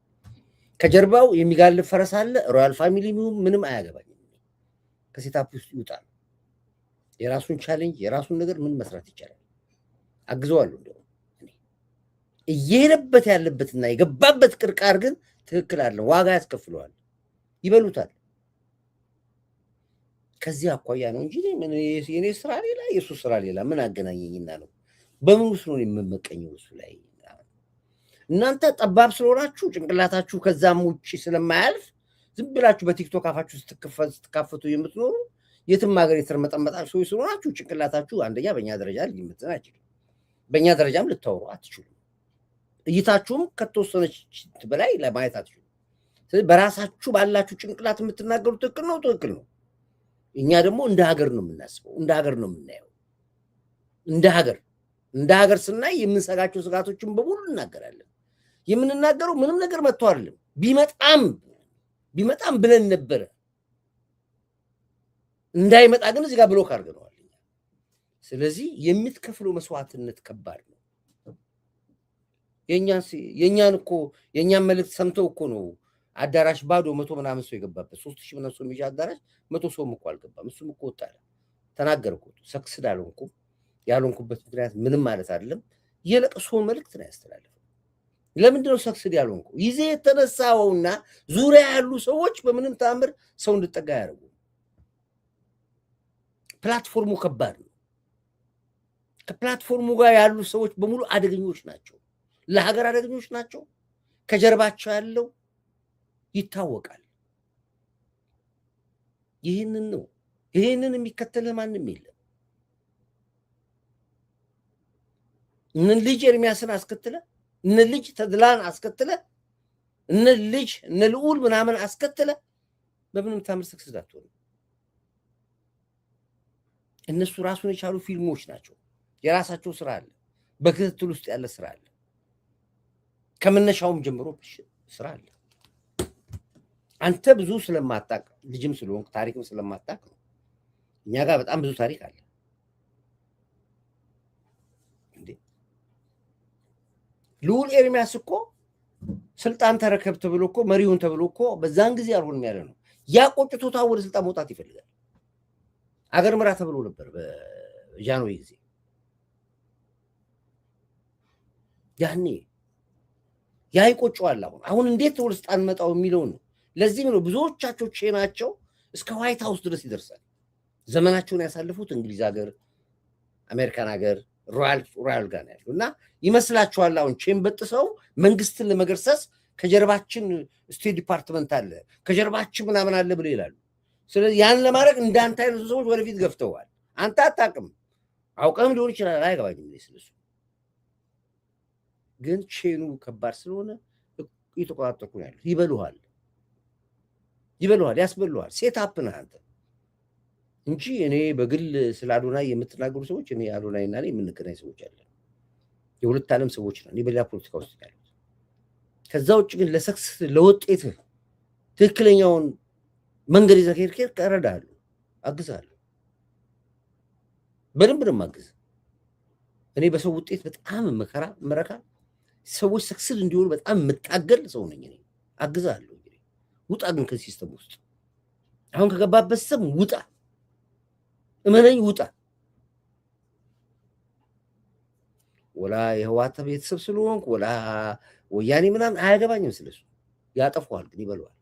ከጀርባው የሚጋልብ ፈረስ አለ። ሮያል ፋሚሊ ምንም አያገባኝም። ከሴታፕ ውስጥ ይውጣል። የራሱን ቻሌንጅ የራሱን ነገር ምን መስራት ይቻላል አግዘዋለሁ። እንደው እየሄደበት ያለበትና የገባበት ቅርቃር ግን ትክክል አለ። ዋጋ ያስከፍለዋል፣ ይበሉታል። ከዚህ አኳያ ነው እንጂ የኔ ስራ ሌላ የሱ ስራ ሌላ ምን አገናኘኝና ነው? በምን ውስጥ ነው የምመቀኘው እሱ ላይ? እናንተ ጠባብ ስለሆናችሁ ጭንቅላታችሁ ከዛም ውጭ ስለማያልፍ ዝም ብላችሁ በቲክቶክ አፋችሁ ስትካፈቱ የምትኖሩ የትም ሀገር የተርመጠመጣችሁ ሰዎች ስለሆናችሁ ጭንቅላታችሁ አንደኛ በእኛ ደረጃ ሊመጥን አይችልም። በእኛ ደረጃም ልታወሩ አትችሉም። እይታችሁም ከተወሰነች በላይ ለማየት አትችሉም። ስለዚህ በራሳችሁ ባላችሁ ጭንቅላት የምትናገሩ ትክክል ነው፣ ትክክል ነው። እኛ ደግሞ እንደ ሀገር ነው የምናስበው፣ እንደ ሀገር ነው የምናየው። እንደ ሀገር ስናይ የምንሰጋቸው ስጋቶችን በሙሉ እናገራለን። የምንናገረው ምንም ነገር መጥቶ አይደለም። ቢመጣም ብለን ነበረ። እንዳይመጣ ግን እዚህ ጋር ብሎክ አድርገነዋል። ስለዚህ የምትከፍለው መስዋዕትነት ከባድ ነው። የእኛን መልእክት ሰምተው እኮ ነው አዳራሽ ባዶ 100 ምናምን ሰው የገባበት 3000 ምናምን ሰው የሚይዝ አዳራሽ 100 ሰውም እኮ አልገባም። እሱም እኮ ወጣ ተናገረ እኮ ሰክስድ አልሆንኩም። ያልሆንኩበት ምክንያት ምንም ማለት አይደለም። የለቅሶውን መልእክት ነው ያስተላለፈው። ለምንድን ነው ሰክስድ ያልሆንኩ? ይዜ የተነሳውና ዙሪያ ያሉ ሰዎች በምንም ተአምር ሰው እንድጠጋ ያደርጉ። ፕላትፎርሙ ከባድ ነው። ከፕላትፎርሙ ጋር ያሉ ሰዎች በሙሉ አደገኞች ናቸው፣ ለሀገር አደገኞች ናቸው። ከጀርባቸው ያለው ይታወቃል። ይህንን ነው። ይህንን የሚከተልህ ማንም የለም። እነ ልጅ ኤርሚያስን አስከትለ፣ እነ ልጅ ተድላን አስከትለ፣ እነ ልጅ እነ ልዑል ምናምን አስከትለ በምንም ታምር ሰክሰስ አትሆንም። እነሱ ራሱን የቻሉ ፊልሞች ናቸው። የራሳቸው ስራ አለ፣ በክትትል ውስጥ ያለ ስራ አለ፣ ከመነሻውም ጀምሮ ስራ አለ። አንተ ብዙ ስለማታቅ ልጅም ስለሆንክ ታሪክም ስለማታቅ ነው። እኛ ጋር በጣም ብዙ ታሪክ አለ። ልዑል ኤርሚያስ እኮ ስልጣን ተረከብ ተብሎ እኮ መሪውን ተብሎ እኮ በዛን ጊዜ አልሆንም ያለ ነው። ያ ቆጭቶታ ወደ ስልጣን መውጣት ይፈልጋል። አገር ምራ ተብሎ ነበር በጃንሆይ ጊዜ። ያኔ ያ ይቆጨዋል። አሁን እንዴት ወደ ስልጣን መጣው የሚለው ነው። ለዚህም ነው ብዙዎቻቸው ቼናቸው እስከ ዋይት ሃውስ ድረስ ይደርሳል። ዘመናቸውን ያሳልፉት እንግሊዝ ሀገር፣ አሜሪካን ሀገር ሮያል ጋር ነው ያለው እና ይመስላችኋል አሁን ቼን በጥሰው መንግስትን ለመገርሰስ ከጀርባችን ስቴት ዲፓርትመንት አለ ከጀርባችን ምናምን አለ ብለው ይላሉ። ስለዚህ ያን ለማድረግ እንዳንተ አይነቱ ሰዎች ወደፊት ገፍተዋል። አንተ አታውቅም፣ አውቀህም ሊሆን ይችላል፣ አይገባኝም ስለሱ። ግን ቼኑ ከባድ ስለሆነ እየተቆጣጠርኩ ነው ያሉት። ይበሉሃል፣ ያስበሉሃል። ሴት አፕ ነህ አንተ እንጂ እኔ በግል ስለ አዶናይ የምትናገሩ ሰዎች እኔ አዶናይና እኔ የምንገናኝ ሰዎች አለን። የሁለት ዓለም ሰዎች ነን። እኔ በሌላ ፖለቲካ ውስጥ ያሉት። ከዛ ውጭ ግን ለሰክስ ለውጤት ትክክለኛውን መንገድ ይዘህ ከሄድክ እረዳሃለሁ፣ አግዝሃለሁ። በደንብ ነው የማግዝህ። እኔ በሰው ውጤት በጣም መረካ ሰዎች ሰክስል እንዲሆኑ በጣም የምታገል ሰው ነኝ። እኔ አግዝሃለሁ። እንግዲህ ውጣ፣ ግን ከዚህ ሲስተም ውስጥ አሁን ከገባበት ሲስተም ውጣ። እመነኝ፣ ውጣ። ወላ የህዋት ቤተሰብ ስለሆንክ ወላ ወያኔ ምናምን አያገባኝም ስለሱ። ያጠፋዋል ግን ይበለዋል።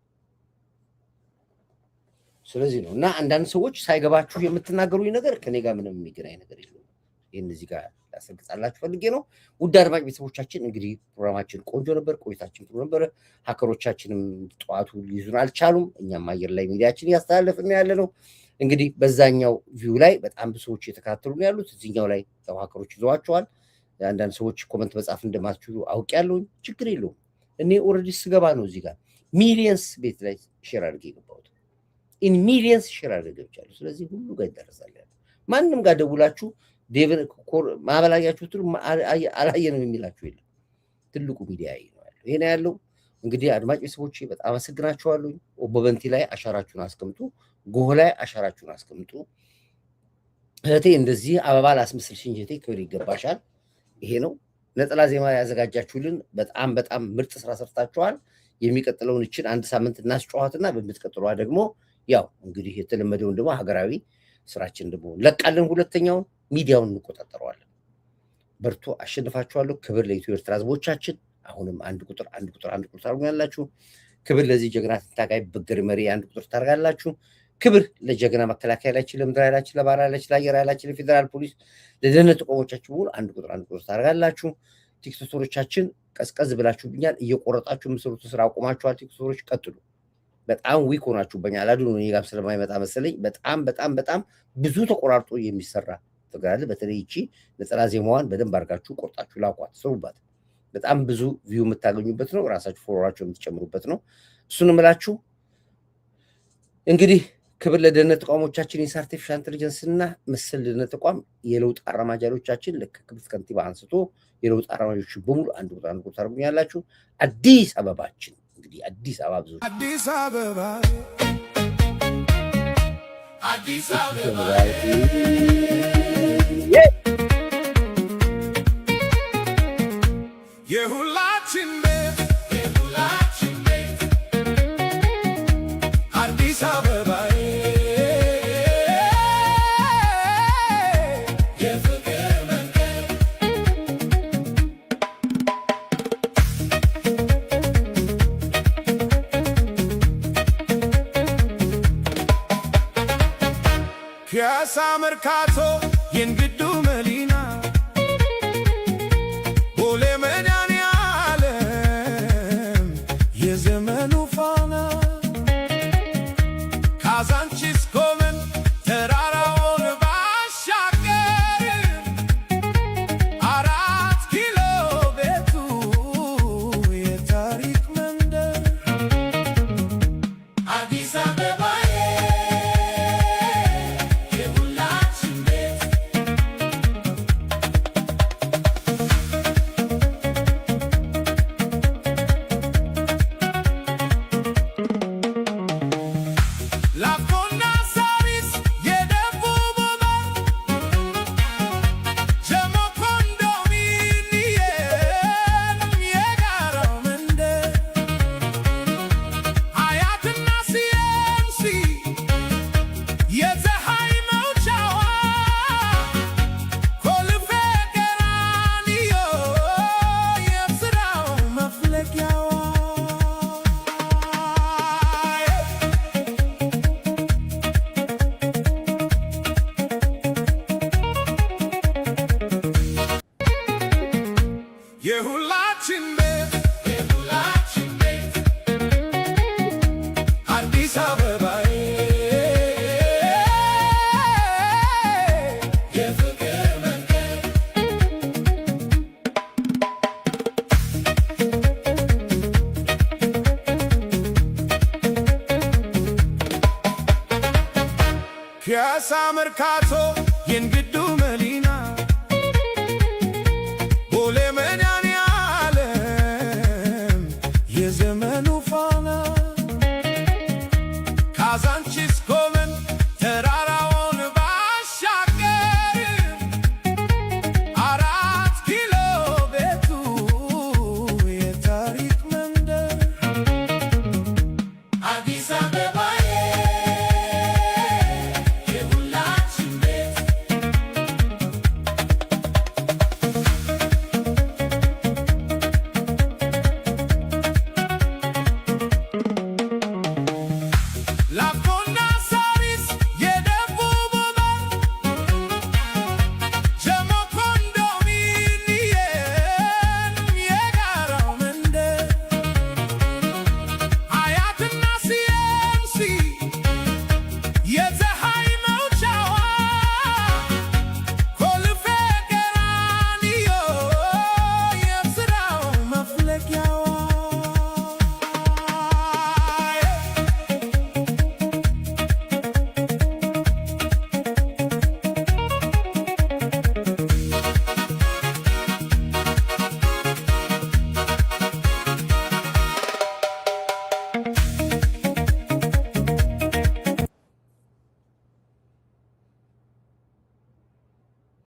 ስለዚህ ነው እና አንዳንድ ሰዎች ሳይገባችሁ የምትናገሩኝ ነገር ከኔ ጋር ምንም የሚገናኝ ነገር የለውም። ይህን እዚህ ጋር ላስረግጣላችሁ ፈልጌ ነው። ውድ አድማጭ ቤተሰቦቻችን እንግዲህ ፕሮግራማችን ቆንጆ ነበር፣ ቆይታችን ጥሩ ነበር። ሀከሮቻችንም ጠዋቱ ሊይዙን አልቻሉም። እኛም አየር ላይ ሚዲያችን እያስተላለፍን ያለ ነው። እንግዲህ በዛኛው ቪው ላይ በጣም ብዙ ሰዎች እየተከታተሉ ነው ያሉት። እዚህኛው ላይ ያው ሀከሮች ይዘዋቸዋል። አንዳንድ ሰዎች ኮመንት መጻፍ እንደማትችሉ አውቄያለሁ። ችግር የለውም። እኔ ኦልሬዲ ስገባ ነው እዚህ ጋር ሚሊየንስ ቤት ላይ ሼር አድርጌ የገባሁት። ኢን ሚሊየንስ ሼር አድርጌ ገብቻለሁ። ስለዚህ ሁሉ ጋር ይደረሳል። ማንም ጋር ደውላችሁ ዴቭን ማበላያችሁት አላየንም የሚላችሁ የለም። ትልቁ ሚዲያ ነው ያለው። ይሄ ነው ያለው። እንግዲህ አድማጭ ቤተሰቦቼ በጣም አመሰግናችኋለሁ። ኦቦበንቲ ላይ አሻራችሁን አስቀምጡ፣ ጎህ ላይ አሻራችሁን አስቀምጡ። እህቴ እንደዚህ አበባ ላስመስልሽኝ እህቴ፣ ክብር ይገባሻል። ይሄ ነው ነጠላ ዜማ ያዘጋጃችሁልን። በጣም በጣም ምርጥ ስራ ሰርታችኋል። የሚቀጥለውን እችን አንድ ሳምንት እናስጨዋትና በምትቀጥሏ ደግሞ ያው እንግዲህ የተለመደውን ደግሞ ሀገራዊ ስራችን ደግሞ ለቃለን። ሁለተኛውን ሚዲያውን እንቆጣጠረዋለን። በርቱ፣ አሸንፋችኋለሁ። ክብር ለኢትዮ ኤርትራ ህዝቦቻችን። አሁንም አንድ ቁጥር ታርጉኛላችሁ። ክብር ለዚህ ጀግና ታጋይ በገር መሪ አንድ ቁጥር ታርጋላችሁ። ክብር ለጀግና መከላከያ ኃይላችን፣ ለምድር ኃይላችን፣ ለባህር ኃይላችን፣ ለአየር ኃይላችን፣ ለፌዴራል ፖሊስ፣ ለደህንነት ተቋሞቻችን ሁሉ አንድ ቁጥር ታርጋላችሁ። ቲክቶከሮቻችን ቀዝቀዝ ብላችሁብኛል። እየቆረጣችሁ የምትሰሩትን ስራ አቁማችኋል። ቲክቶከሮች ቀጥሉ። በጣም ዊክ ሆናችሁብኛል። አላዱ ነው ጋር ስለማይመጣ መሰለኝ። በጣም ብዙ ተቆራርጦ የሚሰራ ትግራል። በተለይ እቺ ነጠላ ዜማዋን በደንብ አድርጋችሁ ቆርጣችሁ ላቋት፣ ስሩባት። በጣም ብዙ ቪው የምታገኙበት ነው። ራሳችሁ ፎሎወራችሁ የምትጨምሩበት ነው። እሱን እምላችሁ እንግዲህ ክብር ለደህንነት ተቋሞቻችን፣ የአርቲፊሻል ኢንተለጀንስ እና መሰል ደህንነት ተቋም፣ የለውጥ አራማጃሎቻችን ልክ ክብርት ከንቲባ አንስቶ የለውጥ አራማጆች በሙሉ አንድ ቁጥር ታርጉኛላችሁ። አዲስ አበባችን እንግዲህ አዲስ አበባ ብዙ አዲስ አበባ የሁላችን ቤት አዲስ አበባ የፍቅር መንገድ ፒያሳ መርካቶ የእንግዱ መዲና ቦሌ መድኃኔዓለም የዘመኑ ፋና ካዛንቺስ ቆመን ተራራውን ባሻገር 4 ኪሎ ቤቱ የታሪክ መንደር አዲስ አበባዬ የሁላችን ቤት የሁላችን ቤት አዲስ አበባዬ የፍቅር መንገድ ፒያሳ መርካቶ